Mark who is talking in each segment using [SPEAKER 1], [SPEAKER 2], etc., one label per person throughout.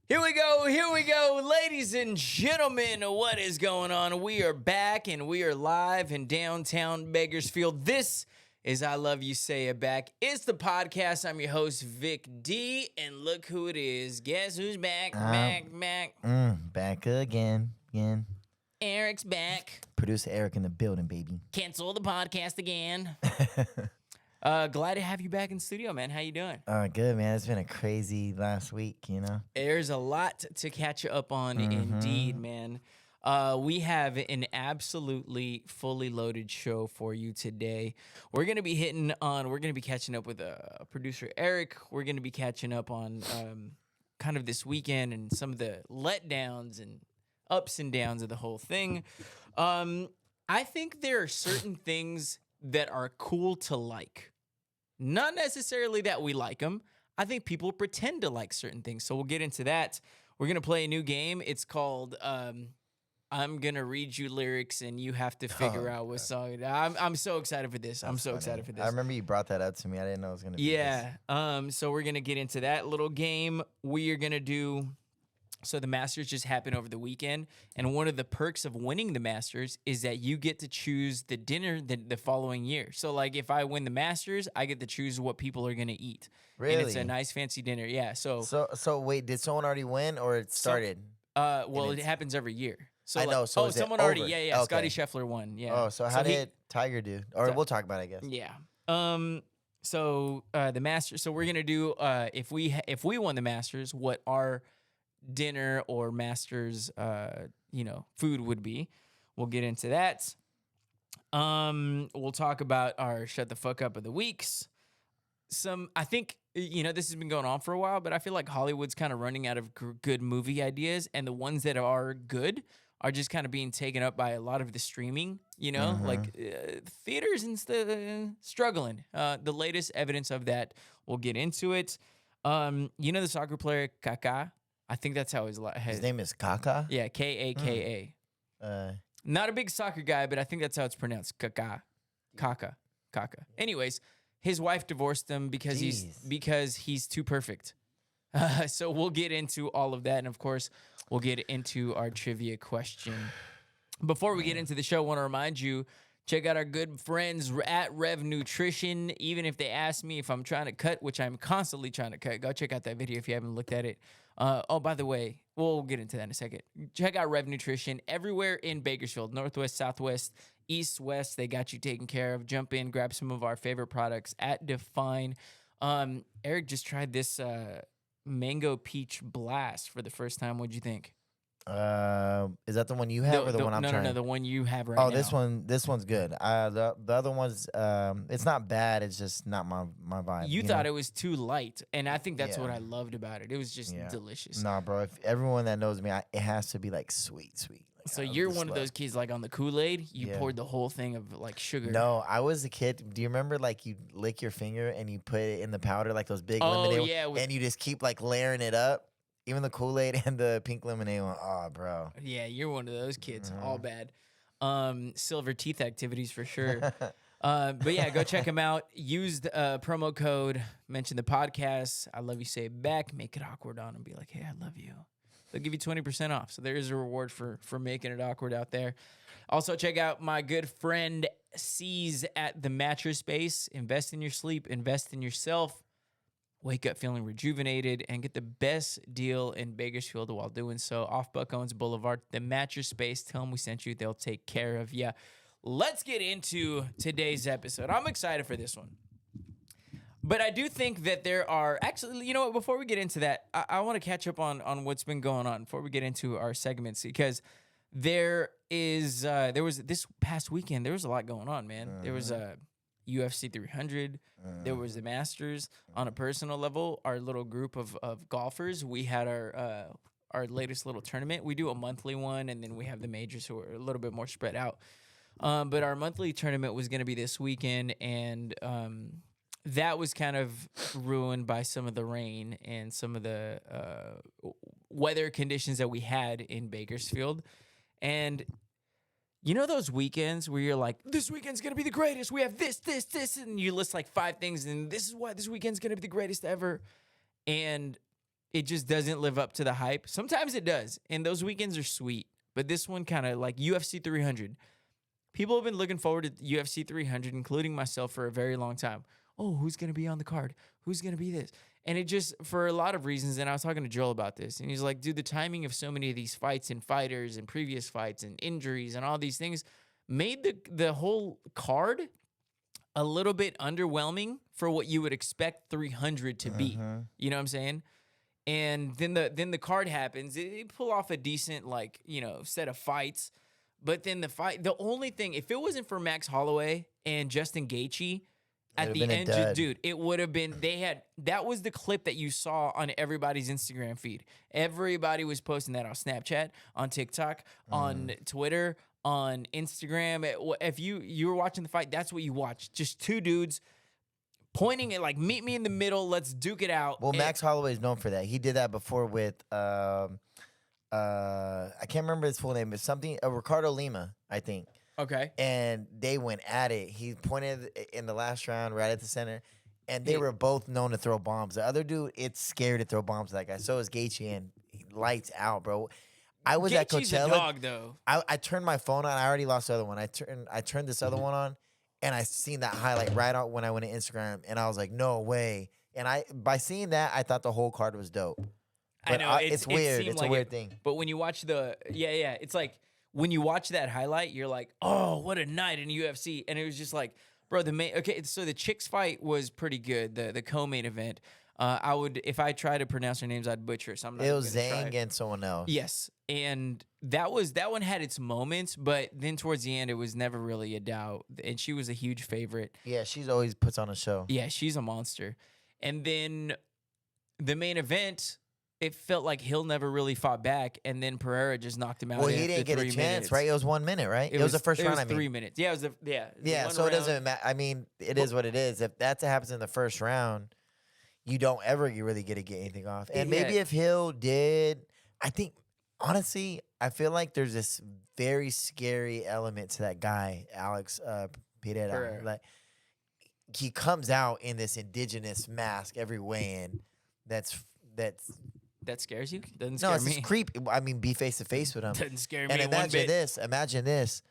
[SPEAKER 1] Here we go, ladies and gentlemen. What is going on? We are back and we are live in downtown Bakersfield. This is I Love You Say It Back. It's the podcast. I'm your host, Vic D, and look who it is. Guess who's back? Back.
[SPEAKER 2] Back again.
[SPEAKER 1] Eric's back.
[SPEAKER 2] Producer Eric in the building, baby.
[SPEAKER 1] Cancel the podcast again. Glad to have you back in studio, man. How you doing?
[SPEAKER 2] Good, man. It's been a crazy last week, you know?
[SPEAKER 1] There's a lot to catch up on, indeed, man. We have an absolutely fully loaded show for you today. We're going to be catching up with producer Eric. We're going to be catching up on kind of this weekend and some of the letdowns and ups and downs of the whole thing. I think there are certain things that are cool to like. Not necessarily that we like them. I think people pretend to like certain things. So we'll get into that. We're going to play a new game. It's called I'm going to read you lyrics and you have to figure out what song. I'm so excited for this. I'm so excited for this.
[SPEAKER 2] I remember you brought that up to me. I didn't know it was going to be this.
[SPEAKER 1] So we're going to get into that little game. We are going to do... So the Masters just happened over the weekend, and one of the perks of winning the Masters is that you get to choose the dinner the following year. So, like, if I win the Masters, I get to choose what people are going to eat.
[SPEAKER 2] Really?
[SPEAKER 1] And it's a nice, fancy dinner. Yeah, so
[SPEAKER 2] wait, did someone already win, or it started?
[SPEAKER 1] It happens every year. So
[SPEAKER 2] I know, so is it
[SPEAKER 1] someone already,
[SPEAKER 2] over?
[SPEAKER 1] yeah.
[SPEAKER 2] Okay.
[SPEAKER 1] Scotty Scheffler won, yeah.
[SPEAKER 2] Oh, so how did Tiger do? Or we'll talk about it, I guess.
[SPEAKER 1] Yeah. So the Masters, so we're going to do, if we won the Masters, what our dinner or Masters food would be. We'll get into that. We'll talk about our shut the fuck up of the weeks. I think this has been going on for a while, but I feel like Hollywood's kind of running out of good movie ideas, and the ones that are good are just kind of being taken up by a lot of the streaming, theaters and struggling. The latest evidence of that, we'll get into it. The soccer player Kaka, I think that's how his
[SPEAKER 2] name is Kaka?
[SPEAKER 1] Yeah, Kaka. Not a big soccer guy, but I think that's how it's pronounced. Kaka. Anyways, his wife divorced him because he's too perfect. So we'll get into all of that, and of course, we'll get into our trivia question. Before we get into the show, I want to remind you, check out our good friends at Rev Nutrition. Even if they ask me if I'm trying to cut, which I'm constantly trying to cut, go check out that video if you haven't looked at it. By the way, we'll get into that in a second. Check out Rev Nutrition everywhere in Bakersfield, Northwest, Southwest, East, West. They got you taken care of. Jump in, grab some of our favorite products at Define. Eric just tried this mango peach blast for the first time. What'd you think?
[SPEAKER 2] Is that the one you have or the one I'm trying?
[SPEAKER 1] No, the one you have right now.
[SPEAKER 2] Oh, this one's good. The other one's it's not bad. It's just not my vibe.
[SPEAKER 1] You thought it was too light, and I think that's what I loved about it. It was just delicious.
[SPEAKER 2] Nah, bro. If everyone that knows me, it has to be like sweet. Like,
[SPEAKER 1] so you're one of those kids like on the Kool-Aid. You poured the whole thing of like sugar.
[SPEAKER 2] No, I was a kid. Do you remember like you lick your finger and you put it in the powder like those big lemonade?
[SPEAKER 1] Yeah,
[SPEAKER 2] and you just keep like layering it up. Even the Kool-Aid and the pink lemonade one. Oh, bro.
[SPEAKER 1] Yeah, you're one of those kids. All bad. Silver teeth activities for sure. But yeah, go check them out. Use the promo code. Mention the podcast. I love you. Say it back. Make it awkward on them. Be like, hey, I love you. They'll give you 20% off. So there is a reward for making it awkward out there. Also, check out my good friend C's at the Mattress Space. Invest in your sleep. Invest in yourself. Wake up feeling rejuvenated and get the best deal in Bakersfield while doing so. Off Buck Owens Boulevard, the Mattress Space. Tell them we sent you. They'll take care of you. Let's get into today's episode. I'm excited for this one. But I do think that there are... Actually, you know what? Before we get into that, I want to catch up on what's been going on before we get into our segments. Because there was this past weekend, there was a lot going on, man. There was a... UFC 300, there was the Masters. On a personal level, our little group of golfers, we had our latest little tournament. We do a monthly one, and then we have the majors who are a little bit more spread out. But our monthly tournament was going to be this weekend, and that was kind of ruined by some of the rain and some of the weather conditions that we had in Bakersfield. And you know those weekends where you're like, this weekend's going to be the greatest. We have this, and you list like 5 things, and this is why this weekend's going to be the greatest ever. And it just doesn't live up to the hype. Sometimes it does, and those weekends are sweet. But this one kind of like UFC 300. People have been looking forward to UFC 300, including myself, for a very long time. Oh, who's going to be on the card? Who's going to be this? And it just, for a lot of reasons, and I was talking to Joel about this, and he's like, dude, the timing of so many of these fights and fighters and previous fights and injuries and all these things made the whole card a little bit underwhelming for what you would expect 300 to be. You know what I'm saying? And then the card happens. They pull off a decent, like, you know, set of fights. But then the only thing, if it wasn't for Max Holloway and Justin Gaethje, at the end, dude, it would have been, that was the clip that you saw on everybody's Instagram feed. Everybody was posting that on Snapchat, on TikTok, on Twitter, on Instagram. If you were watching the fight, that's what you watched. Just two dudes pointing at, like, meet me in the middle, let's duke it out.
[SPEAKER 2] Well, Max Holloway is known for that. He did that before with, I can't remember his full name, but something, Ricardo Lima, I think.
[SPEAKER 1] Okay.
[SPEAKER 2] And they went at it. He pointed in the last round right at the center, and they were both known to throw bombs. The other dude, it's scary to throw bombs to that guy. So is Gaethje, and he lights out, bro. I was at Coachella.
[SPEAKER 1] A dog, though.
[SPEAKER 2] I turned my phone on. I already lost the other one. I turned this other one on, and I seen that highlight right out when I went to Instagram, and I was like, no way. And by seeing that, I thought the whole card was dope. But
[SPEAKER 1] I know.
[SPEAKER 2] it's weird. It's like a weird thing.
[SPEAKER 1] But when you watch it's like, when you watch that highlight, you're like, oh, what a night in UFC. And it was just like, bro, so the chicks fight was pretty good, the co-main event. If I try to pronounce their names, I'd butcher it. So I'm not.
[SPEAKER 2] It was Zhang and someone else.
[SPEAKER 1] Yes. And that one had its moments, but then towards the end, it was never really a doubt. And she was a huge favorite.
[SPEAKER 2] Yeah, she's always puts on a show.
[SPEAKER 1] Yeah, she's a monster. And then the main event, it felt like Hill never really fought back, and then Pereira just knocked him out.
[SPEAKER 2] Well, he didn't get a chance, right? It was 1 minute, right? It was the first round.
[SPEAKER 1] It was 3 minutes. Yeah, it was
[SPEAKER 2] Yeah, so it doesn't matter. I mean, it is what it is. If that happens in the first round, you don't ever really get anything off. And maybe if Hill did, I think, honestly, I feel like there's this very scary element to that guy, Alex Pereira. Like, he comes out in this indigenous mask every weigh-in.
[SPEAKER 1] That scares you? Doesn't scare me.
[SPEAKER 2] No, it's just creepy. I mean, be face to face with him.
[SPEAKER 1] Doesn't scare me.
[SPEAKER 2] And imagine this. Imagine this.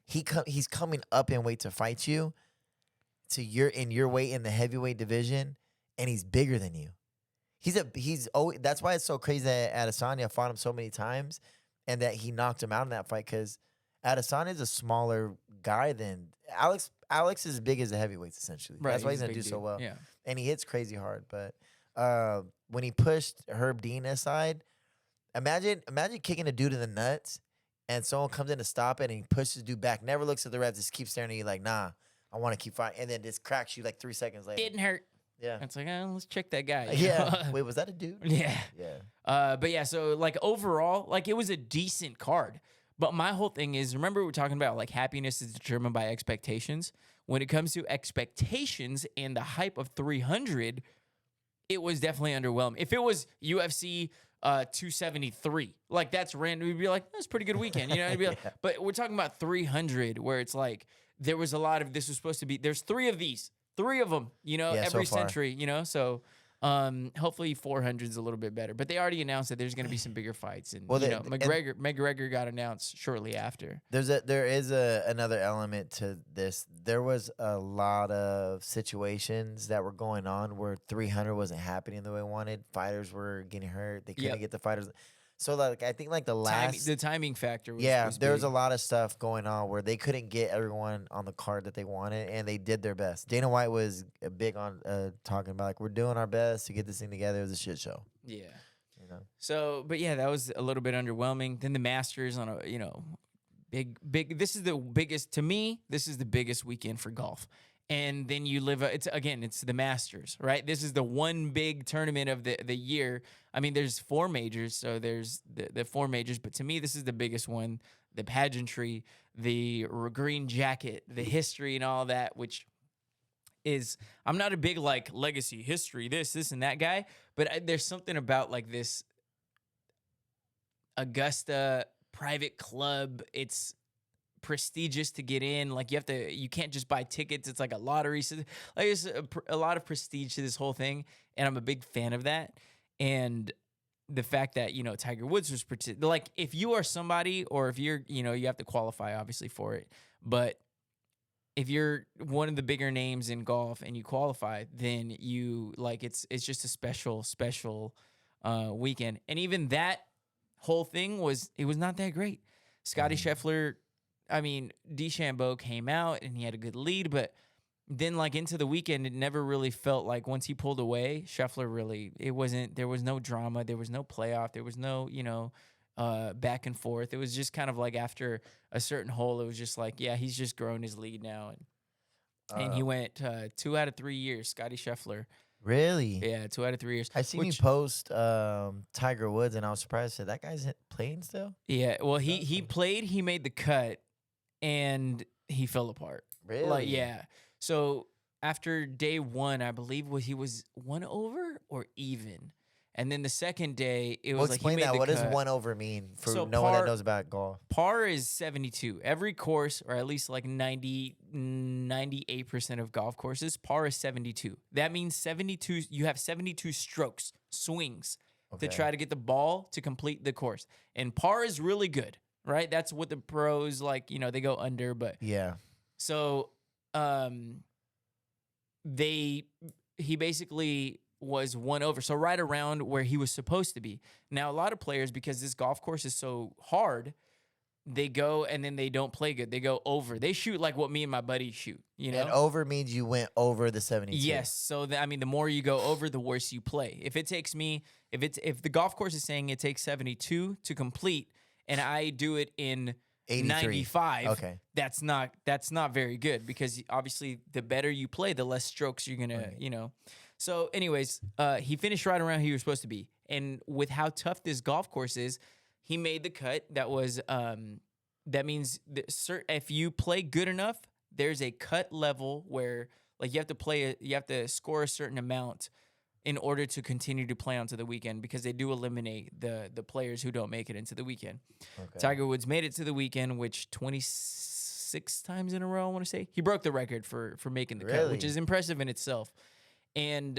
[SPEAKER 2] He's coming up in weight to fight you. In your weight in the heavyweight division, and he's bigger than you. That's why it's so crazy that Adesanya fought him so many times, and that he knocked him out in that fight, because Adesanya is a smaller guy than Alex. Alex is as big as the heavyweights, essentially. Right, that's why he's gonna do so well.
[SPEAKER 1] Yeah.
[SPEAKER 2] And he hits crazy hard. But when he pushed Herb Dean aside, imagine kicking a dude in the nuts, and someone comes in to stop it, and he pushes the dude back, never looks at the refs, just keeps staring at you like, nah, I want to keep fighting, and then just cracks you like 3 seconds later.
[SPEAKER 1] Didn't hurt.
[SPEAKER 2] Yeah.
[SPEAKER 1] It's like, let's check that guy.
[SPEAKER 2] Yeah. Wait, was that a dude?
[SPEAKER 1] Yeah.
[SPEAKER 2] Yeah.
[SPEAKER 1] But yeah, so like overall, like it was a decent card. But my whole thing is, remember we were talking about like happiness is determined by expectations. When it comes to expectations and the hype of 300, it was definitely underwhelming. If it was UFC 273, like that's random, we'd be like, that's a pretty good weekend, you know? It'd be like, but we're talking about 300, where it's like there was a lot of, this was supposed to be, there's three of them, you know, every century, you know? So hopefully 400 is a little bit better. But they already announced that there's going to be some bigger fights, and McGregor got announced shortly after.
[SPEAKER 2] There is another element to this. There was a lot of situations that were going on where 300 wasn't happening the way it wanted. Fighters were getting hurt. They couldn't get the fighters. So like I think like the
[SPEAKER 1] timing factor was
[SPEAKER 2] there was a lot of stuff going on where they couldn't get everyone on the card that they wanted, and they did their best. Dana White was big on talking about like, we're doing our best to get this thing together. It was a shit show.
[SPEAKER 1] Yeah.
[SPEAKER 2] You know.
[SPEAKER 1] So, but yeah, that was a little bit underwhelming. Then the Masters on a, big this is the biggest, to me, this is the biggest weekend for golf. And then you it's the Masters, right? This is the one big tournament of the year. I mean, there's 4 majors, so there's the 4 majors, but to me, this is the biggest one. The pageantry, the green jacket, the history and all that, which is, I'm not a big like legacy history, this and that guy, but there's something about like this Augusta private club. It's prestigious to get in. Like you can't just buy tickets. It's like a lottery. So like there's a lot of prestige to this whole thing, and I'm a big fan of that. And the fact that, Tiger Woods was like, if you are somebody, or if you're, you have to qualify obviously for it, but if you're one of the bigger names in golf and you qualify, then you like, it's just a special weekend. And even that whole thing was not that great. Scotty Scheffler, I mean, DeChambeau came out and he had a good lead, but then like into the weekend, it never really felt like, once he pulled away, Scheffler really, there was no drama. There was no playoff. There was no, back and forth. It was just kind of like after a certain hole, it was just like, yeah, he's just grown his lead now. And he went 2 out of 3 years, Scotty Scheffler.
[SPEAKER 2] Really?
[SPEAKER 1] Yeah, 2 out of 3 years.
[SPEAKER 2] I seen you post Tiger Woods, and I was surprised. I said, that guy's playing still?
[SPEAKER 1] Yeah, well, he played, he made the cut, and he fell apart.
[SPEAKER 2] Really?
[SPEAKER 1] Like, yeah. So after day one, I believe he was 1 over or even. And then the second day, it was
[SPEAKER 2] explain
[SPEAKER 1] he made
[SPEAKER 2] that.
[SPEAKER 1] the
[SPEAKER 2] What
[SPEAKER 1] cut.
[SPEAKER 2] does 1 over mean for
[SPEAKER 1] So
[SPEAKER 2] no one that knows about golf?
[SPEAKER 1] Par is 72. Every course, or at least like 98% of golf courses, par is 72. That means 72. You have 72 strokes, swings, to try to get the ball to complete the course. And par is really good, right? That's what the pros like. They go under, but
[SPEAKER 2] yeah.
[SPEAKER 1] So, he basically was 1 over. So right around where he was supposed to be. Now, a lot of players, because this golf course is so hard, they go and then they don't play good. They go over. They shoot like what me and my buddy shoot,
[SPEAKER 2] And over means you went over the 72.
[SPEAKER 1] Yes. So, the more you go over, the worse you play. If it takes me, if the golf course is saying it takes 72 to complete, and I do it in 95,
[SPEAKER 2] okay,
[SPEAKER 1] that's not very good, because obviously the better you play, the less strokes you're gonna, So, anyways, he finished right around who he was supposed to be, and with how tough this golf course is, he made the cut. That was that means if you play good enough, there's a cut level where like you have to score a certain amount in order to continue to play onto the weekend, because they do eliminate the players who don't make it into the weekend. Okay. Tiger Woods made it to the weekend, which 26 times in a row, I want to say. He broke the record for making the cut, which is impressive in itself. And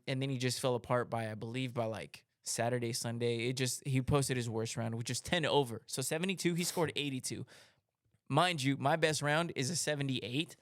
[SPEAKER 1] then he just fell apart by like Saturday, Sunday. He posted his worst round, which is 10 over. So 72, he scored 82. Mind you, my best round is a 78.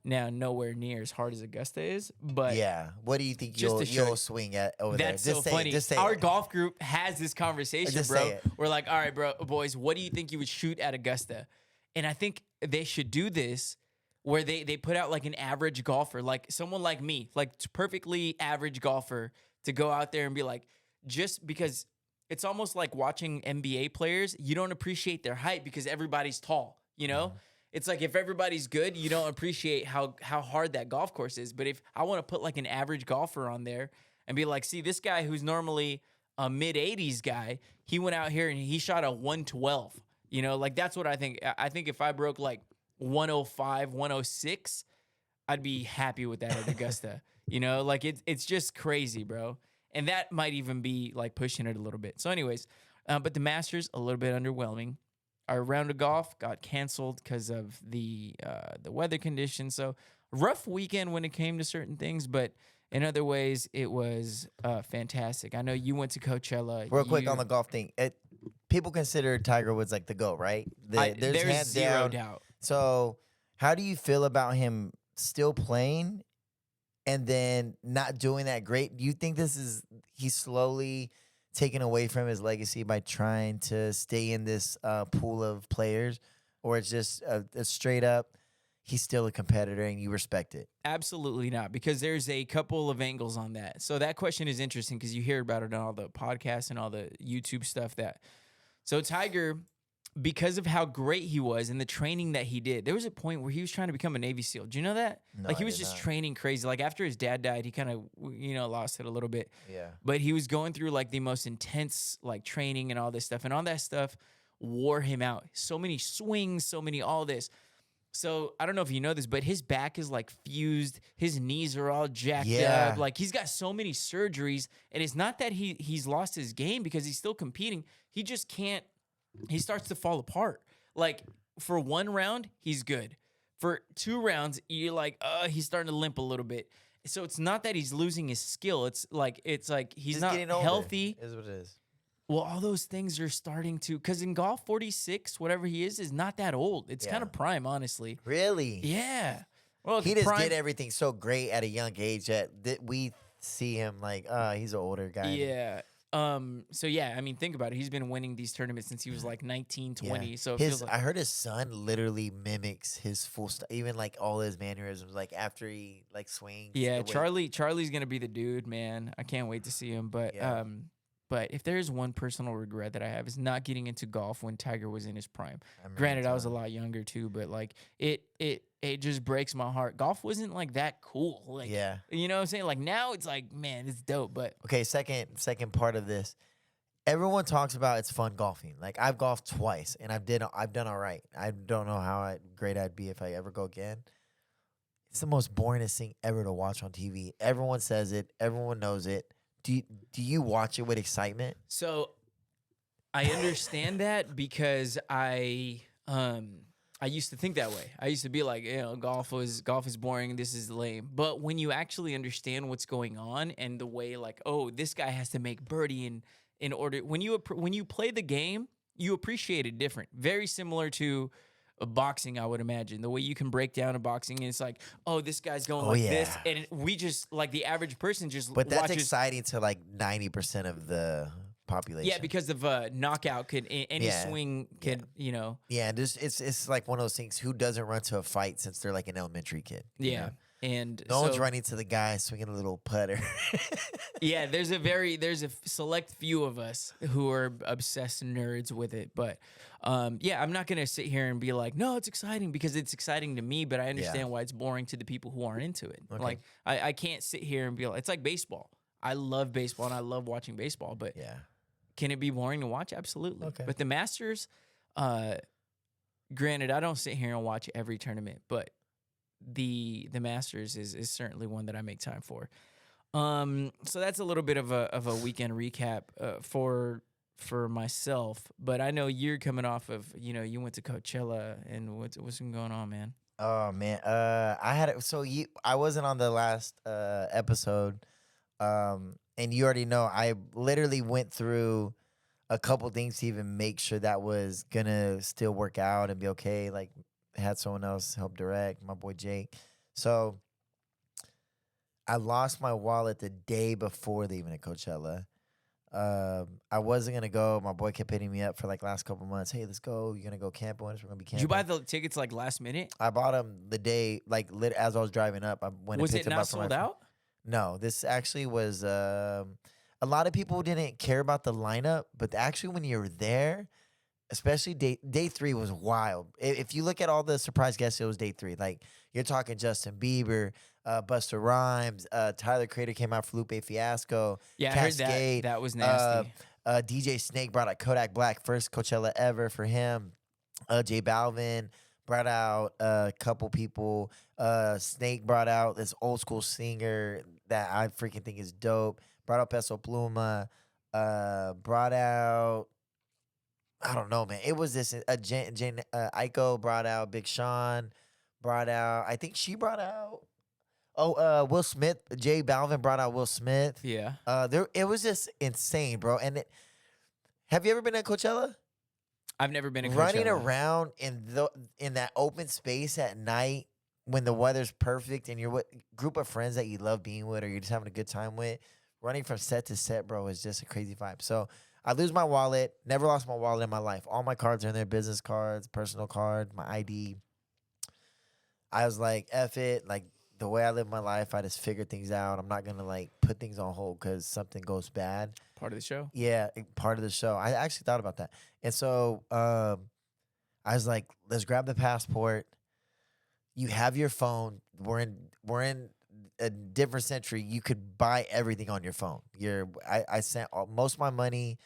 [SPEAKER 1] Now nowhere near as hard as Augusta is, but
[SPEAKER 2] yeah. What do you think you'll swing at over there?
[SPEAKER 1] That's so funny. Our golf group has this conversation, bro. We're like, all right, boys, what do you think you would shoot at Augusta? And I think they should do this where they put out like an average golfer, like someone like me, like perfectly average golfer, to go out there and be like, just because it's almost like watching NBA players, you don't appreciate their height because everybody's tall, Mm-hmm. It's like if everybody's good, you don't appreciate how hard that golf course is. But if I want to put like an average golfer on there and be like, see, this guy who's normally a mid-80s guy, he went out here and he shot a 112. Like that's what I think. I think if I broke like 105, 106, I'd be happy with that at Augusta. Like it's just crazy, bro. And that might even be like pushing it a little bit. So anyways, but the Masters, a little bit underwhelming. Our round of golf got canceled because of the weather conditions. So rough weekend when it came to certain things, but in other ways, it was fantastic. I know you went to Coachella.
[SPEAKER 2] Real quick on the golf thing. People consider Tiger Woods like the GOAT, right?
[SPEAKER 1] There's zero doubt.
[SPEAKER 2] So how do you feel about him still playing and then not doing that great? Do you think he's slowly taken away from his legacy by trying to stay in this pool of players, or it's just a straight up, he's still a competitor and you respect it?
[SPEAKER 1] Absolutely not, because there's a couple of angles on that. So that question is interesting because you hear about it on all the podcasts and all the YouTube stuff. So Tiger, because of how great he was and the training that he did, there was a point where he was trying to become a Navy SEAL. Do you know that?
[SPEAKER 2] No,
[SPEAKER 1] like he was just training crazy. Like after his dad died, he kind of, lost it a little bit.
[SPEAKER 2] Yeah.
[SPEAKER 1] But he was going through like the most intense like training and all this stuff. And all that stuff wore him out. So many swings, all this. So I don't know if you know this, but his back is like fused. His knees are all jacked up. Like he's got so many surgeries. And it's not that he's lost his game, because he's still competing. He just can't. He starts to fall apart. Like for 1 round, he's good. For 2 rounds, you're like, he's starting to limp a little bit. So it's not that he's losing his skill. It's like he's
[SPEAKER 2] Just
[SPEAKER 1] not
[SPEAKER 2] getting older
[SPEAKER 1] healthy.
[SPEAKER 2] is what it is.
[SPEAKER 1] Well, all those things are starting to, because in golf, 46, whatever he is not that old. It's kind
[SPEAKER 2] Yeah.
[SPEAKER 1] of prime, honestly.
[SPEAKER 2] Really?
[SPEAKER 1] Yeah. Well,
[SPEAKER 2] He just
[SPEAKER 1] prime,
[SPEAKER 2] did everything so great at a young age that we see him like, he's an older guy.
[SPEAKER 1] Yeah. So yeah, I mean, think about it. He's been winning these tournaments since he was like 19, 20.
[SPEAKER 2] Yeah.
[SPEAKER 1] So it feels like,
[SPEAKER 2] I heard his son literally mimics his full even like all his mannerisms, like after he like swings.
[SPEAKER 1] yeah,
[SPEAKER 2] the way-
[SPEAKER 1] Charlie's gonna be the dude, man. I can't wait to see him. But
[SPEAKER 2] Yeah.
[SPEAKER 1] but if there is one personal regret that I have is not getting into golf when Tiger was in his prime.
[SPEAKER 2] I remember
[SPEAKER 1] Granted, I was a
[SPEAKER 2] telling-
[SPEAKER 1] lot younger too, but like it just breaks my heart. Golf wasn't like that cool. Like,
[SPEAKER 2] Yeah.
[SPEAKER 1] you know what I'm saying? Like now it's like, man, it's dope. But
[SPEAKER 2] Okay, second part of this. Everyone talks about it's fun golfing. Like I've golfed twice and I've done all right. I don't know how great I'd be if I ever go again. It's the most boringest thing ever to watch on TV. Everyone says it. Everyone knows it. Do you watch it with excitement?
[SPEAKER 1] so I understand that because I used to think that way. I used to be like, golf is boring. This is lame. But when you actually understand what's going on and the way, like, oh, this guy has to make birdie in order. When you play the game, you appreciate it different. Very similar to a boxing, I would imagine. The way you can break down a boxing, and it's like, oh, this guy's going like this,
[SPEAKER 2] yeah.
[SPEAKER 1] and we just like the average person just
[SPEAKER 2] But that's
[SPEAKER 1] watches.
[SPEAKER 2] exciting to like 90% of the population.
[SPEAKER 1] Yeah, because of knockout could any
[SPEAKER 2] Yeah.
[SPEAKER 1] swing could
[SPEAKER 2] Yeah, it's like one of those things. Who doesn't run to a fight since they're like an elementary kid? you
[SPEAKER 1] yeah.
[SPEAKER 2] know?
[SPEAKER 1] And
[SPEAKER 2] No one's
[SPEAKER 1] so-
[SPEAKER 2] running to the guy swinging a little putter.
[SPEAKER 1] Yeah, there's a select few of us who are obsessed nerds with it, but yeah, I'm not gonna sit here and be like, no, it's exciting because it's exciting to me, but I understand why it's boring to the people who aren't into it.
[SPEAKER 2] Okay.
[SPEAKER 1] Like I can't sit here and be like, it's like baseball. I love baseball and I love watching baseball, but
[SPEAKER 2] Yeah.
[SPEAKER 1] can it be boring to watch? Absolutely.
[SPEAKER 2] Okay.
[SPEAKER 1] But the Masters, granted, I don't sit here and watch every tournament, but the Masters is certainly one that I make time for. So that's a little bit of a weekend recap for myself. But I know you're coming off of you went to Coachella and what's been going on, man.
[SPEAKER 2] Oh man. I wasn't on the last episode. And you already know I literally went through a couple things to even make sure that was gonna still work out and be okay. Like had someone else help direct, my boy Jake. So I lost my wallet the day before leaving at Coachella. I wasn't gonna go. My boy kept hitting me up for like last couple months. Hey, let's go. You're gonna go camping with us. We're gonna be camping.
[SPEAKER 1] Did you buy the tickets like last minute?
[SPEAKER 2] I bought them the day, like as I was driving up. I went
[SPEAKER 1] Was
[SPEAKER 2] and
[SPEAKER 1] it
[SPEAKER 2] picked them
[SPEAKER 1] not
[SPEAKER 2] up from my
[SPEAKER 1] sold out?
[SPEAKER 2] No, this actually was. A lot of people didn't care about the lineup, but actually, when you were there, especially day 3 was wild. If you look at all the surprise guests, it was day 3. Like you're talking Justin Bieber, Busta Rhymes, Tyler Creator came out for Lupe Fiasco.
[SPEAKER 1] Yeah, I
[SPEAKER 2] Cascade,
[SPEAKER 1] heard that was nasty.
[SPEAKER 2] DJ Snake brought out Kodak Black, first Coachella ever for him. J Balvin brought out a couple people. Snake brought out this old school singer that I freaking think is dope. Brought out Peso Pluma. Brought out, I don't know, man. It was this Jane Aiko brought out Big Sean. Brought out, I think she brought out. Will Smith. J Balvin brought out Will Smith.
[SPEAKER 1] Yeah.
[SPEAKER 2] It was just insane, bro. And have you ever been at Coachella?
[SPEAKER 1] I've never been to Coachella.
[SPEAKER 2] Running around in that open space at night when the weather's perfect and you're with a group of friends that you love being with or you're just having a good time with, running from set to set, bro, is just a crazy vibe. So I lose my wallet. Never lost my wallet in my life. All my cards are in there, business cards, personal card, my ID. I was like, F it. Like, the way I live my life, I just figure things out. I'm not going to, like, put things on hold because something goes bad.
[SPEAKER 1] Part of the show?
[SPEAKER 2] Yeah, part of the show. I actually thought about that. And so I was like, let's grab the passport. You have your phone. We're in a different century. You could buy everything on your phone. I sent most of my money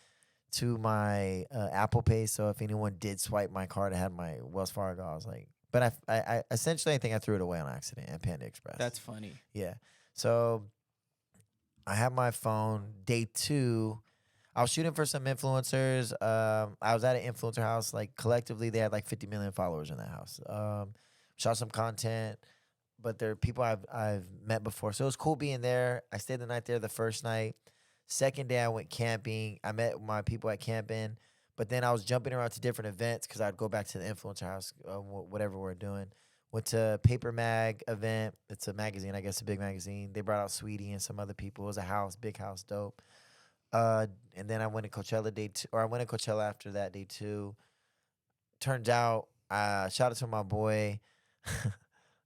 [SPEAKER 2] to my Apple Pay. So if anyone did swipe my card, I had my Wells Fargo. I was like, but I essentially I think I threw it away on accident at Panda Express.
[SPEAKER 1] That's funny.
[SPEAKER 2] Yeah. So I have my phone. Day 2, I was shooting for some influencers. I was at an influencer house. Like collectively, they had like 50 million followers in that house. Shot some content. but they're people I've met before. So it was cool being there. I stayed the night there the first night. Second day I went camping. I met my people at camping, but then I was jumping around to different events because I'd go back to the influencer house, whatever we're doing. Went to Paper Mag event. It's a magazine, I guess, a big magazine. They brought out Sweetie and some other people. It was a house, big house, dope. And then I went to Coachella day 2, or I went to Coachella after that day 2. Turns out, shout out to my boy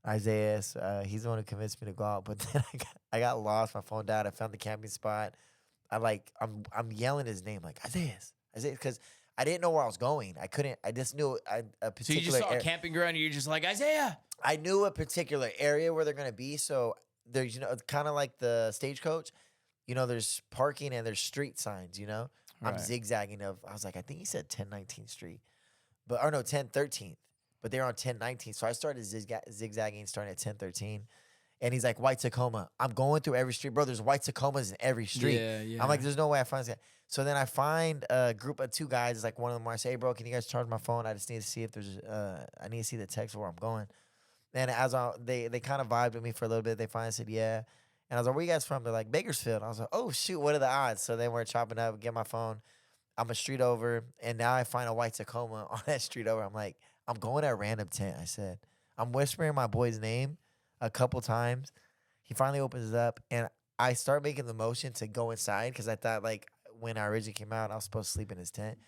[SPEAKER 2] Isaiah. He's the one who convinced me to go out. But then I got lost. My phone died. I found the camping spot. I'm yelling his name like Isaiah, because I didn't know where I was going. I couldn't. I just knew a particular.
[SPEAKER 1] So you just saw a camping ground and you're just like Isaiah.
[SPEAKER 2] I knew a particular area where they're gonna be. So there's kind of like the Stagecoach. There's parking and there's street signs. I'm zigzagging. I was like, I think he said 1019th Street, but or no 1013th. But they're on 1019th. So I started zigzagging, starting at 1013. And he's like, White Tacoma. I'm going through every street. Bro, there's white Tacomas in every street.
[SPEAKER 1] Yeah.
[SPEAKER 2] I'm like, there's no way I find this guy. So then I find a group of 2 guys. It's like one of them where I say, hey, bro, can you guys charge my phone? I just need to see if there's, I need to see the text of where I'm going. And as they kind of vibed with me for a little bit. They finally said, yeah. And I was like, where you guys from? They're like, Bakersfield. I was like, oh, shoot, what are the odds? So then we're chopping up, get my phone. I'm a street over. And now I find a white Tacoma on that street over. I'm like, I'm going at a random tent, I said. I'm whispering my boy's name a couple times. He finally opens it up, and I start making the motion to go inside because I thought, like, when I originally came out, I was supposed to sleep in his tent.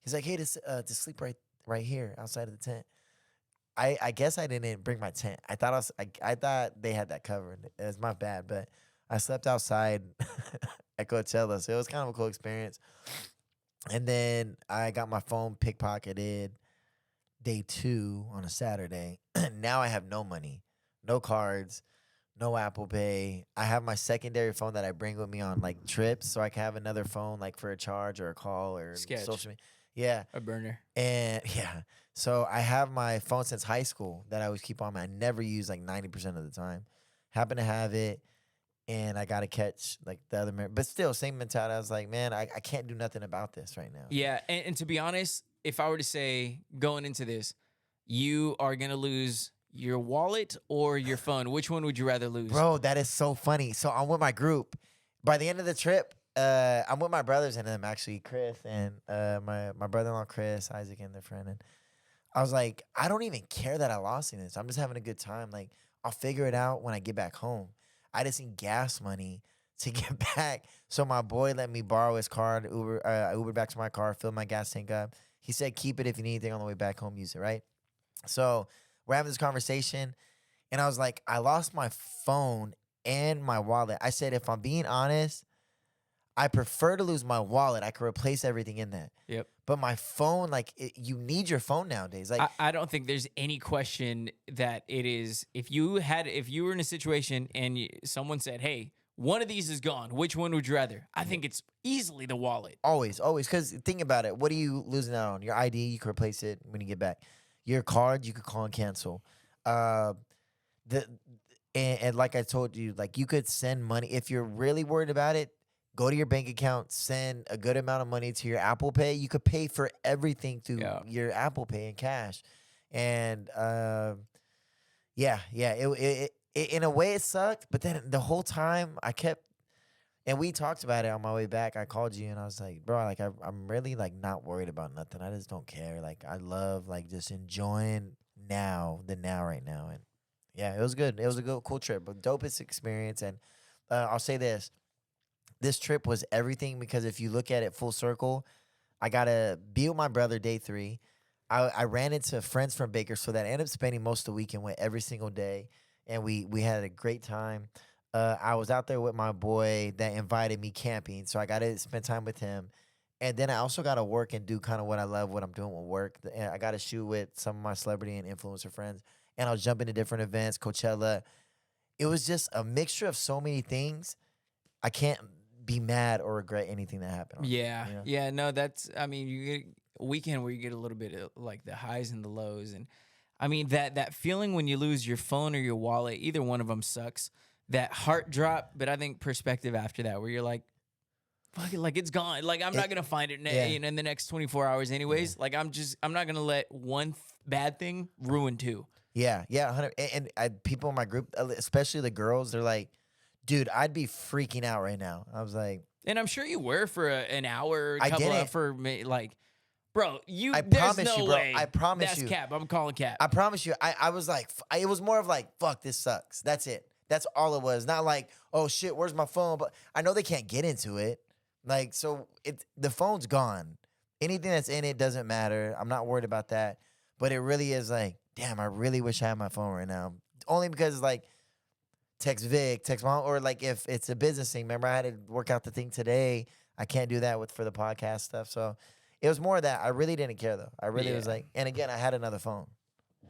[SPEAKER 2] He's like, hey, to sleep right here outside of the tent. I guess I didn't bring my tent. I thought they had that covered. It was my bad, but I slept outside at Coachella, so it was kind of a cool experience. And then I got my phone pickpocketed day 2 on a Saturday. Now I have no money, no cards, no Apple Pay. I have my secondary phone that I bring with me on like trips, so I can have another phone like for a charge or a call or social media. Yeah,
[SPEAKER 1] a burner.
[SPEAKER 2] And yeah, so I have my phone since high school that I always keep on me. I never use like 90% of the time. Happen to have it, and I gotta catch like the other. But still, same mentality. I was like, man, I can't do nothing about this right now.
[SPEAKER 1] Yeah, and to be honest, if I were to say going into this, you are gonna lose your wallet or your phone, which one would you rather lose?
[SPEAKER 2] Bro, that is so funny. So I'm with my group. By the end of the trip, I'm with my brothers and them, actually, Chris and my brother-in-law, Chris, Isaac, and their friend. And I was like, I don't even care that I lost in this. I'm just having a good time. Like, I'll figure it out when I get back home. I just need gas money to get back. So my boy let me borrow his card, Ubered back to my car, filled my gas tank up. He said, keep it if you need anything on the way back home, use it, right? So we're having this conversation, and I was like, I lost my phone and my wallet. I said, if I'm being honest, I prefer to lose my wallet. I could replace everything in that.
[SPEAKER 1] Yep.
[SPEAKER 2] But my phone, like, you need your phone nowadays. Like,
[SPEAKER 1] I don't think there's any question that it is. If you were in a situation and someone said, hey, one of these is gone, which one would you rather? I think it's easily the wallet.
[SPEAKER 2] Always. Because think about it. What are you losing out on? Your ID, you can replace it when you get back. Your card, you could call and cancel. And like I told you, like, you could send money. If you're really worried about it, go to your bank account, send a good amount of money to your Apple Pay. You could pay for everything through your Apple Pay in cash. And it in a way it sucked, but then the whole time I kept, and we talked about it on my way back. I called you and I was like, bro, like I'm really like not worried about nothing. I just don't care. Like, I love like just enjoying the now right now. And yeah, it was good. It was a good, cool trip, but dopest experience. And I'll say this trip was everything, because if you look at it full circle, I got to be with my brother day 3. I ran into friends from Bakersfield that I ended up spending most of the weekend with every single day. And we had a great time. I was out there with my boy that invited me camping, so I got to spend time with him. And then I also got to work and do kind of what I love, what I'm doing with work. And I got to shoot with some of my celebrity and influencer friends. And I'll jump into different events, Coachella. It was just a mixture of so many things. I can't be mad or regret anything that happened.
[SPEAKER 1] Yeah. Yeah, no, that's, I mean, you get a weekend where you get a little bit of like the highs and the lows. And I mean, that feeling when you lose your phone or your wallet, either one of them sucks. That heart drop, but I think perspective after that, where you're like, fuck it, like it's gone. Like, I'm not going to find it in the next 24 hours anyways. Yeah. Like, I'm not going to let one bad thing ruin 2.
[SPEAKER 2] Yeah, yeah, 100. People in my group, especially the girls, they're like, "Dude, I'd be freaking out right now." I was like,
[SPEAKER 1] And I'm sure you were for an hour,
[SPEAKER 2] I didn't.
[SPEAKER 1] like, bro,
[SPEAKER 2] I
[SPEAKER 1] there's
[SPEAKER 2] promise
[SPEAKER 1] no
[SPEAKER 2] you, bro.
[SPEAKER 1] way.
[SPEAKER 2] I promise
[SPEAKER 1] That's
[SPEAKER 2] you.
[SPEAKER 1] cap. I'm calling cap.
[SPEAKER 2] I promise you. I was like, it was more of like, "Fuck, this sucks." That's it. That's all it was. Not like, "Oh shit, where's my phone?" But I know they can't get into it. Like, so the phone's gone. Anything that's in it doesn't matter. I'm not worried about that. But it really is like, damn, I really wish I had my phone right now. Only because like text Vic, text mom, or like if it's a business thing. Remember, I had to work out the thing today. I can't do that for the podcast stuff. So it was more of that. I really didn't care though. I really was like, and again, I had another phone.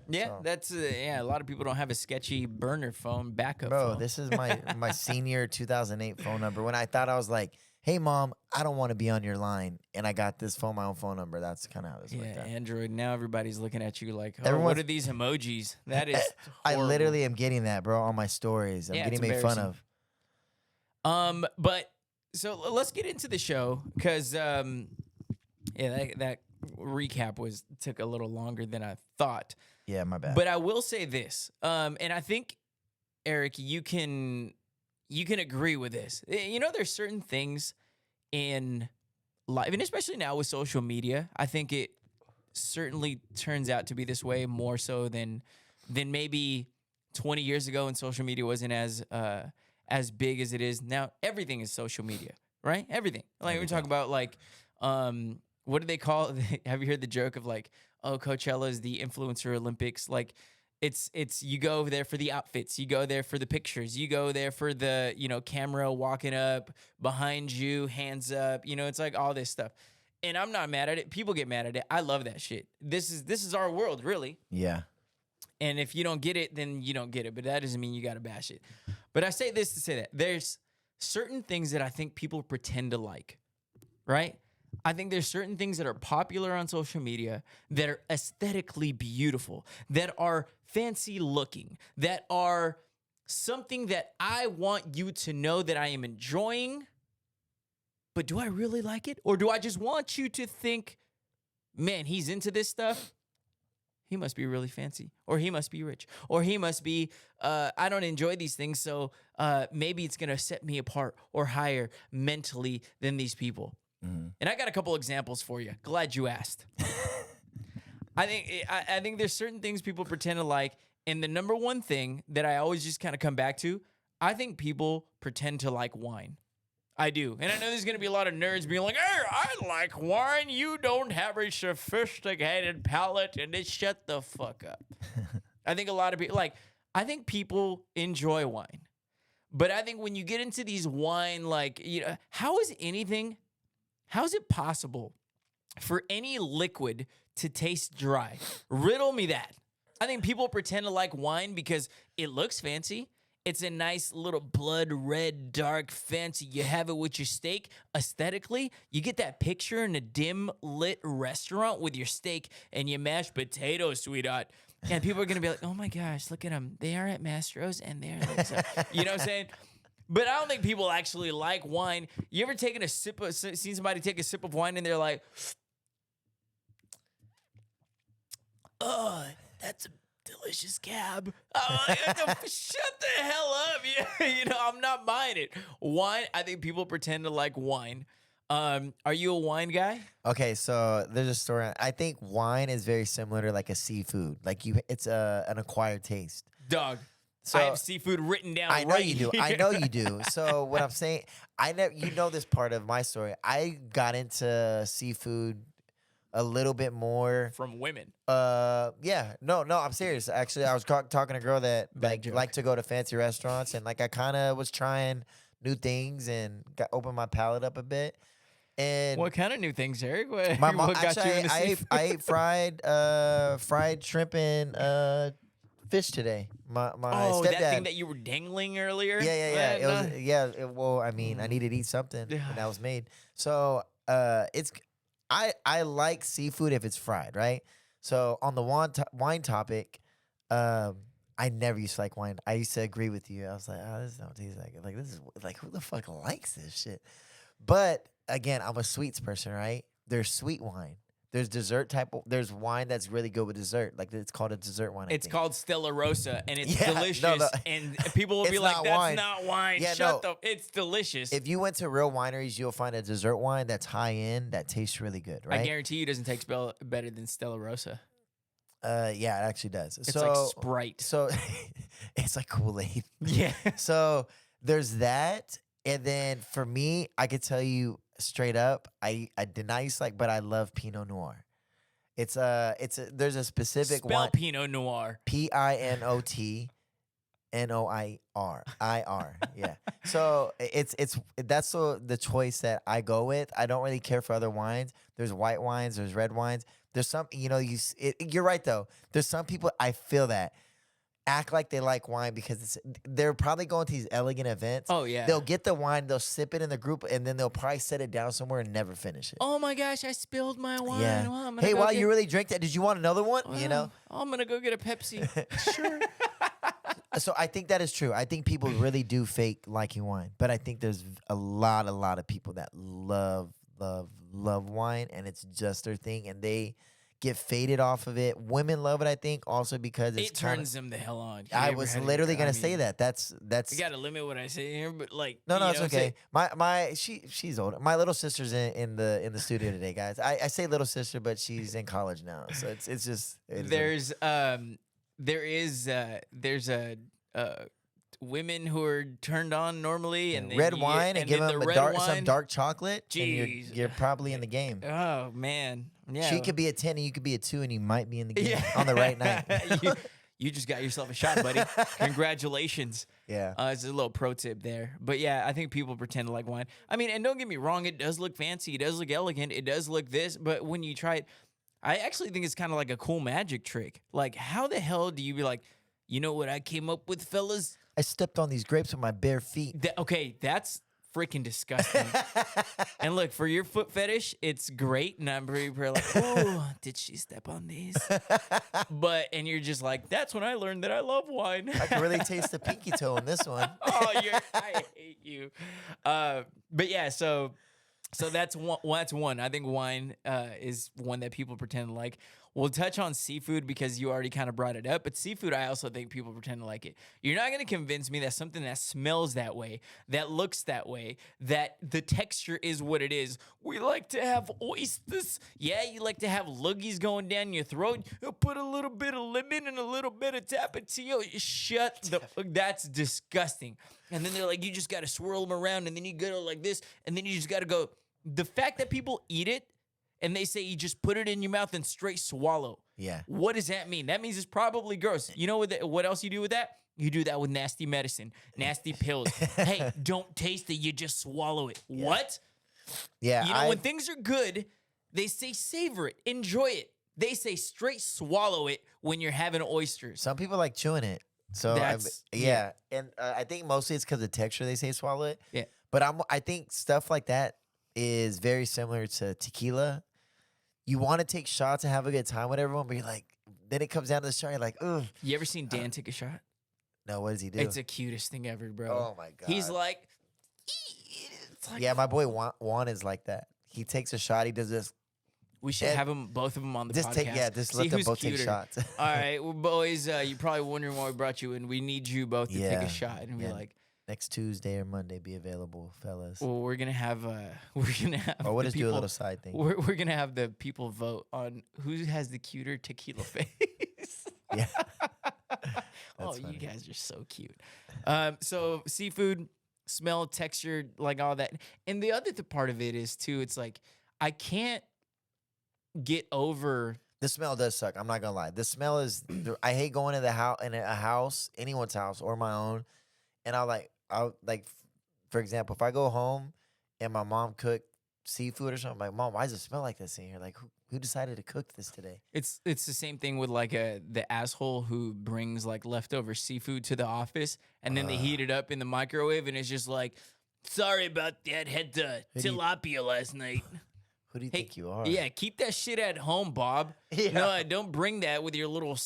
[SPEAKER 1] Yeah,
[SPEAKER 2] So.
[SPEAKER 1] that's yeah. A lot of people don't have a sketchy burner phone backup.
[SPEAKER 2] Bro,
[SPEAKER 1] phone.
[SPEAKER 2] this is my senior 2008 phone number. When I thought I was like, "Hey mom, I don't want to be on your line," and I got this phone, my own phone number. That's kind of how this worked out.
[SPEAKER 1] Android. Now everybody's looking at you like, oh,
[SPEAKER 2] Everyone's-
[SPEAKER 1] what are these emojis? That is.
[SPEAKER 2] I
[SPEAKER 1] horrible.
[SPEAKER 2] literally am getting that, bro, on my stories. I'm
[SPEAKER 1] Yeah,
[SPEAKER 2] getting
[SPEAKER 1] it's
[SPEAKER 2] made fun of.
[SPEAKER 1] But so let's get into the show because yeah, that recap took a little longer than I thought.
[SPEAKER 2] Yeah, my bad.
[SPEAKER 1] But I will say this, and I think Eric, you can agree with this. You know, there's certain things in life, and especially now with social media, I think it certainly turns out to be this way more so than maybe 20 years ago when social media wasn't as big as it is now. Everything is social media, right? Everything. Like we talk about like what do they call it? Have you heard the joke of like, oh, Coachella is the influencer Olympics? Like it's you go over there for the outfits, you go there for the pictures, you go there for the, camera walking up behind you, hands up, it's like all this stuff. And I'm not mad at it. People get mad at it. I love that shit. This is our world, really.
[SPEAKER 2] Yeah.
[SPEAKER 1] And if you don't get it, then you don't get it. But that doesn't mean you got to bash it. But I say this to say that there's certain things that I think people pretend to like, right? I think there's certain things that are popular on social media that are aesthetically beautiful, that are fancy looking, that are something that I want you to know that I am enjoying. But do I really like it? Or do I just want you to think, man, he's into this stuff? He must be really fancy, or he must be rich, or he must be, I don't enjoy these things, so maybe it's going to set me apart or higher mentally than these people. Mm-hmm. And I got a couple examples for you. Glad you asked. I think there's certain things people pretend to like, and the number one thing that I always just kind of come back to, I think people pretend to like wine. I do. And I know there's going to be a lot of nerds being like, hey, I like wine. You don't have a sophisticated palate. And just shut the fuck up. I think a lot of people, I think people enjoy wine. But I think when you get into these wine, how is it possible for any liquid to taste dry? Riddle me that. I think people pretend to like wine because it looks fancy. It's a nice little blood red, dark, fancy. You have it with your steak. Aesthetically, you get that picture in a dim lit restaurant with your steak and your mashed potatoes, sweetheart. And people are going to be like, oh my gosh, look at them. They are at Mastro's and they're like, so. You know what I'm saying? But I don't think people actually like wine. You ever seen somebody take a sip of wine and they're like, oh, that's a delicious cab. Shut the hell up. I'm not buying it. Wine, I think people pretend to like wine. Are you a wine guy?
[SPEAKER 2] Okay, so there's a story. I think wine is very similar to like a seafood. It's an acquired taste.
[SPEAKER 1] Dog.
[SPEAKER 2] So,
[SPEAKER 1] I have seafood written down.
[SPEAKER 2] I know
[SPEAKER 1] right
[SPEAKER 2] you do.
[SPEAKER 1] Here.
[SPEAKER 2] I know you do. So what I'm saying, you know this part of my story. I got into seafood a little bit more
[SPEAKER 1] from women.
[SPEAKER 2] Yeah. No, I'm serious. Actually, I was talking to a girl that liked to go to fancy restaurants, and I kind of was trying new things and opened my palate up a bit. And
[SPEAKER 1] what kind of new things, Eric? What
[SPEAKER 2] mom,
[SPEAKER 1] got you into seafood?
[SPEAKER 2] I ate fried shrimp and fish today. My stepdad.
[SPEAKER 1] That thing that you were dangling earlier.
[SPEAKER 2] Yeah. Well, I mean, I needed to eat something, and that was made. So I like seafood if it's fried, right? So on the wine topic, I never used to like wine. I used to agree with you. I was like, oh, this don't taste like it. Like, this is like, who the fuck likes this shit? But again, I'm a sweets person, right? There's sweet wine. There's dessert there's wine that's really good with dessert. Like it's called a dessert wine.
[SPEAKER 1] It's called Stella Rosa, and it's
[SPEAKER 2] Yeah,
[SPEAKER 1] delicious.
[SPEAKER 2] no.
[SPEAKER 1] And people will
[SPEAKER 2] It's
[SPEAKER 1] be like,
[SPEAKER 2] not
[SPEAKER 1] "That's
[SPEAKER 2] wine."
[SPEAKER 1] not wine."
[SPEAKER 2] Yeah,
[SPEAKER 1] Shut
[SPEAKER 2] no.
[SPEAKER 1] up! It's delicious.
[SPEAKER 2] If you went to real wineries, you'll find a dessert wine that's high end that tastes really good, right?
[SPEAKER 1] I guarantee you, it doesn't taste better than Stella Rosa.
[SPEAKER 2] Yeah, it actually does.
[SPEAKER 1] It's like Sprite.
[SPEAKER 2] So it's like Kool-Aid.
[SPEAKER 1] Yeah.
[SPEAKER 2] So there's that, and then for me, I could tell you straight up, I did not used to like, but I love Pinot Noir. There's a specific
[SPEAKER 1] Spell
[SPEAKER 2] one.
[SPEAKER 1] Pinot Noir.
[SPEAKER 2] PINOTNOIR. Yeah. So that's the choice that I go with. I don't really care for other wines. There's white wines. There's red wines. There's some, you're right though. There's some people I feel that act like they like wine because they're probably going to these elegant events.
[SPEAKER 1] Oh yeah.
[SPEAKER 2] They'll get the wine, they'll sip it in the group, and then they'll probably set it down somewhere and never finish it.
[SPEAKER 1] Oh my gosh, I spilled my wine.
[SPEAKER 2] Yeah.
[SPEAKER 1] Well,
[SPEAKER 2] Hey, wow, you really drink that? Did you want another one?
[SPEAKER 1] I'm gonna go get a Pepsi. Sure.
[SPEAKER 2] So I think that is true. I think people really do fake liking wine, but I think there's a lot of people that love wine, and it's just their thing, and they get faded off of it. Women love it, I think, also because
[SPEAKER 1] it turns them the hell on.
[SPEAKER 2] I was literally gonna say that. That's.
[SPEAKER 1] You gotta limit what I say here, but like.
[SPEAKER 2] No, it's okay. She's older. My little sister's in the studio today, guys. I say little sister, but she's in college now, so it's just.
[SPEAKER 1] There's women who are turned on normally, and
[SPEAKER 2] red wine and give them some dark chocolate.
[SPEAKER 1] Jeez.
[SPEAKER 2] And you're probably in the game.
[SPEAKER 1] Oh man, yeah.
[SPEAKER 2] She could be a 10 and you could be a 2, and you might be in the game on the right night.
[SPEAKER 1] you just got yourself a shot, buddy. Congratulations.
[SPEAKER 2] Yeah.
[SPEAKER 1] It's a little pro tip there. But yeah, I think people pretend to like wine. I mean, and don't get me wrong, it does look fancy. It does look elegant. It does look this. But when you try it, I actually think it's kind of like a cool magic trick. Like, how the hell do you be like, you know what I came up with, fellas?
[SPEAKER 2] I stepped on these grapes with my bare feet.
[SPEAKER 1] Okay, that's freaking disgusting. And look, for your foot fetish, it's great. And I'm very like, oh, did she step on these? And you're just like, that's when I learned that I love wine.
[SPEAKER 2] I can really taste the pinky toe in this one.
[SPEAKER 1] I hate you. But yeah, so that's one. That's one. I think wine is one that people pretend to like. We'll touch on seafood because you already kind of brought it up. But seafood, I also think people pretend to like it. You're not going to convince me that something that smells that way, that looks that way, that the texture is what it is. We like to have oysters. Yeah, you like to have loogies going down your throat. You put a little bit of lemon and a little bit of tapatio. Shut the fuck. That's disgusting. And then they're like, you just got to swirl them around, and then you go like this, and then you just got to go. The fact that people eat it, and they say you just put it in your mouth and straight swallow.
[SPEAKER 2] Yeah.
[SPEAKER 1] What does that mean? That means it's probably gross. You know what else you do with that? You do that with nasty medicine, nasty pills. Hey, don't taste it. You just swallow it. Yeah. What?
[SPEAKER 2] Yeah.
[SPEAKER 1] When things are good, they say savor it, enjoy it. They say straight swallow it when you're having oysters.
[SPEAKER 2] Some people like chewing it. So yeah. And I think mostly it's because of texture they say swallow it.
[SPEAKER 1] Yeah.
[SPEAKER 2] But I think stuff like that is very similar to tequila. You want to take shots and have a good time with everyone, but you're like, then it comes down to the shot, you're like, ugh.
[SPEAKER 1] You ever seen Dan take a shot?
[SPEAKER 2] No, what does he do?
[SPEAKER 1] It's the cutest thing ever, bro.
[SPEAKER 2] Oh my God.
[SPEAKER 1] He's like,
[SPEAKER 2] yeah, my boy Juan is like that. He takes a shot, he does this.
[SPEAKER 1] We should have both of them on the podcast.
[SPEAKER 2] Just let them both take shots.
[SPEAKER 1] All right, well, boys, you're probably wondering why we brought you in. We need you both to take a shot. And we're like,
[SPEAKER 2] next Tuesday or Monday be available, fellas.
[SPEAKER 1] Well, we're gonna have
[SPEAKER 2] or we'll just do a little side thing.
[SPEAKER 1] We're gonna have the people vote on who has the cuter tequila face.
[SPEAKER 2] Yeah.
[SPEAKER 1] Oh, funny. You guys are so cute. So seafood, smell, texture, like all that. And the other part of it is too, it's like I can't get over.
[SPEAKER 2] The smell does suck. I'm not gonna lie. The smell is. I hate going to the house anyone's house or my own, and I'll like, for example, if I go home and my mom cooked seafood or something, I'm like, Mom, why does it smell like this in here? Like, who decided to cook this today?
[SPEAKER 1] It's the same thing with like the asshole who brings like leftover seafood to the office and then they heat it up in the microwave and it's just like, sorry about that, had tilapia last night.
[SPEAKER 2] Who do you think you are?
[SPEAKER 1] Yeah, keep that shit at home, Bob. Yeah. No, don't bring that with your little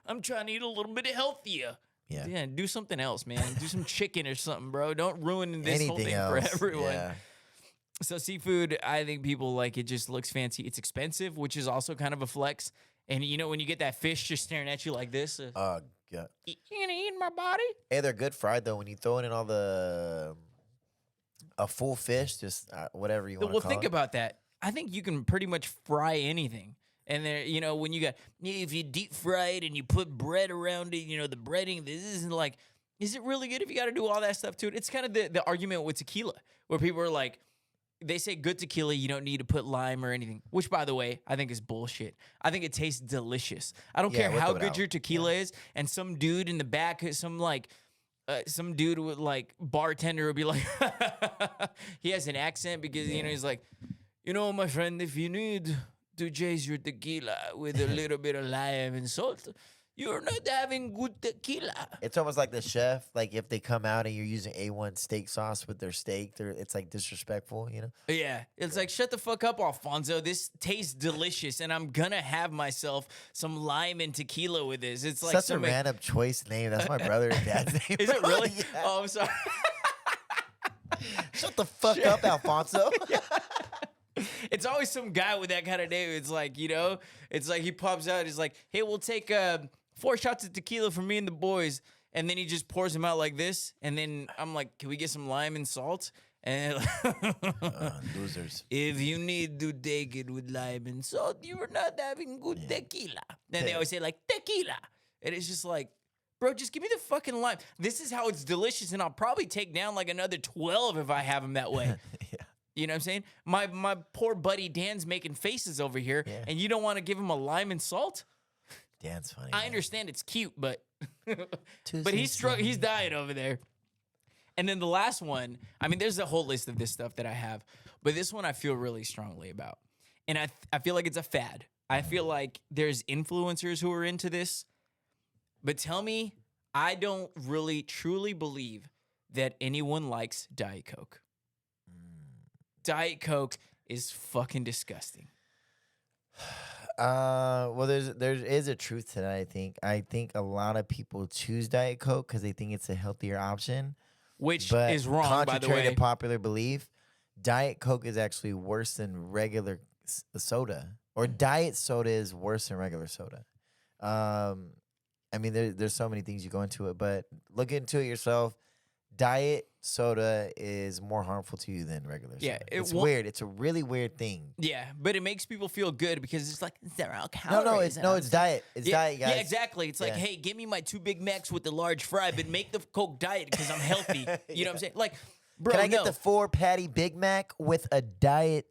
[SPEAKER 1] I'm trying to eat a little bit healthier. Yeah, do something else, man. Do some chicken or something, bro. Don't ruin this whole thing for everyone. So seafood, I think people like it just looks fancy. It's expensive, which is also kind of a flex. And you know when you get that fish just staring at you like this,
[SPEAKER 2] Oh god.
[SPEAKER 1] you gonna eat my body?
[SPEAKER 2] Hey, they're good fried though. When you throw it in all the a full fish, just whatever you want to
[SPEAKER 1] Well,
[SPEAKER 2] call
[SPEAKER 1] think
[SPEAKER 2] it.
[SPEAKER 1] about that. I think you can pretty much fry anything. And there, you know, when you got if you deep fry it and you put bread around it, you know, the breading. This isn't like, is it really good if you got to do all that stuff to it? It's kind of the argument with tequila, where people are like, they say good tequila, you don't need to put lime or anything, which, by the way, I think is bullshit. I think it tastes delicious. I don't care
[SPEAKER 2] with
[SPEAKER 1] how
[SPEAKER 2] or
[SPEAKER 1] good
[SPEAKER 2] without.
[SPEAKER 1] your tequila is. And some dude in the back, some dude with like bartender would be like, he has an accent because, you know, he's like, you know, my friend, if you need to chase your tequila with a little bit of lime and salt, you're not having good tequila.
[SPEAKER 2] It's almost like the chef, like if they come out and you're using A1 steak sauce with their steak, it's like disrespectful, you know?
[SPEAKER 1] Yeah, it's like, shut the fuck up, Alfonso. This tastes delicious, and I'm gonna have myself some lime and tequila with this. It's like
[SPEAKER 2] Such a random choice name. That's my brother and dad's name.
[SPEAKER 1] Is it
[SPEAKER 2] bro.
[SPEAKER 1] really?
[SPEAKER 2] Yeah.
[SPEAKER 1] Oh, I'm sorry.
[SPEAKER 2] Shut the fuck up, Alfonso.
[SPEAKER 1] It's always some guy with that kind of name. It's like, you know, it's like he pops out. He's like, hey, we'll take 4 shots of tequila for me and the boys. And then he just pours them out like this. And then I'm like, can we get some lime and salt? And
[SPEAKER 2] Losers.
[SPEAKER 1] if you need to take it with lime and salt, you are not having good tequila. Then they always say like tequila. And it's just like, bro, just give me the fucking lime. This is how it's delicious. And I'll probably take down like another 12 if I have them that way.
[SPEAKER 2] Yeah.
[SPEAKER 1] You know what I'm saying? My poor buddy Dan's making faces over here, and you don't want to give him a lime and salt?
[SPEAKER 2] Dan's funny.
[SPEAKER 1] I understand it's cute, but but he's dying over there. And then the last one, I mean, there's a whole list of this stuff that I have, but this one I feel really strongly about. And I feel like it's a fad. I feel like there's influencers who are into this, but tell me, I don't really truly believe that anyone likes Diet Coke. Diet Coke is fucking disgusting.
[SPEAKER 2] Well, there is a truth to that. I think a lot of people choose Diet Coke because they think it's a healthier option,
[SPEAKER 1] Which
[SPEAKER 2] but
[SPEAKER 1] is wrong, by the
[SPEAKER 2] contrary
[SPEAKER 1] way.
[SPEAKER 2] to popular belief, Diet Coke is actually worse than regular soda, or diet soda is worse than regular soda. I mean, there's so many things you go into it, but look into it yourself. Diet soda is more harmful to you than regular soda.
[SPEAKER 1] Yeah,
[SPEAKER 2] It's weird. It's a really weird thing.
[SPEAKER 1] Yeah, but it makes people feel good because it's like, there are calories.
[SPEAKER 2] It's diet. It's diet, guys.
[SPEAKER 1] Yeah, exactly. It's like, hey, give me my 2 Big Macs with the large fry, but make the Coke diet because I'm healthy. You know what I'm saying? Like, bro,
[SPEAKER 2] Can I get the 4-patty Big Mac with a diet?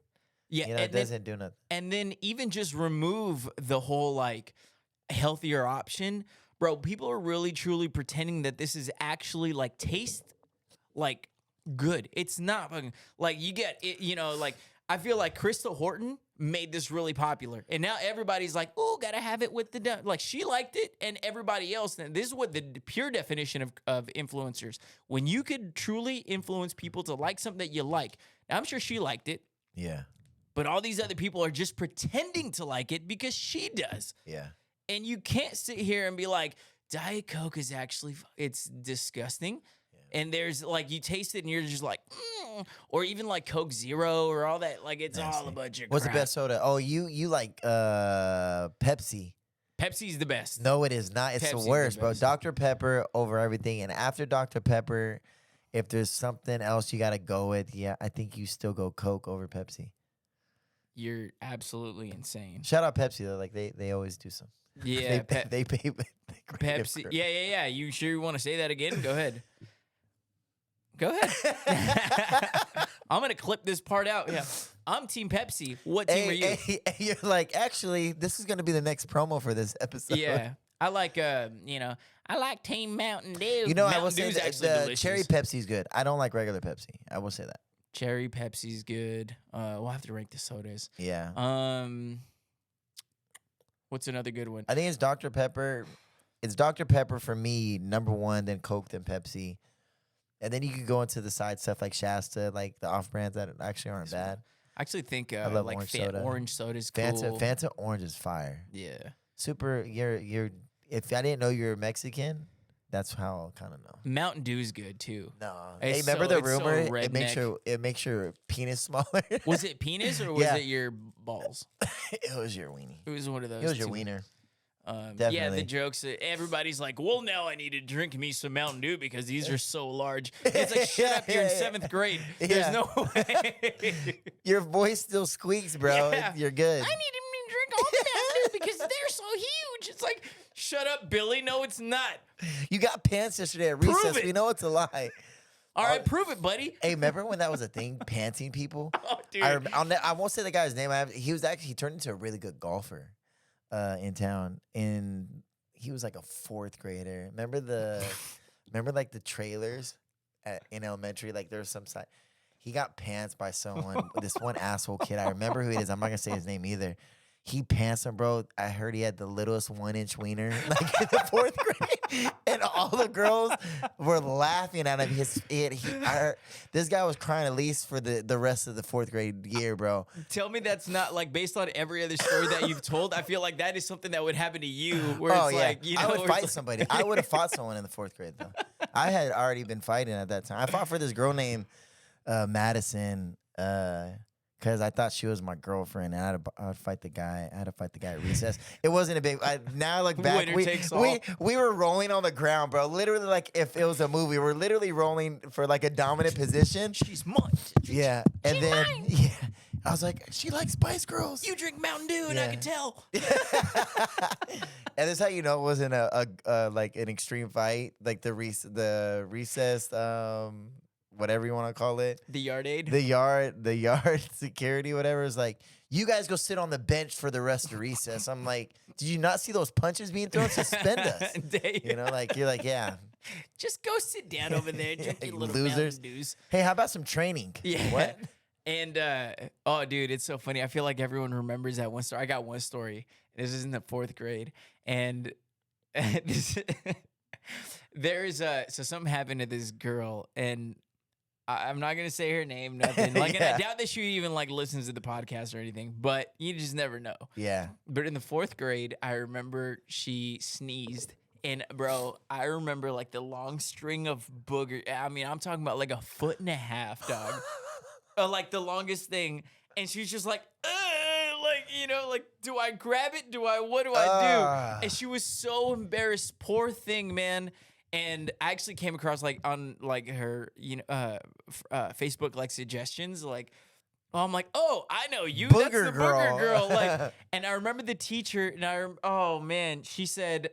[SPEAKER 1] Yeah,
[SPEAKER 2] You know, it doesn't do nothing.
[SPEAKER 1] And then even just remove the whole like healthier option, bro. People are really truly pretending that this is actually like taste like good. It's not fucking like you get it, you know, like I feel like Crystal Horton made this really popular. And now everybody's like, oh, gotta have it with the like she liked it and everybody else. And this is what the pure definition of influencers. When you could truly influence people to like something that you like. Now I'm sure she liked it.
[SPEAKER 2] Yeah.
[SPEAKER 1] But all these other people are just pretending to like it because she does.
[SPEAKER 2] Yeah.
[SPEAKER 1] And you can't sit here and be like, Diet Coke is actually, it's disgusting. Yeah. And there's like, you taste it and you're just like, or even like Coke Zero or all that. Like, it's all a bunch of
[SPEAKER 2] What's
[SPEAKER 1] crap.
[SPEAKER 2] the best soda? Oh, you like Pepsi.
[SPEAKER 1] Pepsi's the best.
[SPEAKER 2] No, it is not. It's
[SPEAKER 1] Pepsi's
[SPEAKER 2] the worst,
[SPEAKER 1] the
[SPEAKER 2] bro.
[SPEAKER 1] best.
[SPEAKER 2] Dr. Pepper over everything. And after Dr. Pepper, if there's something else you got to go with, yeah, I think you still go Coke over Pepsi.
[SPEAKER 1] You're absolutely insane.
[SPEAKER 2] Shout out Pepsi, though. Like, they always do some.
[SPEAKER 1] Yeah.
[SPEAKER 2] they pay
[SPEAKER 1] Pepsi. Yeah. You sure you want to say that again? Go ahead. Go ahead. I'm going to clip this part out. Yeah. I'm Team Pepsi. What team are you?
[SPEAKER 2] Hey, you're like, actually, this is going to be the next promo for this episode.
[SPEAKER 1] Yeah. I like, I like Team Mountain Dew.
[SPEAKER 2] You know,
[SPEAKER 1] Mountain
[SPEAKER 2] I will say
[SPEAKER 1] Dew's
[SPEAKER 2] that
[SPEAKER 1] actually
[SPEAKER 2] the
[SPEAKER 1] delicious.
[SPEAKER 2] cherry Pepsi's good. I don't like regular Pepsi. I will say that.
[SPEAKER 1] Cherry Pepsi's good. We'll have to rank the sodas.
[SPEAKER 2] Yeah.
[SPEAKER 1] What's another good one?
[SPEAKER 2] I think it's Dr. Pepper. It's Dr. Pepper for me, number one, then Coke, then Pepsi. And then you could go into the side stuff like Shasta, like the off brands that actually aren't bad.
[SPEAKER 1] I actually think
[SPEAKER 2] I love
[SPEAKER 1] like
[SPEAKER 2] orange soda.
[SPEAKER 1] orange soda's cool.
[SPEAKER 2] Fanta orange is fire.
[SPEAKER 1] Yeah.
[SPEAKER 2] Super. You're. If I didn't know you were Mexican, that's how I kind of know.
[SPEAKER 1] Mountain Dew's good too.
[SPEAKER 2] No,
[SPEAKER 1] It's
[SPEAKER 2] hey, remember
[SPEAKER 1] so-
[SPEAKER 2] the
[SPEAKER 1] it's so
[SPEAKER 2] rumor? It
[SPEAKER 1] redneck.
[SPEAKER 2] makes your penis smaller.
[SPEAKER 1] Was it penis or was
[SPEAKER 2] Yeah.
[SPEAKER 1] it your balls?
[SPEAKER 2] It was your weenie.
[SPEAKER 1] It was one of those.
[SPEAKER 2] It was your
[SPEAKER 1] two.
[SPEAKER 2] wiener.
[SPEAKER 1] Yeah,
[SPEAKER 2] Definitely.
[SPEAKER 1] the jokes. Everybody's like, "Well, now I need to drink me some Mountain Dew because these are so large." It's like, shut up! You're in seventh grade. There's
[SPEAKER 2] Yeah.
[SPEAKER 1] no way.
[SPEAKER 2] Your voice still squeaks, bro.
[SPEAKER 1] Yeah.
[SPEAKER 2] You're good.
[SPEAKER 1] I need to drink all the Mountain Dew because they're so huge. It's like, shut up, Billy. No, it's not.
[SPEAKER 2] You got pants yesterday at
[SPEAKER 1] Prove
[SPEAKER 2] recess.
[SPEAKER 1] it.
[SPEAKER 2] We know it's a lie.
[SPEAKER 1] All right, prove it, buddy.
[SPEAKER 2] Hey, remember when that was a thing, pantsing people?
[SPEAKER 1] Oh, dude.
[SPEAKER 2] I won't say the guy's name. He turned into a really good golfer in town. And he was like a fourth grader. Remember like the trailers in elementary? Like there's some side. He got pants by someone, this one asshole kid. I remember who it is. I'm not gonna say his name either. He pants him, bro. I heard he had the littlest 1-inch wiener, like in the fourth grade, and all the girls were laughing at him. This guy was crying at least for the rest of the fourth grade year, bro.
[SPEAKER 1] Tell me that's not like based on every other story that you've told. I feel like that is something that would happen to you. Where
[SPEAKER 2] Oh
[SPEAKER 1] it's
[SPEAKER 2] yeah,
[SPEAKER 1] like, you know,
[SPEAKER 2] I would
[SPEAKER 1] where
[SPEAKER 2] fight
[SPEAKER 1] it's
[SPEAKER 2] somebody. I would have fought someone in the fourth grade though. I had already been fighting at that time. I fought for this girl named Madison. Because I thought she was my girlfriend, and I would fight the guy. I had to fight the guy at recess. It wasn't a big. Now I look back,
[SPEAKER 1] Winner takes all.
[SPEAKER 2] we were rolling on the ground, bro. Literally, like if it was a movie, we're literally rolling for like a dominant position.
[SPEAKER 1] She's mine.
[SPEAKER 2] Yeah, and
[SPEAKER 1] She's
[SPEAKER 2] then
[SPEAKER 1] mine.
[SPEAKER 2] yeah, I was like, she likes Spice Girls.
[SPEAKER 1] You drink Mountain Dew, and I
[SPEAKER 2] Yeah.
[SPEAKER 1] can tell.
[SPEAKER 2] And that's how you know it wasn't a like an extreme fight, like the recess, whatever you want to call it.
[SPEAKER 1] The yard aid.
[SPEAKER 2] The yard security, whatever, is like, you guys go sit on the bench for the rest of recess. I'm like, did you not see those punches being thrown? Suspend us. You know, like you're like, yeah.
[SPEAKER 1] Just go sit down over there, drink your little
[SPEAKER 2] Losers.
[SPEAKER 1] Mountain Dews.
[SPEAKER 2] Hey, how about some training?
[SPEAKER 1] Yeah.
[SPEAKER 2] What?
[SPEAKER 1] And oh, dude, it's so funny. I feel like everyone remembers that one story. I got one story. This is in the fourth grade, and this, there's so something happened to this girl, and I'm not gonna say her name, nothing. Like, and I
[SPEAKER 2] Yeah.
[SPEAKER 1] doubt that she even like listens to the podcast or anything. But you just never know.
[SPEAKER 2] Yeah.
[SPEAKER 1] But in the fourth grade, I remember she sneezed. And bro, I remember like the long string of booger. I mean, I'm talking about like 1.5 feet, dog. Like the longest thing. And she's just like, like, you know, like, do I grab it? What do I do? And she was so embarrassed. Poor thing, man. And I actually came across like on like her, you know, Facebook like suggestions, like, oh, I'm like, oh, I know you. That's
[SPEAKER 2] Booger
[SPEAKER 1] the
[SPEAKER 2] girl.
[SPEAKER 1] booger girl. Like, and I remember the teacher, and oh man, she said,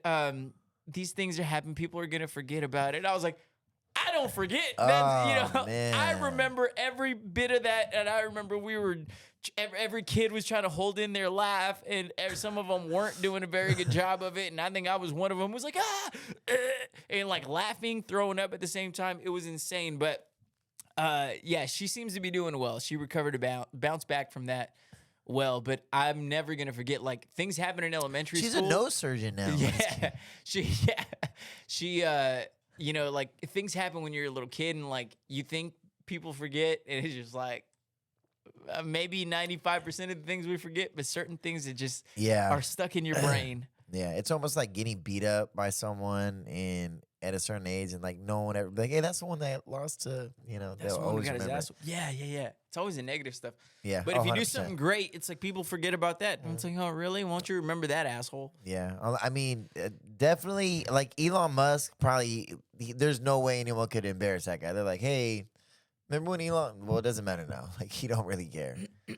[SPEAKER 1] these things are happening. People are gonna forget about it. And I was like, I don't forget. That's, you know,
[SPEAKER 2] man.
[SPEAKER 1] I remember every bit of that, and I remember every kid was trying to hold in their laugh, and some of them weren't doing a very good job of it. And I think I was one of them. Was like and like laughing, throwing up at the same time. It was insane, but yeah, she seems to be doing well. She recovered bounced back from that well, but I'm never gonna forget like things happen in elementary
[SPEAKER 2] She's
[SPEAKER 1] school.
[SPEAKER 2] a nose surgeon now.
[SPEAKER 1] Yeah, she you know, like things happen when you're a little kid, and like you think people forget, and it's just like maybe 95% of the things we forget, but certain things that just are stuck in your brain.
[SPEAKER 2] Yeah, it's almost like getting beat up by someone at a certain age, and like no one ever like, hey, that's the one that lost to, you know,
[SPEAKER 1] That's
[SPEAKER 2] they'll
[SPEAKER 1] the one who
[SPEAKER 2] always
[SPEAKER 1] got his
[SPEAKER 2] remember.
[SPEAKER 1] ass. Yeah. It's always the negative stuff.
[SPEAKER 2] Yeah,
[SPEAKER 1] But if you do
[SPEAKER 2] 100%.
[SPEAKER 1] something great, it's like people forget about that. And it's like, oh, really? Won't you remember that asshole?
[SPEAKER 2] Yeah, I mean, definitely, like Elon Musk, probably, there's no way anyone could embarrass that guy. They're like, hey, remember when Elon? Well, it doesn't matter now. Like, he don't really care. I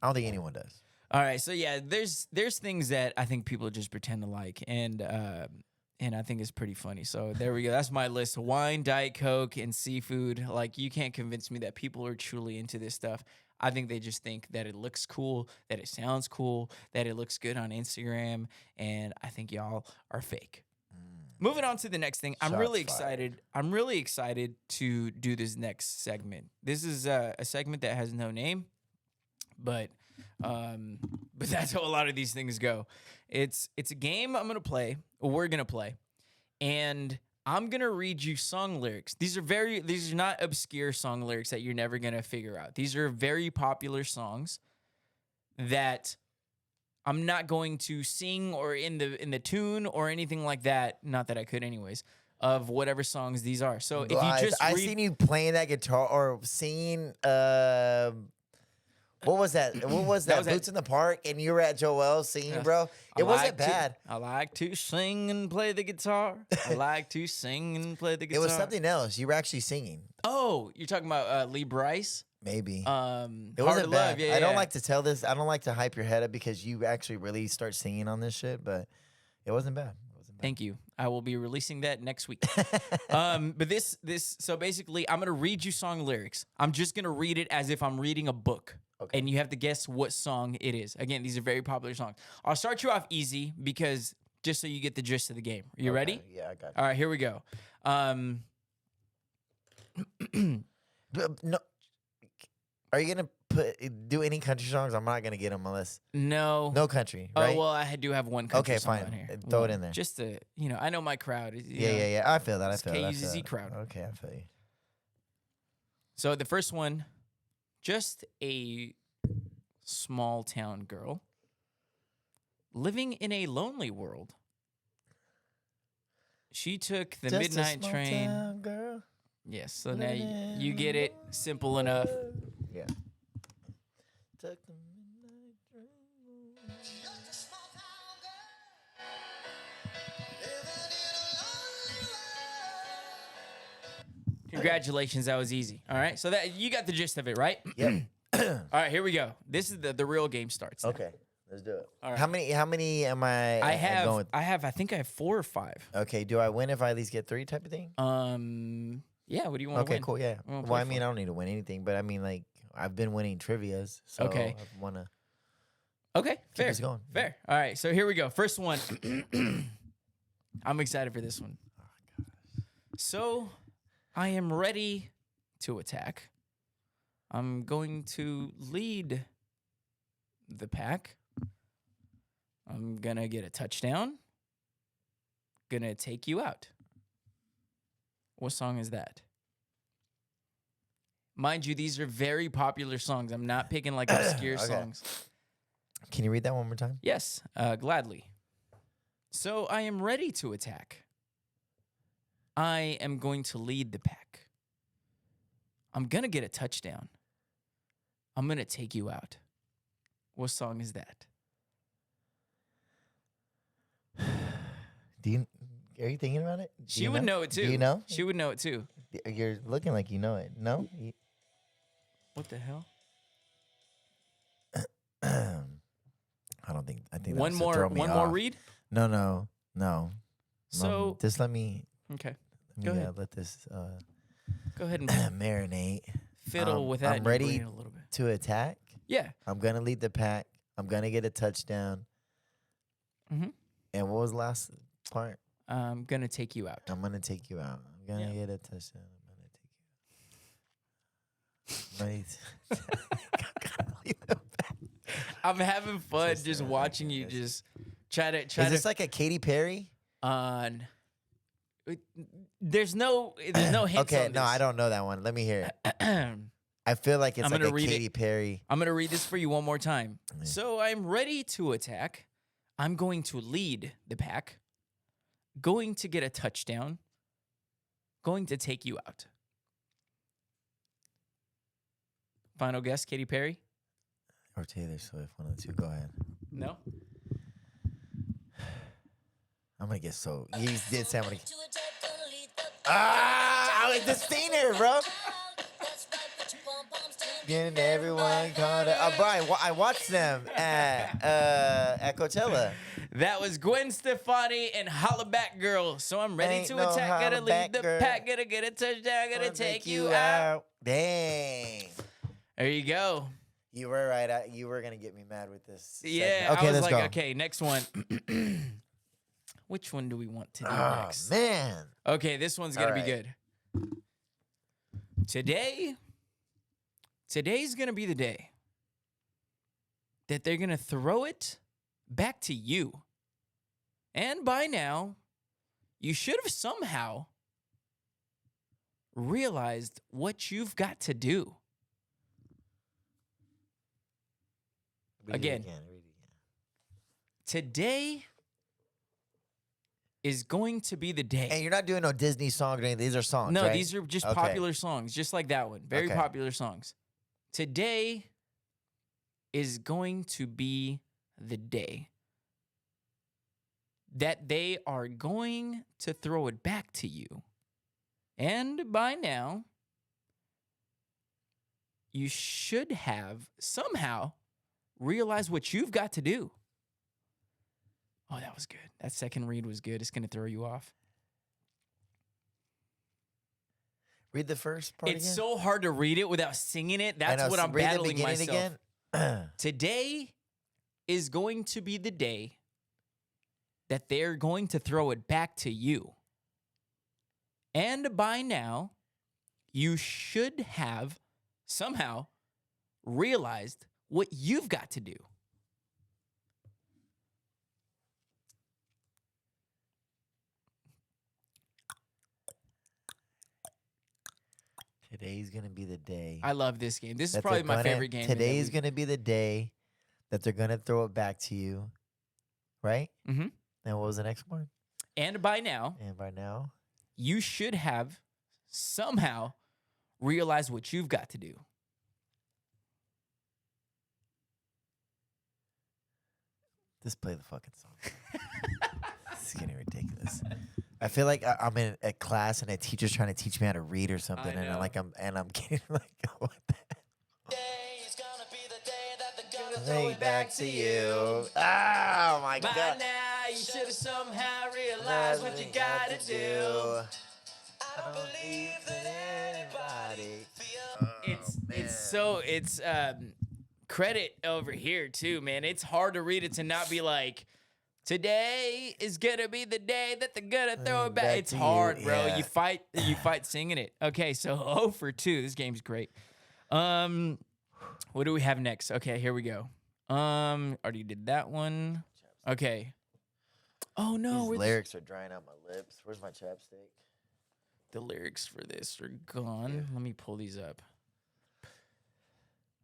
[SPEAKER 2] don't think anyone does.
[SPEAKER 1] All right, so yeah, there's things that I think people just pretend to like, and I think it's pretty funny. So there we go. That's my list: wine, Diet Coke, and seafood. Like, you can't convince me that people are truly into this stuff. I think they just think that it looks cool, that it sounds cool, that it looks good on Instagram, and I think y'all are fake. Moving on to the next thing, I'm
[SPEAKER 2] Shots
[SPEAKER 1] really
[SPEAKER 2] fired.
[SPEAKER 1] excited. I'm really excited to do this next segment. This is a segment that has no name, but that's how a lot of these things go. It's a game I'm gonna play, or we're gonna play, and I'm gonna read you song lyrics. These are not obscure song lyrics that you're never gonna figure out. These are very popular songs that I'm not going to sing or in the tune or anything like that. Not that I could anyways. of whatever songs these are. So if you
[SPEAKER 2] Guys,
[SPEAKER 1] just
[SPEAKER 2] I
[SPEAKER 1] read,
[SPEAKER 2] seen you playing that guitar or singing. What was that? What was that?
[SPEAKER 1] was at-
[SPEAKER 2] Boots in the Park, and you were at Joel's singing, bro. It wasn't bad.
[SPEAKER 1] I like to sing and play the guitar. I like to sing and play the
[SPEAKER 2] It
[SPEAKER 1] guitar.
[SPEAKER 2] was something else. You were actually singing.
[SPEAKER 1] Oh, you're talking about Lee Bryce?
[SPEAKER 2] Maybe.
[SPEAKER 1] It
[SPEAKER 2] It
[SPEAKER 1] Hard
[SPEAKER 2] wasn't
[SPEAKER 1] to
[SPEAKER 2] bad.
[SPEAKER 1] Love. Yeah,
[SPEAKER 2] I don't
[SPEAKER 1] yeah.
[SPEAKER 2] like to tell this. I don't like to hype your head up because you actually really start singing on this shit, but it wasn't bad. It wasn't bad.
[SPEAKER 1] Thank you. I will be releasing that next week. But this so basically I'm gonna read you song lyrics. I'm just gonna read it as if I'm reading a book.
[SPEAKER 2] Okay.
[SPEAKER 1] And you have to guess what song it is. Again, these are very popular songs. I'll start you off easy because just so you get the gist of the game. Are you ready?
[SPEAKER 2] Yeah, I got you.
[SPEAKER 1] All right, here we go.
[SPEAKER 2] No, are you gonna do any country songs? I'm not gonna get them unless
[SPEAKER 1] No.
[SPEAKER 2] no country,
[SPEAKER 1] Oh,
[SPEAKER 2] right?
[SPEAKER 1] well, I do have one country
[SPEAKER 2] Okay,
[SPEAKER 1] song
[SPEAKER 2] fine.
[SPEAKER 1] on here.
[SPEAKER 2] Throw it
[SPEAKER 1] One.
[SPEAKER 2] in there.
[SPEAKER 1] Just to, I know my crowd.
[SPEAKER 2] Yeah. I feel that. I
[SPEAKER 1] It's
[SPEAKER 2] feel that. I feel
[SPEAKER 1] KUZZ
[SPEAKER 2] that.
[SPEAKER 1] crowd.
[SPEAKER 2] Okay, I feel you.
[SPEAKER 1] So the first one, just a small town girl living in a lonely world. She took the
[SPEAKER 2] Just a
[SPEAKER 1] midnight
[SPEAKER 2] small
[SPEAKER 1] train.
[SPEAKER 2] town girl.
[SPEAKER 1] Yes, so now you get it. Simple enough.
[SPEAKER 2] Yeah. Took the midnight train.
[SPEAKER 1] Congratulations, that was easy. All right, so that you got the gist of it, right?
[SPEAKER 2] Yep.
[SPEAKER 1] All right, here we go. This is the real game starts. now.
[SPEAKER 2] Okay, let's do it.
[SPEAKER 1] All right.
[SPEAKER 2] How many am I? going with?
[SPEAKER 1] I think I have 4 or 5.
[SPEAKER 2] Okay, do I win if I at least get 3 type of thing?
[SPEAKER 1] Yeah. What do you want to
[SPEAKER 2] Okay,
[SPEAKER 1] win?
[SPEAKER 2] cool. Yeah.
[SPEAKER 1] wanna
[SPEAKER 2] Well,
[SPEAKER 1] play
[SPEAKER 2] I mean,
[SPEAKER 1] for?
[SPEAKER 2] I don't need to win anything, but I mean, like, I've been winning trivias, so
[SPEAKER 1] Okay.
[SPEAKER 2] I wanna.
[SPEAKER 1] Okay, fair.
[SPEAKER 2] us going.
[SPEAKER 1] Fair. All right, so here we go. First one. I'm excited for this one. So, I am ready to attack. I'm going to lead the pack. I'm gonna get a touchdown. Gonna take you out. What song is that? Mind you, these are very popular songs. I'm not picking like obscure
[SPEAKER 2] Okay.
[SPEAKER 1] songs.
[SPEAKER 2] Can you read that one more time?
[SPEAKER 1] Yes, gladly. So I am ready to attack. I am going to lead the pack. I'm going to get a touchdown. I'm going to take you out. What song is that?
[SPEAKER 2] Are you thinking about it? Do
[SPEAKER 1] She
[SPEAKER 2] you
[SPEAKER 1] would know it too.
[SPEAKER 2] Do you know?
[SPEAKER 1] She would know it too.
[SPEAKER 2] You're looking like you know it. No?
[SPEAKER 1] What the hell?
[SPEAKER 2] I don't think. I think
[SPEAKER 1] One
[SPEAKER 2] that's to
[SPEAKER 1] more
[SPEAKER 2] throw me
[SPEAKER 1] one more
[SPEAKER 2] off.
[SPEAKER 1] read?
[SPEAKER 2] No.
[SPEAKER 1] So
[SPEAKER 2] Just let me.
[SPEAKER 1] okay.
[SPEAKER 2] Let
[SPEAKER 1] Go
[SPEAKER 2] me
[SPEAKER 1] ahead.
[SPEAKER 2] let this
[SPEAKER 1] Go ahead and
[SPEAKER 2] marinate.
[SPEAKER 1] fiddle with that.
[SPEAKER 2] I'm
[SPEAKER 1] in your
[SPEAKER 2] ready
[SPEAKER 1] brain a little bit.
[SPEAKER 2] to attack.
[SPEAKER 1] Yeah.
[SPEAKER 2] I'm gonna lead the pack. I'm gonna get a touchdown.
[SPEAKER 1] Mhm.
[SPEAKER 2] And what was the last part?
[SPEAKER 1] I'm going to take you out.
[SPEAKER 2] I'm gonna take you out. I'm gonna
[SPEAKER 1] Yeah.
[SPEAKER 2] get a touchdown. I'm gonna take you out. Gotta lead the pack.
[SPEAKER 1] I'm having fun
[SPEAKER 2] Just,
[SPEAKER 1] just
[SPEAKER 2] okay,
[SPEAKER 1] watching you
[SPEAKER 2] yes.
[SPEAKER 1] just try
[SPEAKER 2] Is
[SPEAKER 1] to
[SPEAKER 2] this like a Katy Perry?
[SPEAKER 1] on. There's no hints.
[SPEAKER 2] Okay,
[SPEAKER 1] on
[SPEAKER 2] no, I
[SPEAKER 1] this.
[SPEAKER 2] don't know that one. Let me hear it.
[SPEAKER 1] I'm
[SPEAKER 2] I feel like it's
[SPEAKER 1] I'm
[SPEAKER 2] like
[SPEAKER 1] gonna
[SPEAKER 2] a
[SPEAKER 1] read it.
[SPEAKER 2] Katy Perry.
[SPEAKER 1] gonna read this for you one more time.
[SPEAKER 2] Yeah.
[SPEAKER 1] So I'm ready to attack. I'm going to lead the pack. Going to get a touchdown. Going to take you out. Final guess, Katy Perry?
[SPEAKER 2] Or Taylor Swift, one of the two. Go ahead.
[SPEAKER 1] No?
[SPEAKER 2] I'm gonna get so. You did say I'm gonna. I just seen her, bro. Getting everyone caught up. Brian, I watched them at Coachella.
[SPEAKER 1] That was Gwen Stefani and Holla Back Girl. So I'm ready
[SPEAKER 2] Ain't
[SPEAKER 1] to
[SPEAKER 2] no
[SPEAKER 1] attack. Gotta
[SPEAKER 2] holla
[SPEAKER 1] lead
[SPEAKER 2] back,
[SPEAKER 1] the
[SPEAKER 2] girl.
[SPEAKER 1] pack. Gotta get a touchdown. Gotta take you out.
[SPEAKER 2] Dang.
[SPEAKER 1] There you go.
[SPEAKER 2] You were right. You were gonna get me mad with this.
[SPEAKER 1] Yeah,
[SPEAKER 2] segment. Okay,
[SPEAKER 1] I was
[SPEAKER 2] let's
[SPEAKER 1] like,
[SPEAKER 2] go.
[SPEAKER 1] okay, next one. Which one do we want to do
[SPEAKER 2] Oh
[SPEAKER 1] next?
[SPEAKER 2] man.
[SPEAKER 1] Okay, this one's gonna be
[SPEAKER 2] Alright.
[SPEAKER 1] good. Today's gonna be the day that they're gonna throw it back to you. And by now, you should have somehow realized what you've got to do.
[SPEAKER 2] Read it
[SPEAKER 1] Again.
[SPEAKER 2] Read it again.
[SPEAKER 1] Today is going to be the day.
[SPEAKER 2] And you're not doing no Disney song or anything. These are songs,
[SPEAKER 1] No,
[SPEAKER 2] right?
[SPEAKER 1] these are just
[SPEAKER 2] Okay.
[SPEAKER 1] popular songs, just like that one. Very
[SPEAKER 2] Okay.
[SPEAKER 1] popular songs. Today is going to be the day that they are going to throw it back to you. And by now, you should have somehow realized what you've got to do. Oh, that was good. That second read was good. It's going to throw you off.
[SPEAKER 2] Read the first part
[SPEAKER 1] It's
[SPEAKER 2] again.
[SPEAKER 1] so hard to read it without singing it. That's what I'm
[SPEAKER 2] read the
[SPEAKER 1] battling
[SPEAKER 2] beginning
[SPEAKER 1] myself.
[SPEAKER 2] Again.
[SPEAKER 1] Today is going to be the day that they're going to throw it back to you. And by now, you should have somehow realized what you've got to do.
[SPEAKER 2] Today's gonna be the day.
[SPEAKER 1] I love this game. This is
[SPEAKER 2] that
[SPEAKER 1] probably
[SPEAKER 2] they're
[SPEAKER 1] my
[SPEAKER 2] gonna-
[SPEAKER 1] favorite game.
[SPEAKER 2] Today's gonna be the day that they're gonna throw it back to you, right?
[SPEAKER 1] Mm-hmm.
[SPEAKER 2] And what was the next one?
[SPEAKER 1] And by now,
[SPEAKER 2] And by now,
[SPEAKER 1] you should have somehow realized what you've got to do.
[SPEAKER 2] just play the fucking song. This is getting ridiculous. I feel like I'm in a class and a teacher's trying to teach me how to read or something, and
[SPEAKER 1] know.
[SPEAKER 2] I'm getting like, what the hell?
[SPEAKER 1] Throw it back to you.
[SPEAKER 2] Oh my
[SPEAKER 1] By
[SPEAKER 2] god!
[SPEAKER 1] now, you should have somehow realized what you gotta do.
[SPEAKER 2] I don't believe that anybody.
[SPEAKER 1] It's credit over here too, man. It's hard to read it to not be like, today is gonna be the day that they're gonna throw it back.
[SPEAKER 2] Back
[SPEAKER 1] It's
[SPEAKER 2] to
[SPEAKER 1] hard,
[SPEAKER 2] you,
[SPEAKER 1] bro.
[SPEAKER 2] yeah.
[SPEAKER 1] You fight singing it. Okay, so 0 for 2. This game's great. What do we have next? Okay, here we go. Already did that one. Okay. Oh no,
[SPEAKER 2] These lyrics are drying out my lips. Where's my chapstick?
[SPEAKER 1] the lyrics for this are gone. Let me pull these up.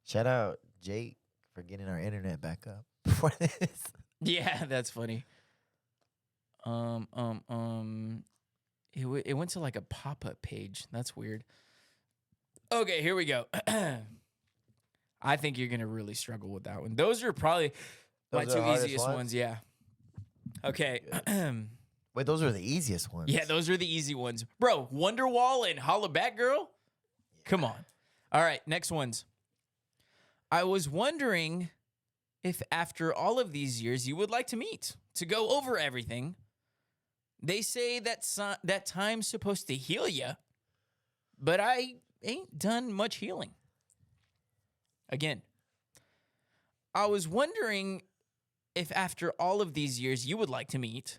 [SPEAKER 2] Shout out Jake for getting our internet back up before this.
[SPEAKER 1] Yeah, that's funny. It went to like a pop-up page. That's weird. Okay, here we go. I think you're gonna really struggle with that one. Those are probably my
[SPEAKER 2] Those are the
[SPEAKER 1] two
[SPEAKER 2] hardest
[SPEAKER 1] easiest
[SPEAKER 2] ones?
[SPEAKER 1] ones. Yeah. Okay.
[SPEAKER 2] Wait, those are the easiest ones.
[SPEAKER 1] Yeah, those are the easy ones, bro. Wonderwall and Holla Back Girl. Come on. All right, next ones. I was wondering if after all of these years you would like to meet to go over everything. They say that that time's supposed to heal you, but I ain't done much healing. Again, I was wondering if after all of these years you would like to meet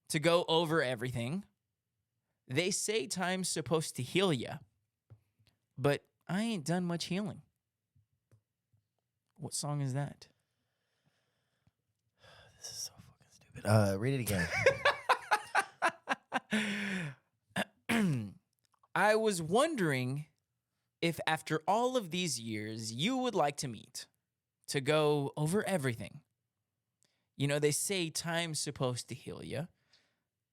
[SPEAKER 1] to go over everything. They say time's supposed to heal you, but I ain't done much healing. What song is that?
[SPEAKER 2] This is so fucking stupid. Read it
[SPEAKER 1] again. I was wondering if after all of these years you would like to meet to go over everything. You know, they say time's supposed to heal you,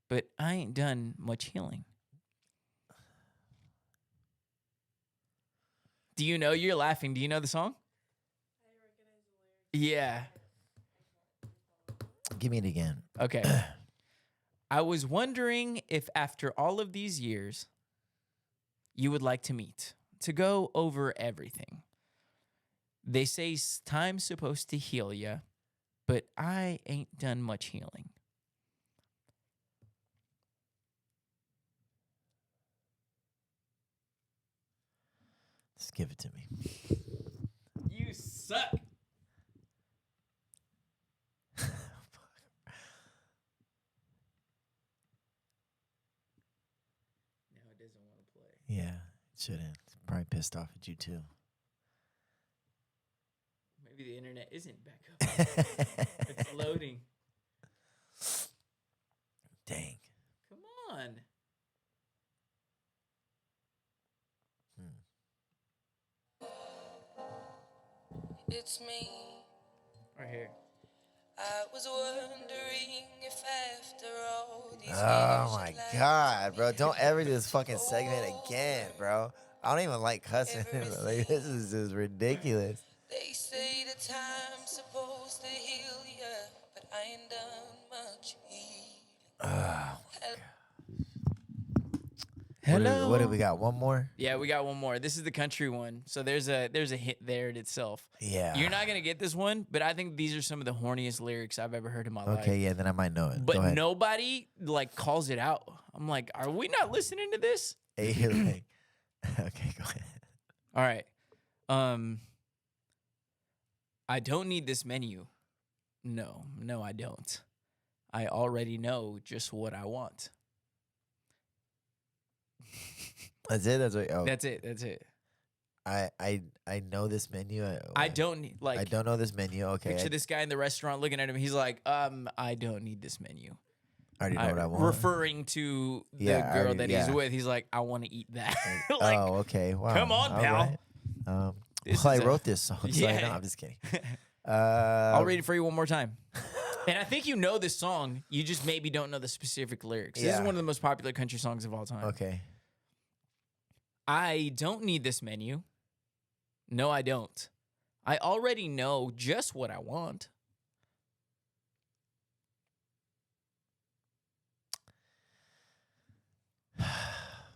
[SPEAKER 1] but I ain't done much healing. Do you know? You're laughing. Do you know the song? Yeah.
[SPEAKER 2] Give me it again.
[SPEAKER 1] Okay. I was wondering if after all of these years you would like to meet to go over everything. They say time's supposed to heal you, but I ain't done much healing.
[SPEAKER 2] Just give it to me.
[SPEAKER 1] You suck. Now it doesn't want to play.
[SPEAKER 2] Yeah, it shouldn't. It's probably pissed off at you too.
[SPEAKER 1] Maybe the internet isn't back up. It's loading.
[SPEAKER 2] Dang.
[SPEAKER 1] Come on.
[SPEAKER 3] It's me.
[SPEAKER 1] Right here.
[SPEAKER 3] I was wondering if after all these
[SPEAKER 2] Oh
[SPEAKER 3] years
[SPEAKER 2] my
[SPEAKER 3] you'd like
[SPEAKER 2] God,
[SPEAKER 3] to
[SPEAKER 2] bro.
[SPEAKER 3] make
[SPEAKER 2] Don't ever do
[SPEAKER 3] it
[SPEAKER 2] this fucking segment again, bro. I don't even like cussing. Like, this is just ridiculous.
[SPEAKER 3] They say the time's supposed to heal ya, but I ain't done much healing.
[SPEAKER 2] What do we got? One more?
[SPEAKER 1] Yeah, we got one more. This is the country one. So there's a hit there in itself.
[SPEAKER 2] Yeah.
[SPEAKER 1] You're not gonna get this one, but I think these are some of the horniest lyrics I've ever heard in my life.
[SPEAKER 2] Okay, yeah, then I might know it.
[SPEAKER 1] But
[SPEAKER 2] Go ahead.
[SPEAKER 1] nobody like calls it out. I'm like, are we not listening to this?
[SPEAKER 2] Hey, you're like, okay, go ahead.
[SPEAKER 1] All right. I don't need this menu. No, I don't. I already know just what I want.
[SPEAKER 2] That's it. That's what. Oh,
[SPEAKER 1] That's it.
[SPEAKER 2] I know this menu.
[SPEAKER 1] I don't need
[SPEAKER 2] I don't know this menu. Okay.
[SPEAKER 1] Picture this guy in the restaurant looking at him. He's like, I don't need this menu.
[SPEAKER 2] I already know what I want.
[SPEAKER 1] Referring to the
[SPEAKER 2] Yeah, I
[SPEAKER 1] girl
[SPEAKER 2] already-
[SPEAKER 1] that
[SPEAKER 2] yeah.
[SPEAKER 1] he's with. He's like, I want to eat that. Like,
[SPEAKER 2] oh, okay. Wow.
[SPEAKER 1] come on,
[SPEAKER 2] All
[SPEAKER 1] pal.
[SPEAKER 2] right.
[SPEAKER 1] This
[SPEAKER 2] Well, I
[SPEAKER 1] is a-
[SPEAKER 2] wrote this song. So
[SPEAKER 1] Yeah.
[SPEAKER 2] no, I'm just kidding.
[SPEAKER 1] I'll read it for you one more time. And I think you know this song. You just maybe don't know the specific lyrics. This is
[SPEAKER 2] Yeah.
[SPEAKER 1] one of the most popular country songs of all time.
[SPEAKER 2] Okay.
[SPEAKER 1] I don't need this menu. No, I don't. I already know just what I want.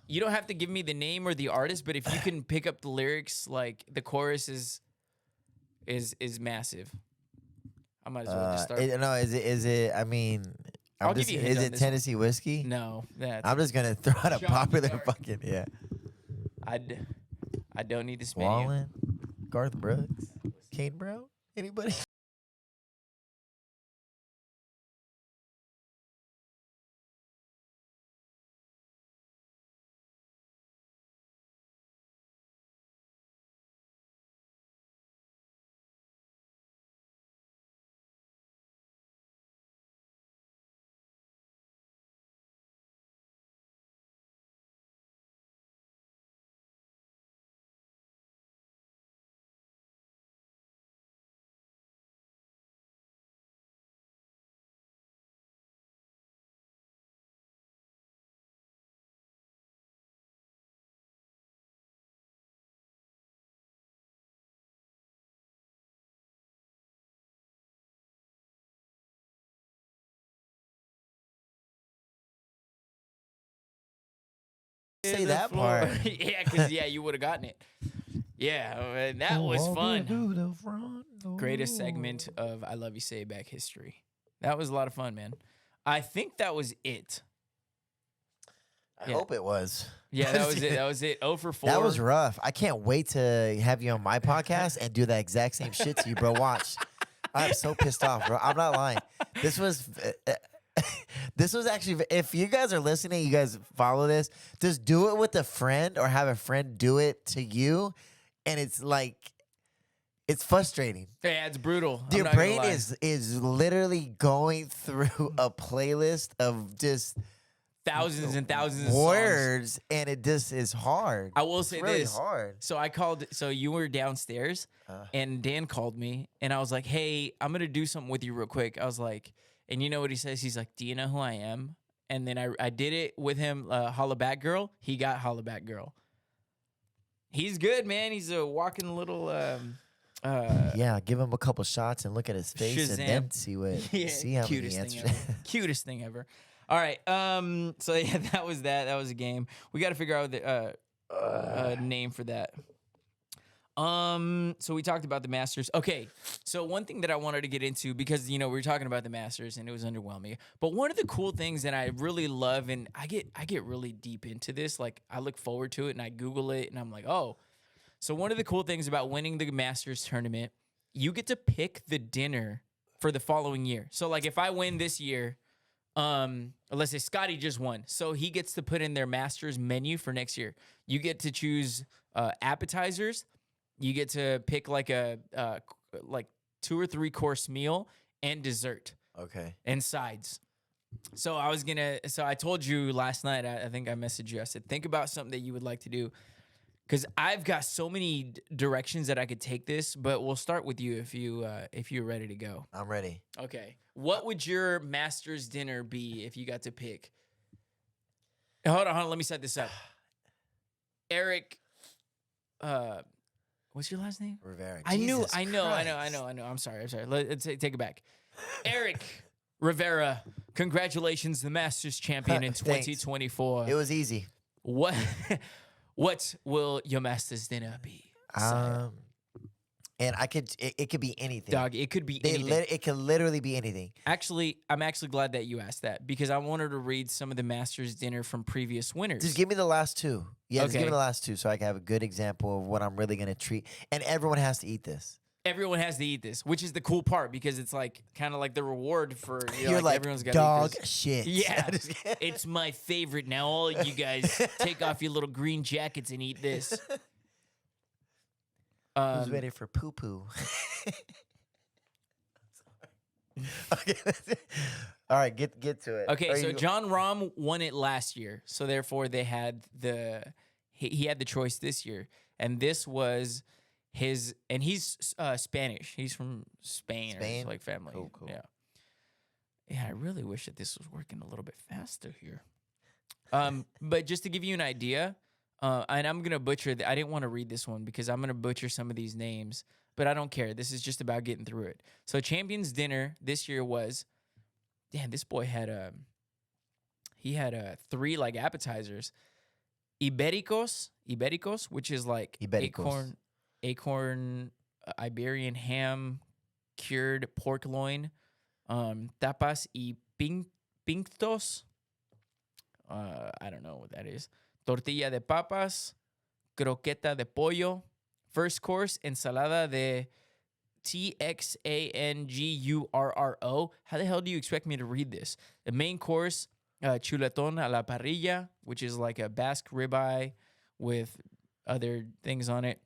[SPEAKER 1] You don't have to give me the name or the artist, but if you can pick up the lyrics, like the chorus is massive. I might as well just start.
[SPEAKER 2] No, is it? I mean,
[SPEAKER 1] I'll give you a hint
[SPEAKER 2] Is
[SPEAKER 1] on
[SPEAKER 2] it
[SPEAKER 1] this one.
[SPEAKER 2] Tennessee whiskey?
[SPEAKER 1] No, that's
[SPEAKER 2] I'm just gonna throw out a
[SPEAKER 1] Sean
[SPEAKER 2] popular
[SPEAKER 1] Clark.
[SPEAKER 2] fucking yeah.
[SPEAKER 1] I don't need this menu.
[SPEAKER 2] Wallen, Garth Brooks, Kane Brown, anybody? Say that part.
[SPEAKER 1] Yeah, because you would have gotten it. Yeah, that was fun. Greatest segment of I Love You Say It Back history. That was a lot of fun, man. I think that was it.
[SPEAKER 2] I
[SPEAKER 1] Yeah.
[SPEAKER 2] hope it was.
[SPEAKER 1] Yeah, that was it. That was it. 0 for 4.
[SPEAKER 2] That was rough. I can't wait to have you on my podcast and do that exact same shit to you, bro. Watch. I'm so pissed off, bro. I'm not lying. This was this was actually, if you guys are listening, you guys follow this, just do it with a friend or have a friend do it to you. And it's like, it's frustrating.
[SPEAKER 1] Yeah, it's brutal. I'm
[SPEAKER 2] Your
[SPEAKER 1] not gonna
[SPEAKER 2] brain
[SPEAKER 1] lie.
[SPEAKER 2] is literally going through a playlist of just
[SPEAKER 1] thousands and thousands of songs.
[SPEAKER 2] words, and it just is hard.
[SPEAKER 1] I will
[SPEAKER 2] It's
[SPEAKER 1] say
[SPEAKER 2] really
[SPEAKER 1] this.
[SPEAKER 2] hard.
[SPEAKER 1] So I called. So you were downstairs, and Dan called me, and I was like, "Hey, I'm gonna do something with you real quick." I was like, and you know what he says? He's like, "Do you know who I am?" And then I did it with him. Holla Back Girl. He got Holla Back Girl. He's good, man. He's a walking little.
[SPEAKER 2] Yeah, give him a couple shots and look at his face, and then
[SPEAKER 1] Shazam.
[SPEAKER 2] see what
[SPEAKER 1] Yeah,
[SPEAKER 2] see how many
[SPEAKER 1] cutest
[SPEAKER 2] answers.
[SPEAKER 1] thing ever. Cutest thing ever. All right. So yeah, that was that. That was a game. We got to figure out the name for that. So we talked about the Masters. Okay. So one thing that I wanted to get into, because we were talking about the Masters and it was underwhelming. But one of the cool things that I really love, and I get really deep into this. Like I look forward to it and I Google it and I'm like, oh. So one of the cool things about winning the Masters tournament, you get to pick the dinner for the following year. So like if I win this year, let's say Scotty just won, so he gets to put in their Masters menu for next year. You get to choose appetizers. You get to pick like a like 2 or 3 course meal and dessert
[SPEAKER 2] Okay.
[SPEAKER 1] and sides. So I told you last night, I think I messaged you. I said, think about something that you would like to do. because I've got so many directions that I could take this, but we'll start with you if you're ready to go.
[SPEAKER 2] I'm ready.
[SPEAKER 1] Okay. What would your master's dinner be if you got to pick? Hold on. Let me set this up. Eric, what's your last name?
[SPEAKER 2] Rivera.
[SPEAKER 1] I know.
[SPEAKER 2] Jesus Christ.
[SPEAKER 1] I'm sorry. Let's take it back. Eric Rivera, congratulations, the Masters champion in
[SPEAKER 2] Thanks.
[SPEAKER 1] 2024.
[SPEAKER 2] It was easy.
[SPEAKER 1] What will your Masters dinner be? sire?
[SPEAKER 2] And it could be anything.
[SPEAKER 1] Dog, it could be anything.
[SPEAKER 2] It could literally be anything.
[SPEAKER 1] Actually, I'm actually glad that you asked that because I wanted to read some of the Masters dinner from previous winners.
[SPEAKER 2] Just give me the last two. Yeah, just give
[SPEAKER 1] Okay.
[SPEAKER 2] me the last two so I can have a good example of what I'm really gonna treat. And everyone has to eat this.
[SPEAKER 1] Everyone has to eat this, which is the cool part because it's like kind of like the reward for
[SPEAKER 2] You're like
[SPEAKER 1] everyone's got to
[SPEAKER 2] dog
[SPEAKER 1] eat this.
[SPEAKER 2] shit.
[SPEAKER 1] Yeah,
[SPEAKER 2] Just kidding.
[SPEAKER 1] it's my favorite. Now all of you guys take off your little green jackets and eat this.
[SPEAKER 2] Who's ready for poo poo? Okay. All right, get to it.
[SPEAKER 1] Okay,
[SPEAKER 2] Are
[SPEAKER 1] so
[SPEAKER 2] you-
[SPEAKER 1] John Rahm won it last year, so therefore they had he had the choice this year, and this was his, and he's Spanish. He's from Spain, or
[SPEAKER 2] Spain?
[SPEAKER 1] his, like family.
[SPEAKER 2] Cool.
[SPEAKER 1] Yeah. Yeah, I really wish that this was working a little bit faster here. But just to give you an idea, and I'm gonna butcher. I didn't want to read this one because I'm gonna butcher some of these names, but I don't care. This is just about getting through it. So Champions Dinner this year was, damn, this boy had three like appetizers, Ibéricos, which is like
[SPEAKER 2] Ibéricos.
[SPEAKER 1] acorn Iberian ham, cured pork loin, tapas y pintos. I don't know what that is. Tortilla de papas, croqueta de pollo. First course, ensalada de TXANGURRO. How the hell do you expect me to read this? The main course, chuletón a la parrilla, which is like a Basque ribeye with other things on it.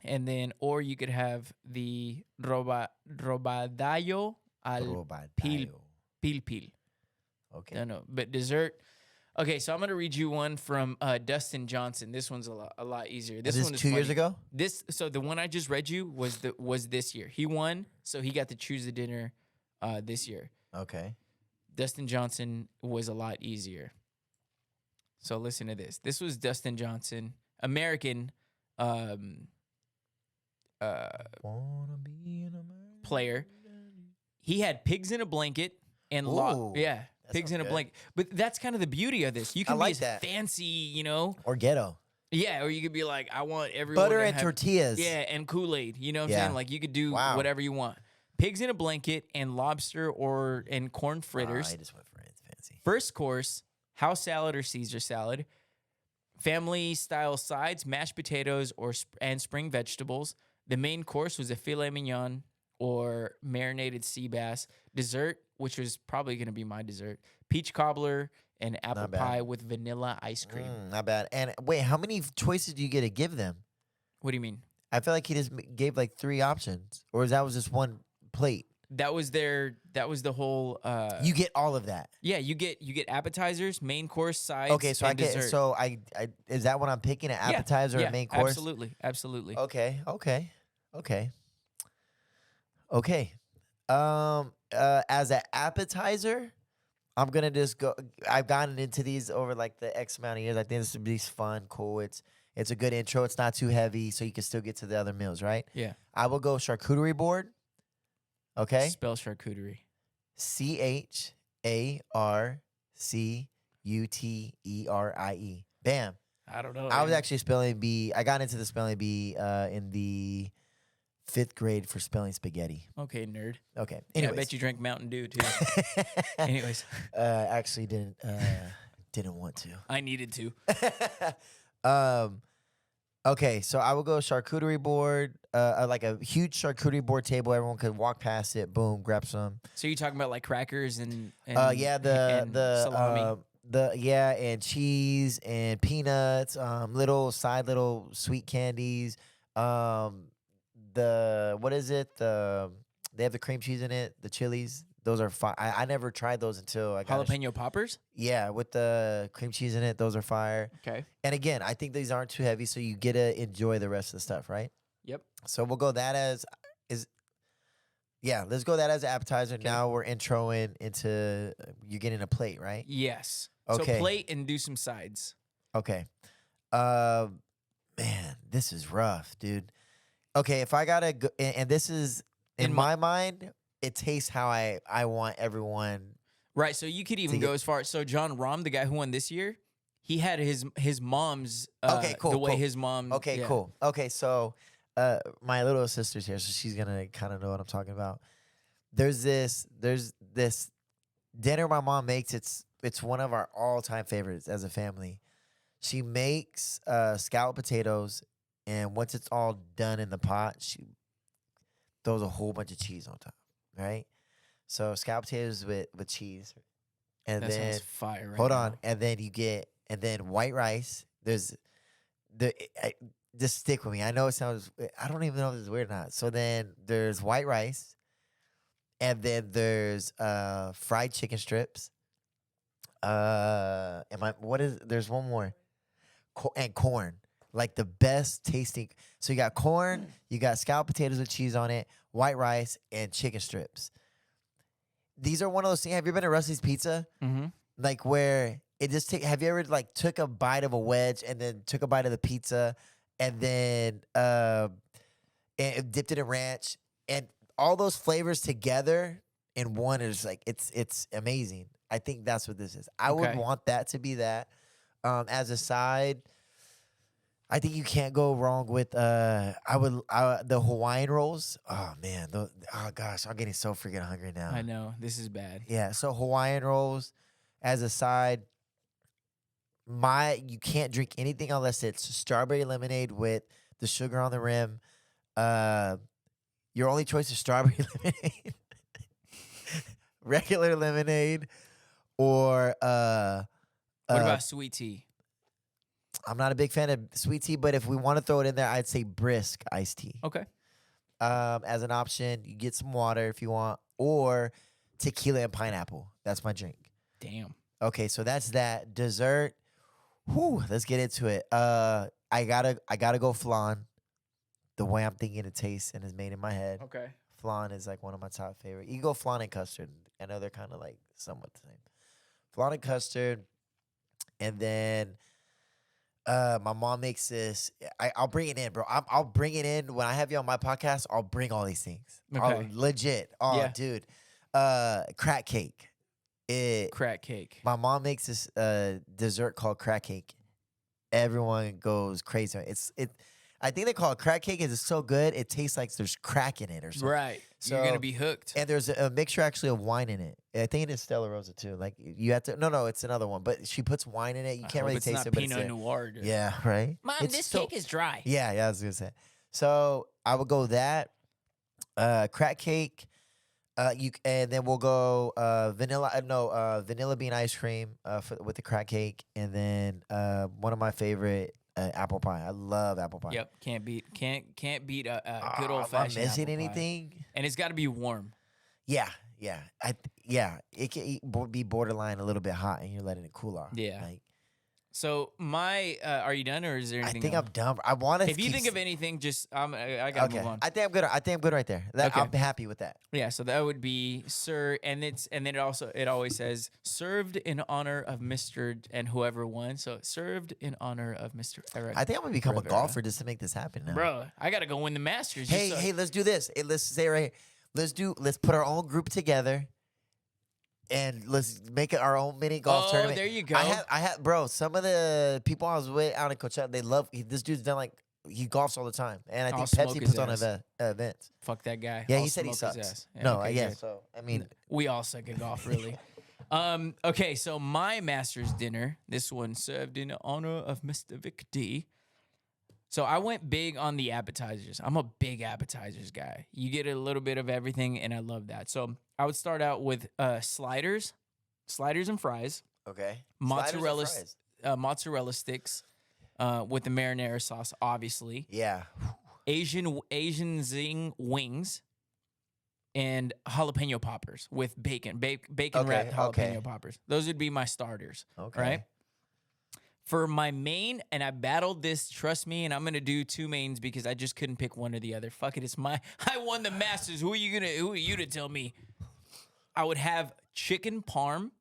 [SPEAKER 1] And then, or you could have the robadayo al pil pil.
[SPEAKER 2] Okay.
[SPEAKER 1] No, but dessert. Okay, so I'm gonna read you one from Dustin Johnson. This one's a lot easier. This
[SPEAKER 2] Is
[SPEAKER 1] one
[SPEAKER 2] this
[SPEAKER 1] is
[SPEAKER 2] 2 years
[SPEAKER 1] funny.
[SPEAKER 2] ago?
[SPEAKER 1] So the one I just read you was this year. He won, so he got to choose the dinner this year.
[SPEAKER 2] Okay.
[SPEAKER 1] Dustin Johnson was a lot easier. So listen to this. This was Dustin Johnson, American
[SPEAKER 2] Wanna be an American.
[SPEAKER 1] player. He had pigs in a blanket and
[SPEAKER 2] Ooh,
[SPEAKER 1] yeah,
[SPEAKER 2] that
[SPEAKER 1] pigs in
[SPEAKER 2] sounds
[SPEAKER 1] a
[SPEAKER 2] good.
[SPEAKER 1] blanket. But that's kind of the beauty of this. You can
[SPEAKER 2] like
[SPEAKER 1] be as
[SPEAKER 2] that.
[SPEAKER 1] fancy, you know.
[SPEAKER 2] Or ghetto.
[SPEAKER 1] Yeah, or you could be like, I want everyone
[SPEAKER 2] Butter
[SPEAKER 1] to
[SPEAKER 2] and
[SPEAKER 1] have,
[SPEAKER 2] tortillas.
[SPEAKER 1] Yeah, and Kool-Aid. You know what I'm
[SPEAKER 2] Yeah.
[SPEAKER 1] saying? Like you could do
[SPEAKER 2] Wow.
[SPEAKER 1] whatever you want. Pigs in a blanket and lobster and corn fritters.
[SPEAKER 2] I just went for it. Fancy.
[SPEAKER 1] First course, house salad or Caesar salad. Family style sides, mashed potatoes and spring vegetables. The main course was a filet mignon or marinated sea bass. Dessert, which was probably going to be my dessert, peach cobbler and apple
[SPEAKER 2] Not bad.
[SPEAKER 1] pie with vanilla ice cream.
[SPEAKER 2] Not bad. And wait, how many choices do you get to give them?
[SPEAKER 1] What do you mean?
[SPEAKER 2] I feel like he just gave like 3 options, or that was just one plate.
[SPEAKER 1] That was the whole
[SPEAKER 2] You get all of that.
[SPEAKER 1] yeah, you get appetizers, main course, sides,
[SPEAKER 2] Okay, so
[SPEAKER 1] and dessert.
[SPEAKER 2] I is that what I'm picking? An
[SPEAKER 1] Yeah,
[SPEAKER 2] appetizer
[SPEAKER 1] yeah,
[SPEAKER 2] or main course?
[SPEAKER 1] Absolutely.
[SPEAKER 2] Okay. As an appetizer, I'm gonna just go. I've gotten into these over like the X amount of years. I think this would be fun, cool. It's a good intro. It's not too heavy, so you can still get to the other meals, right?
[SPEAKER 1] Yeah.
[SPEAKER 2] I will go charcuterie board. Okay.
[SPEAKER 1] Spell charcuterie.
[SPEAKER 2] CHARCUTERIE. Bam.
[SPEAKER 1] I don't know.
[SPEAKER 2] I was actually spelling bee. I got into the spelling bee in the 5th grade for spelling spaghetti.
[SPEAKER 1] okay, nerd.
[SPEAKER 2] Okay.
[SPEAKER 1] Yeah, I
[SPEAKER 2] Anyways.
[SPEAKER 1] bet you drank Mountain Dew too. Anyways,
[SPEAKER 2] Actually didn't want to.
[SPEAKER 1] I needed to.
[SPEAKER 2] Okay, so I will go charcuterie board, like a huge charcuterie board table. Everyone could walk past it, boom, grab some.
[SPEAKER 1] So you're talking about like crackers and
[SPEAKER 2] Yeah,
[SPEAKER 1] and salami.
[SPEAKER 2] And cheese and peanuts, little sweet candies. What is it? They have the cream cheese in it, the chilies, Those are fire. I never tried those until I got
[SPEAKER 1] Jalapeno poppers.
[SPEAKER 2] yeah, with the cream cheese in it. Those are fire.
[SPEAKER 1] Okay.
[SPEAKER 2] And again, I think these aren't too heavy, so you get to enjoy the rest of the stuff, right?
[SPEAKER 1] Yep.
[SPEAKER 2] So we'll go that as is. Yeah, let's go that as an appetizer.
[SPEAKER 1] Okay.
[SPEAKER 2] Now we're introing into you're getting a plate, right?
[SPEAKER 1] Yes.
[SPEAKER 2] Okay.
[SPEAKER 1] So plate and do some sides.
[SPEAKER 2] Okay. Man, this is rough, dude. Okay, if I gotta go, and this is in my mind, it tastes how I want everyone.
[SPEAKER 1] Right. So you could even go as far. So John Rahm, the guy who won this year, he had his mom's.
[SPEAKER 2] Okay, cool.
[SPEAKER 1] The way
[SPEAKER 2] cool.
[SPEAKER 1] his mom.
[SPEAKER 2] Okay,
[SPEAKER 1] yeah.
[SPEAKER 2] cool. Okay, so my little sister's here, so she's gonna kind of know what I'm talking about. There's this dinner my mom makes. It's one of our all-time favorites as a family. She makes scalloped potatoes, and once it's all done in the pot, she throws a whole bunch of cheese on top, right? So scalloped potatoes with cheese, and
[SPEAKER 1] That
[SPEAKER 2] then
[SPEAKER 1] sounds fire. Right
[SPEAKER 2] hold
[SPEAKER 1] now.
[SPEAKER 2] on, and then you get white rice. Just stick with me. I know it sounds. I don't even know if it's weird or not. So then there's white rice, and then there's fried chicken strips. There's one more, and corn. Like the best tasting. So you got corn, you got scalloped potatoes with cheese on it, white rice, and chicken strips. These are one of those things. Have you been to Rusty's Pizza?
[SPEAKER 1] Mm-hmm.
[SPEAKER 2] Like where it just have you ever like took a bite of a wedge and then took a bite of the pizza and then and dipped it in ranch and all those flavors together in one is like it's amazing. I think that's what this is. I would
[SPEAKER 1] Okay.
[SPEAKER 2] want that to be that. As a side, I think you can't go wrong with the Hawaiian rolls. Oh man, oh gosh, I'm getting so freaking hungry now.
[SPEAKER 1] I know this is bad.
[SPEAKER 2] Yeah, so Hawaiian rolls as a side. You can't drink anything unless it's strawberry lemonade with the sugar on the rim. Your only choice is strawberry lemonade, regular lemonade, or
[SPEAKER 1] What about sweet tea?
[SPEAKER 2] I'm not a big fan of sweet tea, but if we want to throw it in there, I'd say brisk iced tea.
[SPEAKER 1] Okay.
[SPEAKER 2] As an option, you get some water if you want, or tequila and pineapple. That's my drink.
[SPEAKER 1] Damn.
[SPEAKER 2] Okay, so that's that. Dessert. Whew, let's get into it. I gotta go flan. The way I'm thinking it tastes and is made in my head.
[SPEAKER 1] Okay.
[SPEAKER 2] Flan is like one of my top favorite. You can go flan and custard. I know they're kind of like somewhat the same. Flan and custard, and then my mom makes this. I'll bring it in, bro. I'll bring it in when I have you on my podcast. I'll bring all these things.
[SPEAKER 1] Okay.
[SPEAKER 2] Legit. Oh,
[SPEAKER 1] Yeah.
[SPEAKER 2] dude. Crack cake.
[SPEAKER 1] Crack cake.
[SPEAKER 2] My mom makes this dessert called crack cake. Everyone goes crazy. I think they call it crack cake. It's so good. It tastes like there's crack in it or something.
[SPEAKER 1] Right. You're
[SPEAKER 2] So-
[SPEAKER 1] gonna be hooked.
[SPEAKER 2] And there's a mixture actually of wine in it. I think it is Stella Rosa too. Like you have to. No, it's another one. But she puts wine in it. You
[SPEAKER 1] I
[SPEAKER 2] can't
[SPEAKER 1] hope
[SPEAKER 2] really
[SPEAKER 1] it's
[SPEAKER 2] taste
[SPEAKER 1] not
[SPEAKER 2] it. But
[SPEAKER 1] Pinot
[SPEAKER 2] it's there.
[SPEAKER 1] Noir. Dude.
[SPEAKER 2] Yeah, right.
[SPEAKER 1] Mom,
[SPEAKER 2] It's
[SPEAKER 1] this
[SPEAKER 2] so-
[SPEAKER 1] cake is dry.
[SPEAKER 2] Yeah, I was gonna say. So I would go that crack cake. And then we'll go vanilla bean ice cream with the crack cake, and then one of my favorite apple pie. I love apple pie.
[SPEAKER 1] Yep. Can't beat a good old
[SPEAKER 2] Am I
[SPEAKER 1] fashioned.
[SPEAKER 2] missing anything?
[SPEAKER 1] And it's got to be warm.
[SPEAKER 2] Yeah. It can be borderline a little bit hot, and you're letting it cool off.
[SPEAKER 1] Yeah.
[SPEAKER 2] Like,
[SPEAKER 1] So are you done, or is there
[SPEAKER 2] I
[SPEAKER 1] anything?
[SPEAKER 2] think
[SPEAKER 1] else?
[SPEAKER 2] I'm done. I want to.
[SPEAKER 1] If you think of anything, just I gotta
[SPEAKER 2] Okay.
[SPEAKER 1] move on.
[SPEAKER 2] I think I'm good right there.
[SPEAKER 1] Okay.
[SPEAKER 2] I'm happy with that.
[SPEAKER 1] Yeah, so that would be sir, and then it always says served in honor of Mr. and whoever won. So served in honor of Mr. Eric.
[SPEAKER 2] I think I'm gonna become a
[SPEAKER 1] Rivera.
[SPEAKER 2] golfer just to make this happen now.
[SPEAKER 1] Bro, I gotta go win the Masters.
[SPEAKER 2] Hey, let's do this. Let's say it right here. Let's put our own group together, and let's make it our own mini golf tournament.
[SPEAKER 1] there you go.
[SPEAKER 2] I have, bro. Some of the people I was with out in Coachella, they love. This dude's done like he golfs all the time, and I
[SPEAKER 1] I'll
[SPEAKER 2] think
[SPEAKER 1] smoke
[SPEAKER 2] Pepsi
[SPEAKER 1] his
[SPEAKER 2] puts on
[SPEAKER 1] ass.
[SPEAKER 2] events.
[SPEAKER 1] Fuck that guy.
[SPEAKER 2] Yeah,
[SPEAKER 1] I'll
[SPEAKER 2] he said he
[SPEAKER 1] smoke his
[SPEAKER 2] sucks.
[SPEAKER 1] ass. Yeah,
[SPEAKER 2] No,
[SPEAKER 1] okay,
[SPEAKER 2] yeah.
[SPEAKER 1] good.
[SPEAKER 2] So I mean,
[SPEAKER 1] We all suck at golf, really. Okay, so my Masters dinner, this one served in honor of Mr. Vic D. So I went big on the appetizers. I'm a big appetizers guy. You get a little bit of everything, and I love that. So I would start out with sliders and fries,
[SPEAKER 2] okay.
[SPEAKER 1] mozzarella
[SPEAKER 2] Sliders or fries?
[SPEAKER 1] mozzarella sticks with the marinara sauce, obviously.
[SPEAKER 2] Yeah.
[SPEAKER 1] Asian zing wings, and jalapeno poppers with bacon, bacon
[SPEAKER 2] Okay,
[SPEAKER 1] wrapped jalapeno
[SPEAKER 2] okay.
[SPEAKER 1] poppers. Those would be my starters.
[SPEAKER 2] Okay.
[SPEAKER 1] Right. For my main, and I battled this, trust me, and I'm gonna do 2 mains because I just couldn't pick one or the other. Fuck it, it's my I won the Masters. Who are you to tell me? I would have chicken parm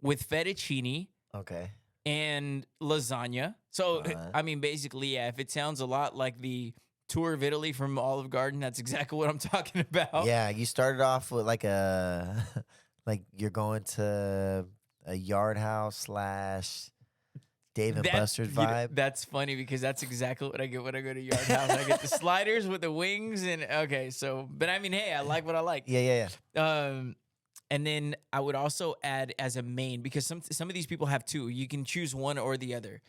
[SPEAKER 1] with fettuccine
[SPEAKER 2] Okay.
[SPEAKER 1] and lasagna. So I mean, basically, yeah, if it sounds a lot like the tour of Italy from Olive Garden, that's exactly what I'm talking about.
[SPEAKER 2] Yeah, you started off with like a like you're going to a Yard House slash Dave and Buster's vibe.
[SPEAKER 1] That's funny because that's exactly what I get when I go to Yard House. I get the sliders with the wings and okay, so but I mean, hey, I like what I like.
[SPEAKER 2] Yeah.
[SPEAKER 1] And then I would also add as a main because some of these people have 2. You can choose one or the other.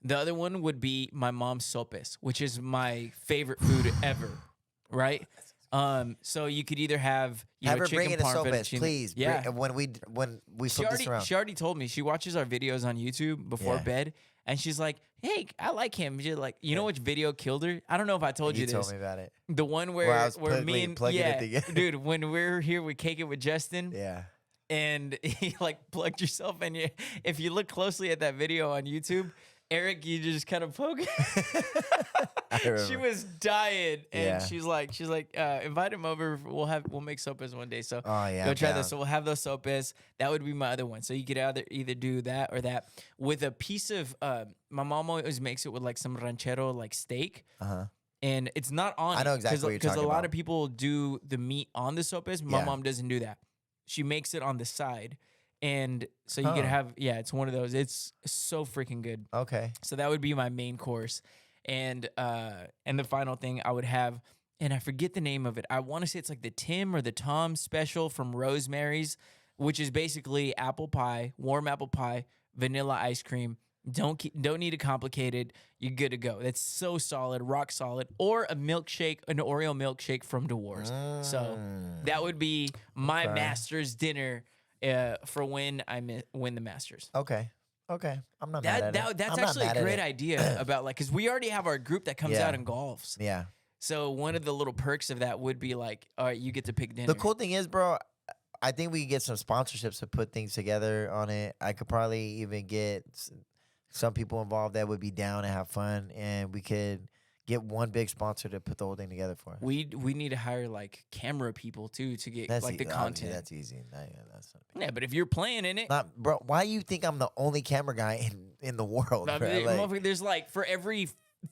[SPEAKER 1] The other one would be my mom's sopes, which is my favorite food ever. Right? So you could either have
[SPEAKER 2] Have her
[SPEAKER 1] chicken
[SPEAKER 2] bring in a
[SPEAKER 1] parm
[SPEAKER 2] sopes,
[SPEAKER 1] fettuccine.
[SPEAKER 2] please.
[SPEAKER 1] Yeah.
[SPEAKER 2] When we flip this around.
[SPEAKER 1] She already told me she watches our videos on YouTube before
[SPEAKER 2] Yeah.
[SPEAKER 1] bed, and she's like, "Hey, I like him." She's like, "You know which video killed her? I don't know if I told you
[SPEAKER 2] You told
[SPEAKER 1] this.
[SPEAKER 2] me about it.
[SPEAKER 1] The one
[SPEAKER 2] Where I was
[SPEAKER 1] where me and
[SPEAKER 2] plugging it together.
[SPEAKER 1] dude, when we're here with Cake It with Justin,
[SPEAKER 2] Yeah.
[SPEAKER 1] and he like plugged yourself, and if you look closely at that video on YouTube, Eric, you just kind of poke.
[SPEAKER 2] I remember.
[SPEAKER 1] She was dying, and
[SPEAKER 2] Yeah.
[SPEAKER 1] she's like, invite him over. We'll make sopes one day. So
[SPEAKER 2] Oh, yeah,
[SPEAKER 1] go
[SPEAKER 2] I'm
[SPEAKER 1] try
[SPEAKER 2] down.
[SPEAKER 1] this. So we'll have those sopes. That would be my other one. So you could either do that or that with a piece of. My mom always makes it with like some ranchero like steak.
[SPEAKER 2] Uh-huh.
[SPEAKER 1] And it's not on.
[SPEAKER 2] I know exactly what you're
[SPEAKER 1] because a
[SPEAKER 2] talking
[SPEAKER 1] lot
[SPEAKER 2] about.
[SPEAKER 1] of people do the meat on the sopes. My
[SPEAKER 2] Yeah.
[SPEAKER 1] mom doesn't do that. She makes it on the side, and so you could
[SPEAKER 2] Huh.
[SPEAKER 1] have it's one of those. It's so freaking good.
[SPEAKER 2] Okay.
[SPEAKER 1] So that would be my main course. And the final thing I would have, and I forget the name of it. I want to say it's like the Tim or the Tom special from Rosemary's, which is basically apple pie, warm apple pie, vanilla ice cream. Don't need it complicated. You're good to go. That's so solid, rock solid. Or a milkshake, an Oreo milkshake from Dewar's. So that would be my
[SPEAKER 2] Okay.
[SPEAKER 1] Masters dinner for when I win the Masters.
[SPEAKER 2] Okay. I'm not mad at it.
[SPEAKER 1] That's
[SPEAKER 2] I'm not
[SPEAKER 1] actually a
[SPEAKER 2] mad at
[SPEAKER 1] great
[SPEAKER 2] it.
[SPEAKER 1] idea about like because we already have our group that comes
[SPEAKER 2] Yeah.
[SPEAKER 1] out and golfs.
[SPEAKER 2] Yeah.
[SPEAKER 1] So one of the little perks of that would be like, all right, you get to pick dinner.
[SPEAKER 2] The cool thing is, bro, I think we could get some sponsorships to put things together on it. I could probably even get some people involved that would be down and have fun, and we could get one big sponsor to put the whole thing together for us.
[SPEAKER 1] we need to hire like camera people too to get like the
[SPEAKER 2] obviously,
[SPEAKER 1] content.
[SPEAKER 2] That's easy. That's
[SPEAKER 1] Yeah, but if you're playing in it,
[SPEAKER 2] not, bro. Why do you think I'm the only camera guy in the world?
[SPEAKER 1] I
[SPEAKER 2] Bro?
[SPEAKER 1] mean,
[SPEAKER 2] Like,
[SPEAKER 1] motherfucker, there's like for every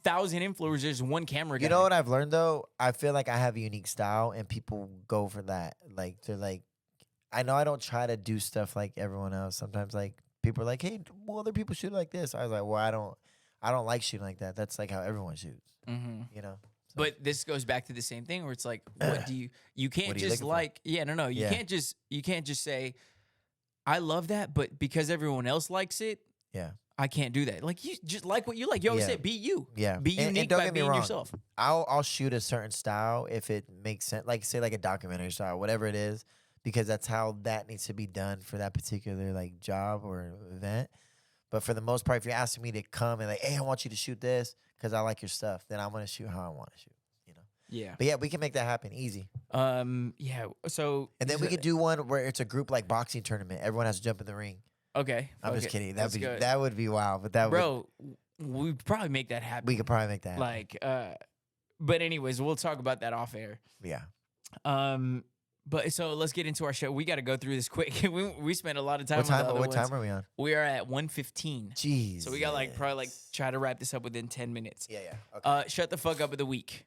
[SPEAKER 1] 1,000 influencers, there's one camera guy.
[SPEAKER 2] you know what I've learned though? I feel like I have a unique style, and people go for that. Like they're like, I know I don't try to do stuff like everyone else. Sometimes like people are like, hey, well, other people shoot like this. I was like, well, I don't like shooting like that. That's like how everyone shoots.
[SPEAKER 1] Mhm.
[SPEAKER 2] You know. So,
[SPEAKER 1] But this goes back to the same thing where it's like, what do you can't
[SPEAKER 2] What are you
[SPEAKER 1] just
[SPEAKER 2] looking for?
[SPEAKER 1] like, no, you
[SPEAKER 2] Yeah.
[SPEAKER 1] can't just say, I love that, but because everyone else likes it,
[SPEAKER 2] yeah,
[SPEAKER 1] I can't do that. Like you just like what you like. You always
[SPEAKER 2] Yeah.
[SPEAKER 1] say, be you.
[SPEAKER 2] yeah.
[SPEAKER 1] Be
[SPEAKER 2] And
[SPEAKER 1] unique
[SPEAKER 2] don't
[SPEAKER 1] by
[SPEAKER 2] get me
[SPEAKER 1] being
[SPEAKER 2] wrong.
[SPEAKER 1] yourself.
[SPEAKER 2] I'll shoot a certain style if it makes sense. Like say like a documentary style, whatever it is, because that's how that needs to be done for that particular like job or event. But for the most part, if you're asking me to come and like, hey, I want you to shoot this because I like your stuff, then I'm gonna shoot how I want to shoot. You know.
[SPEAKER 1] Yeah.
[SPEAKER 2] But yeah, we can make that happen easy.
[SPEAKER 1] Yeah. So
[SPEAKER 2] And then we could do one where it's a group like boxing tournament. Everyone has to jump in the ring.
[SPEAKER 1] okay.
[SPEAKER 2] I'm just
[SPEAKER 1] okay,
[SPEAKER 2] kidding.
[SPEAKER 1] let's go.
[SPEAKER 2] That would be wild. But that would
[SPEAKER 1] Bro, we'd probably make that happen.
[SPEAKER 2] we could probably make that happen.
[SPEAKER 1] like but anyways, we'll talk about that off air.
[SPEAKER 2] Yeah.
[SPEAKER 1] But so let's get into our show. We got to go through this quick. we spent a lot of time
[SPEAKER 2] What
[SPEAKER 1] on the
[SPEAKER 2] time?
[SPEAKER 1] other
[SPEAKER 2] What
[SPEAKER 1] ones.
[SPEAKER 2] time are we on?
[SPEAKER 1] We are at 1:15.
[SPEAKER 2] Jeez.
[SPEAKER 1] So we got like probably like try to wrap this up within 10 minutes.
[SPEAKER 2] Yeah. Okay.
[SPEAKER 1] Shut the fuck up of the week.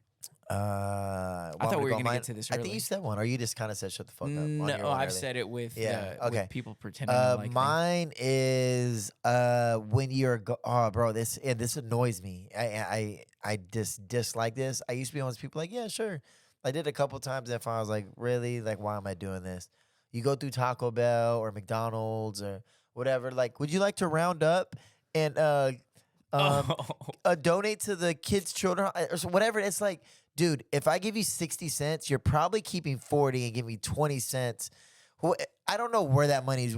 [SPEAKER 2] I
[SPEAKER 1] thought we were gonna get to this
[SPEAKER 2] I think
[SPEAKER 1] early.
[SPEAKER 2] you said one, or you just kind of said shut the fuck up. on your
[SPEAKER 1] No,
[SPEAKER 2] one
[SPEAKER 1] I've
[SPEAKER 2] early.
[SPEAKER 1] said it with
[SPEAKER 2] Yeah,
[SPEAKER 1] with
[SPEAKER 2] okay.
[SPEAKER 1] people pretending to like me.
[SPEAKER 2] Mine is when you're oh bro, this annoys me. I just dislike this. I used to be one of those people like, yeah, sure. I did a couple times if I was like, really? Like, why am I doing this? You go through Taco Bell or McDonald's or whatever, like, would you like to round up and donate to the kids' children or whatever? It's like, dude, if I give you 60 cents, you're probably keeping 40 and give me 20 cents. I don't know where that money's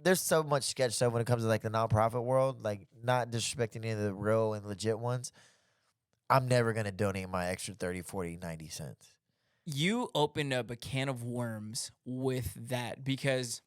[SPEAKER 2] there's so much sketch stuff when it comes to like the nonprofit world, like not disrespecting any of the real and legit ones. I'm never going to donate my extra 30, 40, 90 cents.
[SPEAKER 1] You opened up a can of worms with that because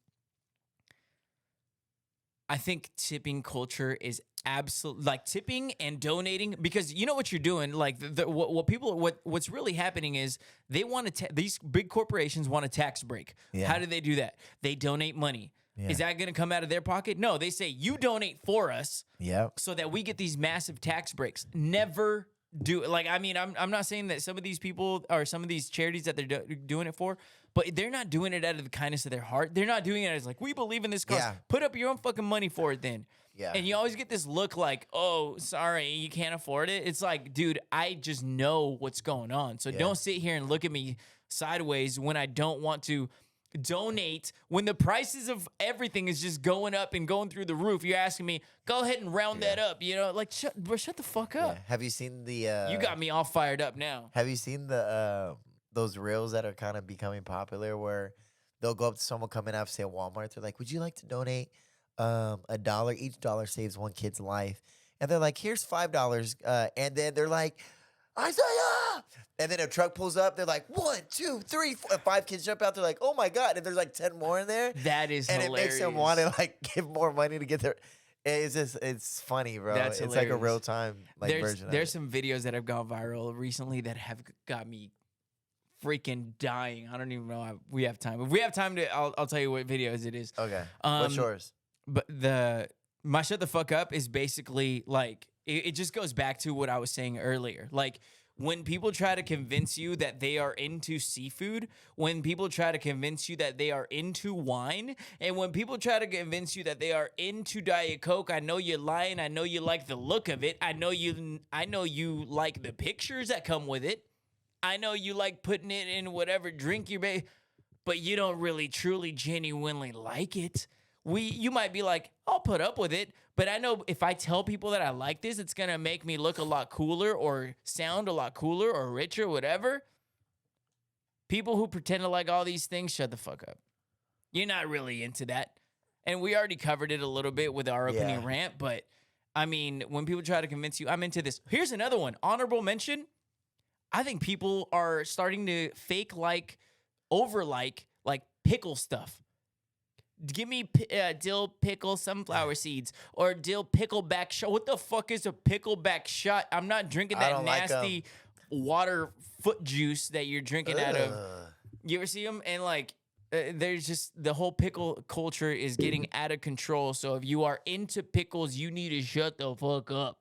[SPEAKER 1] I think tipping culture is absolutely like tipping and donating because you know what you're doing. Like what's really happening is they want to these big corporations want a tax break.
[SPEAKER 2] Yeah.
[SPEAKER 1] How do they do that? They donate money.
[SPEAKER 2] Yeah.
[SPEAKER 1] Is that going to come out of their pocket? No, they say you donate for us
[SPEAKER 2] Yep.
[SPEAKER 1] so that we get these massive tax breaks. Never do like I mean I'm not saying that some of these people or some of these charities that they're doing it for, but they're not doing it out of the kindness of their heart. They're not doing it as like we believe in this cause.
[SPEAKER 2] Yeah.
[SPEAKER 1] Put up your own fucking money for it then.
[SPEAKER 2] Yeah.
[SPEAKER 1] And you always get this look like, oh, sorry, you can't afford it. It's like, dude, I just know what's going on. So don't sit here and look at me sideways when I don't want to donate when the prices of everything is just going up and going through the roof. You're asking me, go ahead and round that up. You know, like shut the fuck up.
[SPEAKER 2] Yeah. Have you seen the?
[SPEAKER 1] You got me all fired up now.
[SPEAKER 2] Have you seen the those reels that are kind of becoming popular where they'll go up to someone coming out, say at Walmart, they're like, "Would you like to donate $1? Each dollar saves one kid's life," and they're like, "Here's $5," and then they're like, "Isaiah!" And then a truck pulls up. They're like, 1, 2, 3, 4, 5 kids jump out. They're like, "Oh my god!" And there's like 10 more in there.
[SPEAKER 1] That is
[SPEAKER 2] and
[SPEAKER 1] hilarious.
[SPEAKER 2] it makes them want to like give more money to get their. It's funny, bro.
[SPEAKER 1] That's
[SPEAKER 2] it's like a
[SPEAKER 1] hilarious.
[SPEAKER 2] real time version.
[SPEAKER 1] There's
[SPEAKER 2] of it.
[SPEAKER 1] some videos that have gone viral recently that have got me freaking dying. I don't even know if we have time. If we have time to, I'll tell you what videos it is.
[SPEAKER 2] Okay. What's yours?
[SPEAKER 1] But my shut the fuck up is basically like it just goes back to what I was saying earlier. Like when people try to convince you that they are into seafood, when people try to convince you that they are into wine, and when people try to convince you that they are into Diet Coke, I know you're lying. I know you like the look of it. I know you like the pictures that come with it. I know you like putting it in whatever drink but you don't really truly genuinely like it. You might be like, I'll put up with it, but I know if I tell people that I like this, it's gonna make me look a lot cooler or sound a lot cooler or richer, whatever. People who pretend to like all these things, shut the fuck up. You're not really into that. And we already covered it a little bit with our opening rant, but I mean, when people try to convince you, I'm into this. Here's another one. Honorable mention. I think people are starting to fake like pickle stuff. Give me dill pickle sunflower seeds or dill pickleback shot. What the fuck is a pickleback shot? I'm not drinking that nasty water foot juice that you're drinking out of. You ever see them? And like, there's just the whole pickle culture is getting out of control. So if you are into pickles, you need to shut the fuck up.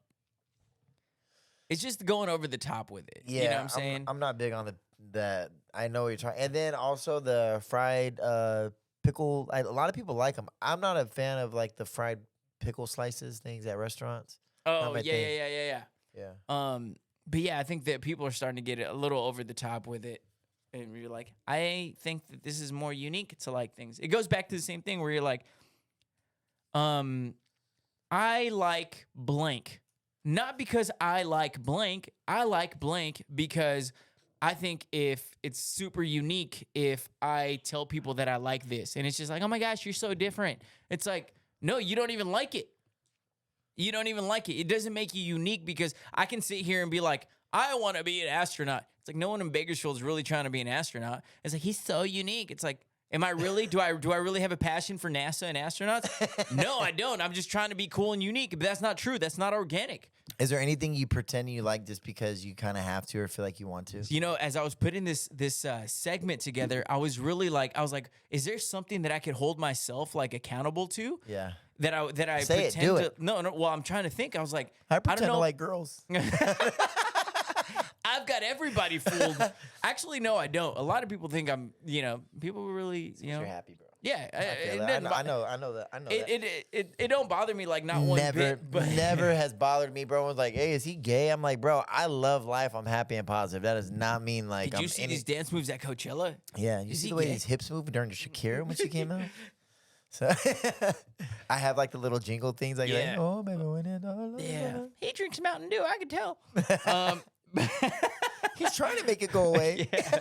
[SPEAKER 1] It's just going over the top with it.
[SPEAKER 2] Yeah,
[SPEAKER 1] you know what I'm saying?
[SPEAKER 2] I'm not big on the. I know what you're talking. And then also the fried pickle. A lot of people like them. I'm not a fan of like the fried pickle slices things at restaurants.
[SPEAKER 1] Oh yeah.
[SPEAKER 2] Yeah.
[SPEAKER 1] But yeah, I think that people are starting to get a little over the top with it, and you're like, I think that this is more unique to like things. It goes back to the same thing where you're like, I like blank. Not because I like blank. I like blank because I think if it's super unique if I tell people that I like this. And it's just like, oh my gosh, you're so different. It's like, no, you don't even like it. You don't even like it. It doesn't make you unique because I can sit here and be like, I want to be an astronaut. It's like no one in Bakersfield is really trying to be an astronaut. It's like, he's so unique. It's like, am I really? Do I really have a passion for NASA and astronauts? No, I don't. I'm just trying to be cool and unique. But that's not true. That's not organic.
[SPEAKER 2] Is there anything you pretend you like just because you kind of have to or feel like you want to?
[SPEAKER 1] You know, as I was putting this segment together, I was like, is there something that I could hold myself like accountable to?
[SPEAKER 2] Yeah.
[SPEAKER 1] That I
[SPEAKER 2] Say
[SPEAKER 1] pretend
[SPEAKER 2] it, do
[SPEAKER 1] to.
[SPEAKER 2] it.
[SPEAKER 1] No. Well, I'm trying to think. I was like,
[SPEAKER 2] I pretend
[SPEAKER 1] don't know.
[SPEAKER 2] to like girls.
[SPEAKER 1] I've got everybody fooled. Actually, no, I don't. A lot of people think I'm. People really.
[SPEAKER 2] You're happy, bro.
[SPEAKER 1] Yeah,
[SPEAKER 2] I know that.
[SPEAKER 1] It don't bother me like not one bit. But
[SPEAKER 2] never has bothered me, bro. Was like, hey, is he gay? I'm like, bro, I love life. I'm happy and positive. That does not mean like.
[SPEAKER 1] Did you see these dance moves at Coachella?
[SPEAKER 2] Yeah, you
[SPEAKER 1] Is
[SPEAKER 2] see
[SPEAKER 1] he
[SPEAKER 2] the way
[SPEAKER 1] gay?
[SPEAKER 2] these hips move during Shakira when she came out. So I have like the little jingle things like,
[SPEAKER 1] Yeah.
[SPEAKER 2] oh baby, when it all
[SPEAKER 1] Yeah, he drinks Mountain Dew. I can tell.
[SPEAKER 2] He's trying to make it go away.
[SPEAKER 1] Yeah.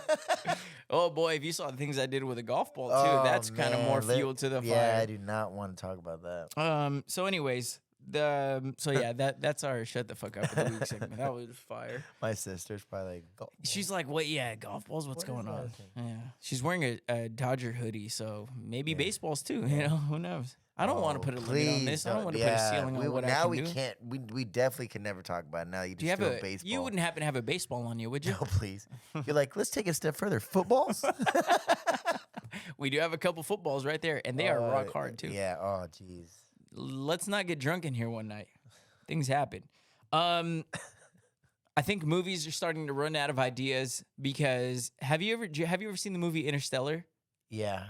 [SPEAKER 1] Oh boy, if you saw the things I did with a golf ball too,
[SPEAKER 2] Oh,
[SPEAKER 1] that's kind of
[SPEAKER 2] man.
[SPEAKER 1] more fuel to the fire.
[SPEAKER 2] Yeah, I do not want to talk about that.
[SPEAKER 1] So anyways, So yeah, that's our shut the fuck up of the week segment. That was fire.
[SPEAKER 2] My sister's probably like, golf
[SPEAKER 1] She's like, "What? Yeah, golf balls. What's
[SPEAKER 2] What is
[SPEAKER 1] going on?"
[SPEAKER 2] that thing?
[SPEAKER 1] Yeah, she's wearing a Dodger hoodie, so maybe
[SPEAKER 2] Yeah.
[SPEAKER 1] baseballs too. You know, who knows? I don't want to put a limit on this. I don't want to put a ceiling on what I
[SPEAKER 2] now
[SPEAKER 1] can
[SPEAKER 2] we
[SPEAKER 1] do.
[SPEAKER 2] can't. We definitely can never talk about it. Now you
[SPEAKER 1] Do you
[SPEAKER 2] just
[SPEAKER 1] have
[SPEAKER 2] do a
[SPEAKER 1] a?
[SPEAKER 2] baseball.
[SPEAKER 1] You wouldn't happen to have a baseball on you, would you?
[SPEAKER 2] No, please. You're like, let's take it a step further. Footballs?
[SPEAKER 1] We do have a couple footballs right there, and they are rock hard too.
[SPEAKER 2] Yeah. Oh, jeez.
[SPEAKER 1] Let's not get drunk in here one night. Things happen. I think movies are starting to run out of ideas because have you ever seen the movie Interstellar?
[SPEAKER 2] Yeah.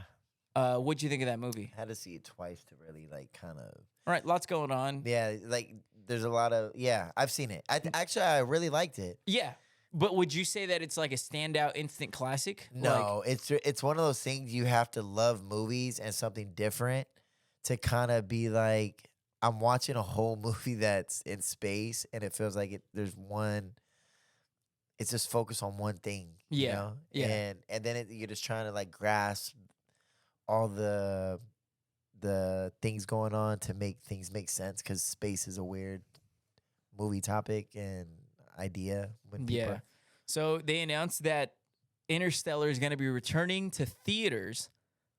[SPEAKER 1] What'd you think of that movie?
[SPEAKER 2] Had to see it twice to really like kind of.
[SPEAKER 1] All right, lots going on.
[SPEAKER 2] Yeah, like there's a lot of. Yeah, I've seen it. Actually I really liked it.
[SPEAKER 1] Yeah, but would you say that it's like a standout instant classic?
[SPEAKER 2] No, it's one of those things you have to love movies and something different to kind of be like, I'm watching a whole movie that's in space and it feels like there's one. It's just focused on one thing.
[SPEAKER 1] Yeah,
[SPEAKER 2] You know?
[SPEAKER 1] yeah.
[SPEAKER 2] And then you're just trying to like grasp all the things going on to make things make sense because space is a weird movie topic and idea when people.
[SPEAKER 1] Yeah. So they announced that Interstellar is going to be returning to theaters.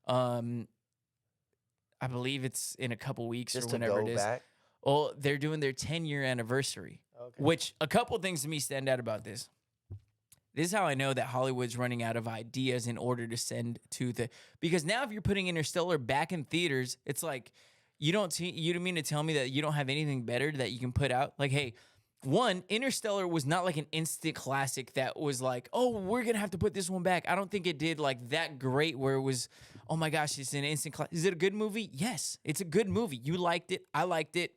[SPEAKER 1] I believe it's in a couple weeks
[SPEAKER 2] just
[SPEAKER 1] or
[SPEAKER 2] to
[SPEAKER 1] whenever
[SPEAKER 2] go
[SPEAKER 1] it is.
[SPEAKER 2] back.
[SPEAKER 1] Well, they're doing their 10-year anniversary, which a couple things to me stand out about this. This is how I know that Hollywood's running out of ideas in order to send to the, because now if you're putting Interstellar back in theaters, it's like you don't mean to tell me that you don't have anything better that you can put out? Like, hey, one, Interstellar was not like an instant classic that was like, oh, we're gonna have to put this one back. I don't think it did like that great where it was, oh my gosh, it's an instant classic. Is it a good movie? Yes, it's a good movie. You liked it, I liked it.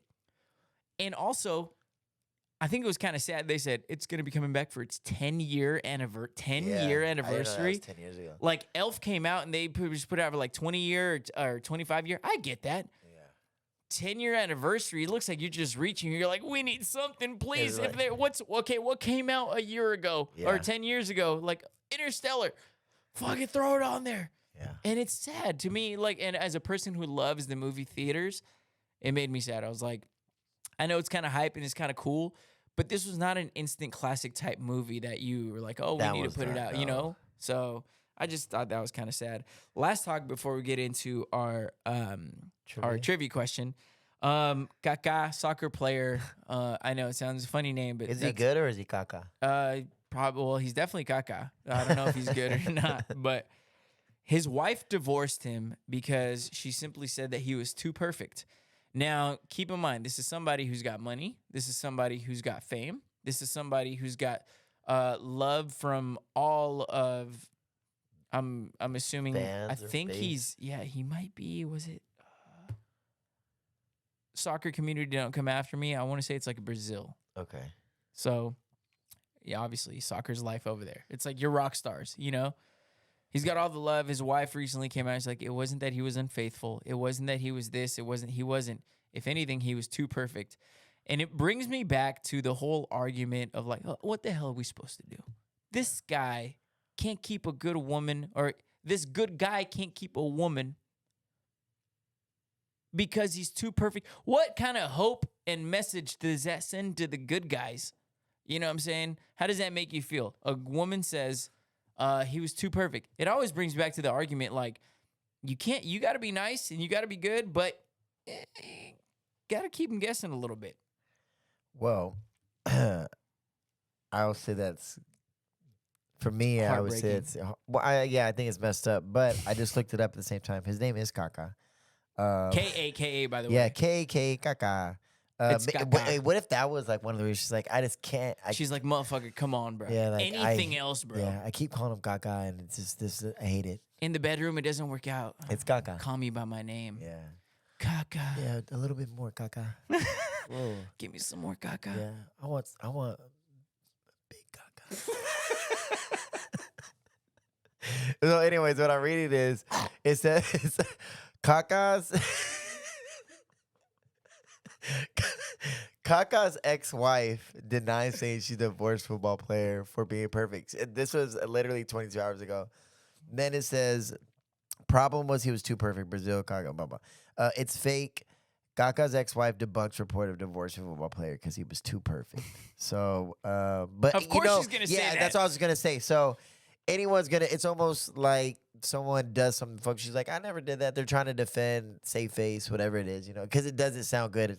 [SPEAKER 1] And also, I think it was kind of sad. They said it's going to be coming back for its 10-year anniversary. 10-year anniversary.
[SPEAKER 2] 10 years ago.
[SPEAKER 1] Like Elf came out and they just put it out for like 20-year or 25-year. I get that.
[SPEAKER 2] Yeah.
[SPEAKER 1] 10-year anniversary. It looks like you're just reaching. You're like, we need something, please.
[SPEAKER 2] It's
[SPEAKER 1] If there, what came out a year ago or
[SPEAKER 2] Yeah.
[SPEAKER 1] 10 years ago? Like Interstellar. Fucking throw it on there.
[SPEAKER 2] Yeah.
[SPEAKER 1] And it's sad to me. Like, and as a person who loves the movie theaters, it made me sad. I was like, I know it's kind of hype and it's kind of cool, but this was not an instant classic type movie that you were like, oh, we
[SPEAKER 2] That
[SPEAKER 1] need to
[SPEAKER 2] was
[SPEAKER 1] put it
[SPEAKER 2] not,
[SPEAKER 1] out, you
[SPEAKER 2] no.
[SPEAKER 1] know? So I just thought that was kind of sad. Last talk before we get into our trivia question. Kaka, soccer player. I know it sounds a funny name, but
[SPEAKER 2] Is he good or is he Kaka?
[SPEAKER 1] Probably. Well, he's definitely Kaka. I don't know if he's good or not, but his wife divorced him because she simply said that he was too perfect. Now, keep in mind, this is somebody who's got money. This is somebody who's got fame. This is somebody who's got love from all of. I'm assuming.
[SPEAKER 2] Fans
[SPEAKER 1] I
[SPEAKER 2] or
[SPEAKER 1] think
[SPEAKER 2] faiths?
[SPEAKER 1] he might be. Was it soccer community? Don't come after me. I want to say it's like Brazil.
[SPEAKER 2] Okay.
[SPEAKER 1] So, yeah, obviously, soccer's life over there. It's like you're rock stars, you know? He's got all the love. His wife recently came out. She's like, it wasn't that he was unfaithful. It wasn't that he was this. He wasn't. If anything, he was too perfect. And it brings me back to the whole argument of like, oh, what the hell are we supposed to do? This guy can't keep a good woman, or this good guy can't keep a woman because he's too perfect. What kind of hope and message does that send to the good guys? You know what I'm saying? How does that make you feel? A woman says he was too perfect. It always brings back to the argument like, you got to be nice and you got to be good, but got to keep him guessing a little bit.
[SPEAKER 2] Well, I would say that's for me. I would say it's I think it's messed up, but I just looked it up at the same time. His name is Kaka.
[SPEAKER 1] Kaka, by the way.
[SPEAKER 2] Yeah, Kaka.
[SPEAKER 1] It's Kaka.
[SPEAKER 2] What if that was like one of the reasons? She's like, I just can't.
[SPEAKER 1] She's like, motherfucker, come on, bro.
[SPEAKER 2] Yeah, like,
[SPEAKER 1] anything else, bro.
[SPEAKER 2] Yeah, I keep calling him Kaka, and it's just this. I hate it.
[SPEAKER 1] In the bedroom, it doesn't work out.
[SPEAKER 2] It's Kaka.
[SPEAKER 1] Call me by my name.
[SPEAKER 2] Yeah.
[SPEAKER 1] Kaka.
[SPEAKER 2] Yeah, a little bit more Kaka. Whoa.
[SPEAKER 1] Give me some more Kaka.
[SPEAKER 2] Yeah, I want big Kaka. So, anyways, what I'm reading is it says Kaka's ex-wife denies saying she divorced football player for being perfect. This was literally 22 hours ago. Then it says, problem was he was too perfect. Brazil, Kaka, blah, blah. It's fake. Kaka's ex-wife debunks report of divorced football player because he was too perfect. So, but
[SPEAKER 1] Of course she's gonna say
[SPEAKER 2] yeah,
[SPEAKER 1] that.
[SPEAKER 2] that's what I was gonna say. So, anyone's gonna. It's almost like someone does something. Folks, she's like, I never did that. They're trying to defend, save face, whatever it is, because it doesn't sound good. It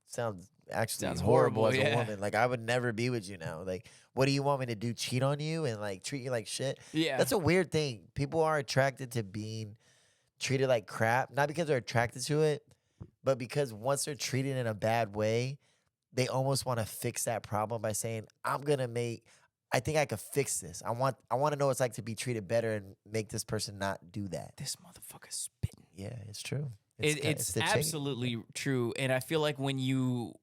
[SPEAKER 2] sounds actually
[SPEAKER 1] Sounds
[SPEAKER 2] horrible,
[SPEAKER 1] horrible,
[SPEAKER 2] as
[SPEAKER 1] yeah.
[SPEAKER 2] a woman. Like, I would never be with you now. Like, what do you want me to do? Cheat on you and like treat you like shit?
[SPEAKER 1] Yeah.
[SPEAKER 2] That's a weird thing. People are attracted to being treated like crap, not because they're attracted to it, but because once they're treated in a bad way, they almost want to fix that problem by saying, I think I could fix this. I want to know what it's like to be treated better and make this person not do that.
[SPEAKER 1] This motherfucker's spitting.
[SPEAKER 2] Yeah, it's true.
[SPEAKER 1] It's
[SPEAKER 2] the chain.
[SPEAKER 1] absolutely true. And I feel like when you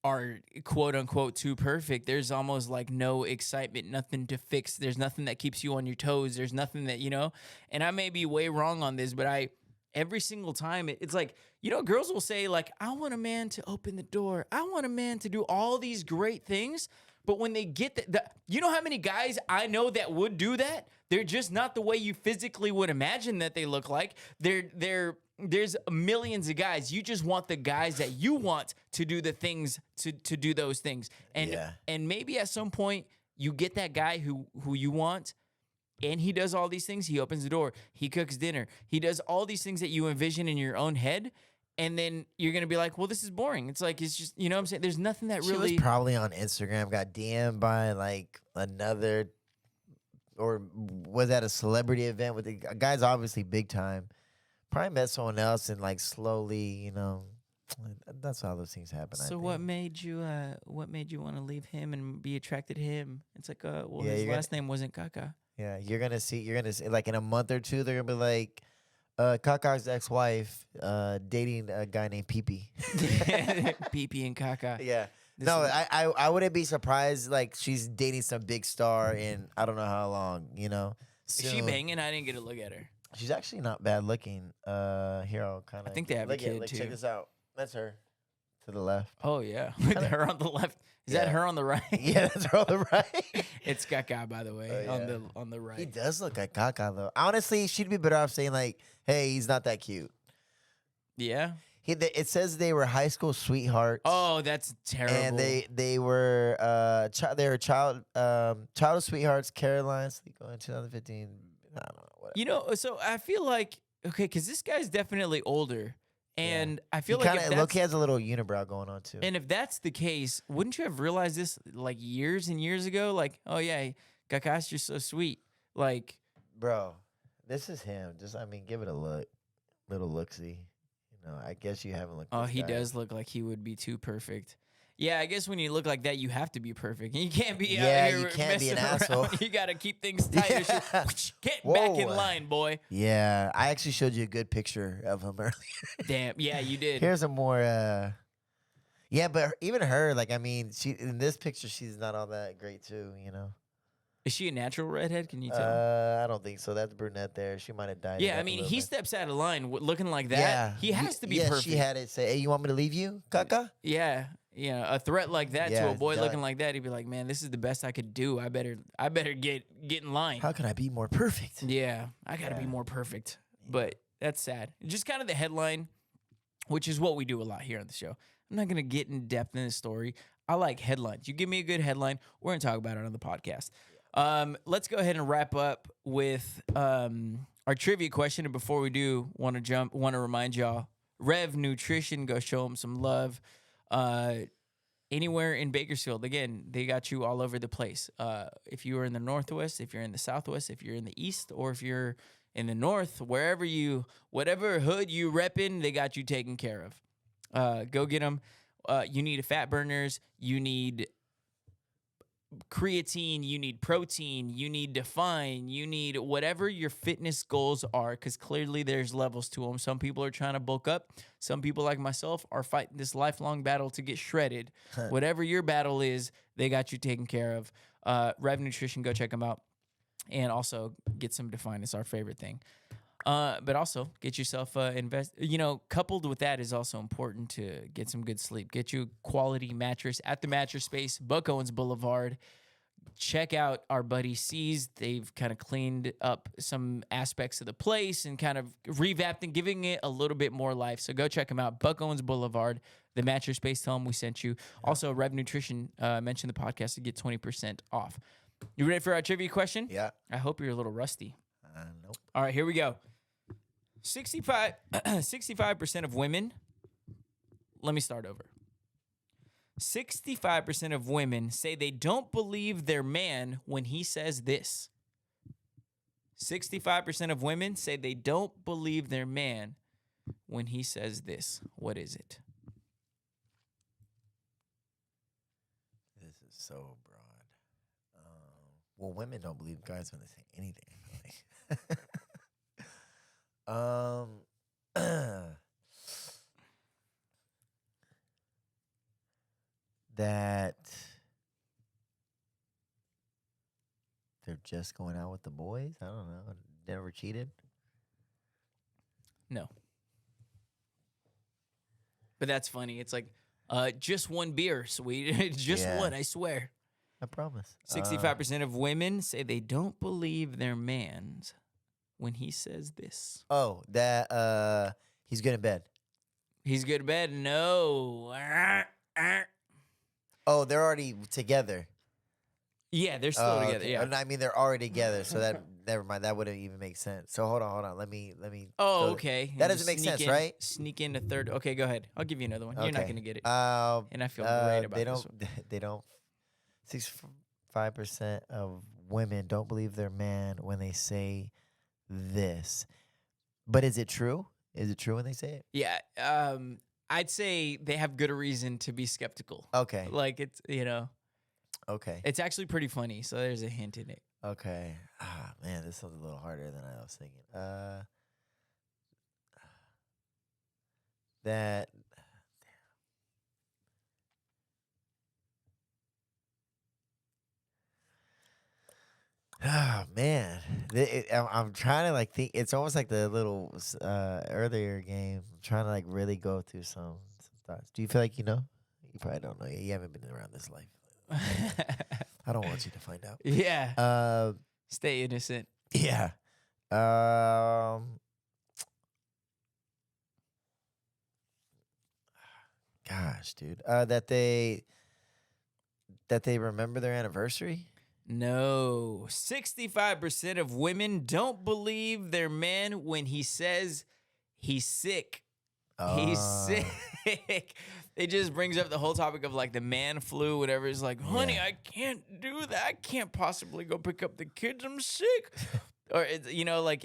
[SPEAKER 1] are quote unquote too perfect, there's almost like no excitement, nothing to fix. There's nothing that keeps you on your toes. There's nothing that, and I may be way wrong on this, but every single time it's like, girls will say like, I want a man to open the door. I want a man to do all these great things. But when they get you know how many guys I know that would do that? They're just not the way you physically would imagine that they look like. There's millions of guys. You just want the guys that you want to do the things to do those things. And maybe at some point you get that guy who you want, and he does all these things. He opens the door. He cooks dinner. He does all these things that you envision in your own head. And then you're going to be like, well, this is boring. It's like, it's just, you know what I'm saying? There's nothing that
[SPEAKER 2] She
[SPEAKER 1] really.
[SPEAKER 2] was probably on Instagram, got DM'd by like another, or was at a celebrity event with a guy's obviously big time. Probably met someone else and like slowly, that's how those things happen.
[SPEAKER 1] So what made you want to leave him and be attracted to him? It's like,
[SPEAKER 2] Yeah,
[SPEAKER 1] his last name wasn't Kaka.
[SPEAKER 2] Yeah, you're gonna see like in a month or two, they're gonna be like, Kaka's ex-wife dating a guy named Pee-Pee.
[SPEAKER 1] Pee-Pee and Kaka.
[SPEAKER 2] Yeah. I wouldn't be surprised. Like, she's dating some big star in I don't know how long.
[SPEAKER 1] Is she banging? I didn't get a look at her.
[SPEAKER 2] She's actually not bad looking. Here, I'll kind of.
[SPEAKER 1] I think they have a kid too.
[SPEAKER 2] Check this out. That's her. To the left.
[SPEAKER 1] Oh yeah, with her on the left. Is that her on the right?
[SPEAKER 2] Yeah, that's her on the right.
[SPEAKER 1] It's Kaka, by the way, on the right.
[SPEAKER 2] He does look like Kaka though. Honestly, she'd be better off saying like, "Hey, he's not that cute."
[SPEAKER 1] Yeah.
[SPEAKER 2] It says they were high school sweethearts.
[SPEAKER 1] Oh, that's terrible.
[SPEAKER 2] And they were childhood sweethearts. Caroline Sleeko in 2015. I don't know. Whatever.
[SPEAKER 1] So I feel like because this guy's definitely older. And I feel like
[SPEAKER 2] Loki has a little unibrow going on too.
[SPEAKER 1] And if that's the case, wouldn't you have realized this like years and years ago? Like, oh yeah, Kaka's just so sweet. Like,
[SPEAKER 2] bro, this is him. Give it a look, little looksy. I guess you haven't looked.
[SPEAKER 1] Oh, he does look like he would be too perfect. Yeah, I guess when you look like that, you have to be perfect. You can't be out here
[SPEAKER 2] you can't be an
[SPEAKER 1] around.
[SPEAKER 2] asshole.
[SPEAKER 1] You got to keep things tight.
[SPEAKER 2] Yeah.
[SPEAKER 1] Get back in line, boy.
[SPEAKER 2] Yeah, I actually showed you a good picture of him earlier.
[SPEAKER 1] Damn, yeah, you did.
[SPEAKER 2] Here's a more. Yeah, but even her, she in this picture, she's not all that great too.
[SPEAKER 1] Is she a natural redhead? Can you tell?
[SPEAKER 2] I don't think so. That's brunette there. She might have died.
[SPEAKER 1] Yeah, he steps out of line looking like that.
[SPEAKER 2] Yeah,
[SPEAKER 1] he has to be
[SPEAKER 2] yeah,
[SPEAKER 1] perfect.
[SPEAKER 2] She had it say, "Hey, you want me to leave you, Kaka?"
[SPEAKER 1] Yeah, a threat like that
[SPEAKER 2] Yeah,
[SPEAKER 1] to a boy
[SPEAKER 2] done.
[SPEAKER 1] looking like that, he'd be like, "Man, this is the best I could do. I better get in line."
[SPEAKER 2] How can I be more perfect?
[SPEAKER 1] Yeah, I got to be more perfect. But that's sad. Just kind of the headline, which is what we do a lot here on the show. I'm not gonna get in depth in this story. I like headlines. You give me a good headline, we're gonna talk about it on the podcast. Let's go ahead and wrap up with our trivia question. And before we do, want to remind y'all, Rev Nutrition, go show them some love. Anywhere in Bakersfield, again, they got you all over the place. If you are in the Northwest, if you're in the Southwest, if you're in the East, or if you're in the North, whatever hood you reppin', they got you taken care of. Go get them. You need fat burners. You need creatine, you need protein, you need define, you need whatever your fitness goals are, because clearly there's levels to them. Some people are trying to bulk up. Some people like myself are fighting this lifelong battle to get shredded. Whatever your battle is, they got you taken care of. Rev Nutrition, go check them out. And also get some define. It's our favorite thing. But also get yourself coupled with that is also important to get some good sleep. Get you a quality mattress at the Mattress Space, Buck Owens Boulevard. check out our buddy C's. They've kind of cleaned up some aspects of the place and kind of revamped and giving it a little bit more life. So go check them out. Buck Owens Boulevard, the Mattress Space. Tell them we sent you. Also, Rev Nutrition mentioned the podcast to get 20% off. You ready for our trivia question?
[SPEAKER 2] Yeah.
[SPEAKER 1] I hope you're a little rusty.
[SPEAKER 2] Nope.
[SPEAKER 1] All right, here we go. 65% of women. Let me start over. 65% of women say they don't believe their man when he says this. 65% of women say they don't believe their man when he says this. What is it?
[SPEAKER 2] This is so broad. Well, women don't believe guys when they say anything. That they're just going out with the boys. I don't know. Never cheated.
[SPEAKER 1] No. But that's funny. It's like, just one beer, sweet. Just
[SPEAKER 2] Yeah.
[SPEAKER 1] one, I swear.
[SPEAKER 2] I promise.
[SPEAKER 1] 65% of women say they don't believe their man's when he says this.
[SPEAKER 2] Oh, that he's good in bed.
[SPEAKER 1] He's good in bed. No.
[SPEAKER 2] Oh, they're already together.
[SPEAKER 1] Yeah, they're still
[SPEAKER 2] Oh,
[SPEAKER 1] together.
[SPEAKER 2] okay.
[SPEAKER 1] Yeah.
[SPEAKER 2] I mean, they're already together, so that never mind. That wouldn't even make sense. So hold on. Let me.
[SPEAKER 1] Oh,
[SPEAKER 2] so-
[SPEAKER 1] okay.
[SPEAKER 2] That
[SPEAKER 1] Just
[SPEAKER 2] doesn't make
[SPEAKER 1] sneak
[SPEAKER 2] sense,
[SPEAKER 1] in-
[SPEAKER 2] right?
[SPEAKER 1] Sneak in a third. Okay, go ahead. I'll give you another one. You're not
[SPEAKER 2] Okay.
[SPEAKER 1] gonna get it.
[SPEAKER 2] And
[SPEAKER 1] And I feel great about
[SPEAKER 2] they
[SPEAKER 1] this
[SPEAKER 2] don't.
[SPEAKER 1] one.
[SPEAKER 2] They don't. 65% of women don't believe their man when they say this. But is it true? Is it true when they say it?
[SPEAKER 1] Yeah. I'd say they have good reason to be skeptical.
[SPEAKER 2] Okay.
[SPEAKER 1] Like it's
[SPEAKER 2] Okay.
[SPEAKER 1] it's actually pretty funny. So there's a hint in it.
[SPEAKER 2] Okay. Ah, man, this was a little harder than I was thinking. That. Oh man, I'm trying to like think. It's almost like the little earlier game. I'm trying to like really go through some thoughts. Do you feel like you know? You probably don't know. You haven't been around this life. I don't want you to find out.
[SPEAKER 1] Yeah. Stay innocent.
[SPEAKER 2] Yeah. Gosh, dude. That they remember their anniversary.
[SPEAKER 1] No. 65% of women don't believe their man when he says he's sick. He's sick. It just brings up the whole topic of like the man flu, whatever. It's like, honey,
[SPEAKER 2] Yeah.
[SPEAKER 1] I can't do that. I can't possibly go pick up the kids. I'm sick. Or,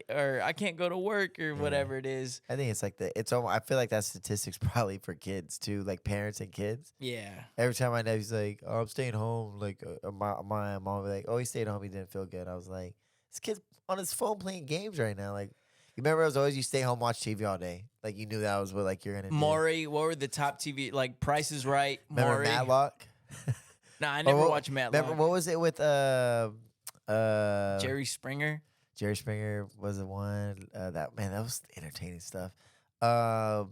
[SPEAKER 1] or I can't go to work or whatever it is.
[SPEAKER 2] I think it's like I feel like that statistics probably for kids too, like parents and kids.
[SPEAKER 1] Yeah.
[SPEAKER 2] Every time my nephew's like, "Oh, I'm staying home," like my mom will be like, "Oh, he stayed home. He didn't feel good." I was like, "This kid's on his phone playing games right now." Like, you remember it was always you stay home, watch TV all day. Like you knew that was what like you're gonna do.
[SPEAKER 1] Maury, what were the top TV? Like Price is Right.
[SPEAKER 2] Remember
[SPEAKER 1] Maury.
[SPEAKER 2] Matlock?
[SPEAKER 1] Nah, I never
[SPEAKER 2] what-
[SPEAKER 1] watched Matlock.
[SPEAKER 2] Remember what was it with
[SPEAKER 1] Jerry Springer.
[SPEAKER 2] Jerry Springer was the one that was entertaining stuff. What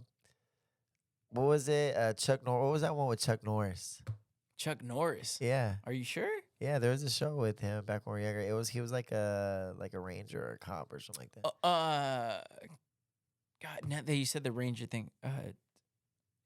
[SPEAKER 2] was it? Chuck Norris. What was that one with Chuck Norris?
[SPEAKER 1] Chuck Norris.
[SPEAKER 2] Yeah,
[SPEAKER 1] Are you sure?
[SPEAKER 2] yeah. There was a show with him back when we were younger. He was like a ranger or a cop or something like that.
[SPEAKER 1] God, now that you said the Ranger thing,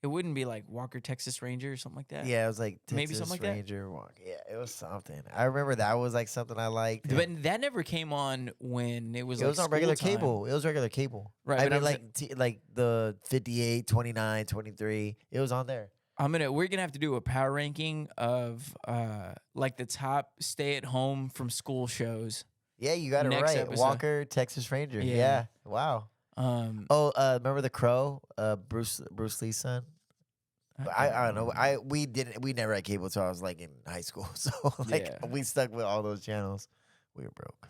[SPEAKER 1] it wouldn't be like Walker, Texas Ranger or something like that.
[SPEAKER 2] Yeah, it was like
[SPEAKER 1] Maybe
[SPEAKER 2] Texas
[SPEAKER 1] something like that?
[SPEAKER 2] Ranger Walk. Yeah, it was something. I remember that was like something I liked.
[SPEAKER 1] But that never came on when it was
[SPEAKER 2] It
[SPEAKER 1] like
[SPEAKER 2] was on
[SPEAKER 1] school
[SPEAKER 2] regular
[SPEAKER 1] time.
[SPEAKER 2] cable. It was regular cable.
[SPEAKER 1] Right,
[SPEAKER 2] I
[SPEAKER 1] but
[SPEAKER 2] mean,
[SPEAKER 1] I'm
[SPEAKER 2] like the 58, 29, 23. It was on there.
[SPEAKER 1] We're gonna have to do a power ranking of like the top stay at home from school shows.
[SPEAKER 2] Yeah, you got it
[SPEAKER 1] Next
[SPEAKER 2] right.
[SPEAKER 1] episode.
[SPEAKER 2] Walker, Texas Ranger.
[SPEAKER 1] Yeah.
[SPEAKER 2] Yeah. Wow.
[SPEAKER 1] Oh,
[SPEAKER 2] Remember the Crow? Bruce Lee's son. I don't know. We never had cable until I was like in high school. So like
[SPEAKER 1] Yeah.
[SPEAKER 2] we stuck with all those channels. We were broke.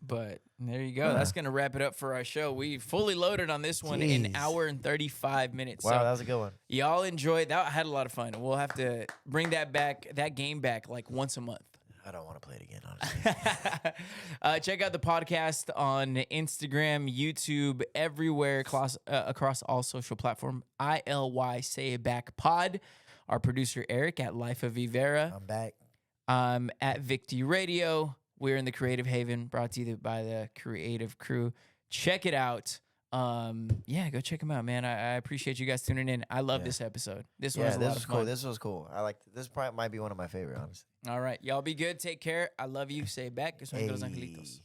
[SPEAKER 1] But there you go. That's gonna wrap it up for our show. We fully loaded on this one, an
[SPEAKER 2] Jeez.
[SPEAKER 1] hour and 35 minutes.
[SPEAKER 2] Wow,
[SPEAKER 1] So
[SPEAKER 2] that was a good one.
[SPEAKER 1] y'all enjoyed that. I had a lot of fun. We'll have to bring that game back like once a month.
[SPEAKER 2] I don't want to play it again, honestly.
[SPEAKER 1] Check out the podcast on Instagram, YouTube, everywhere across all social platforms. ILY Say It Back Pod. Our producer Eric at Life of Evera.
[SPEAKER 2] I'm back.
[SPEAKER 1] I'm at Victy Radio. We're in the Creative Haven, brought to you by the Creative Crew. Check it out. Yeah, go check them out, man. I appreciate you guys tuning in. I love this episode. This one was a lot of fun.
[SPEAKER 2] Cool. This was cool. I like this. Probably might be one of my favorite, honestly.
[SPEAKER 1] All right, y'all be good. Take care. I love you. Say it back. Que son los angelitos.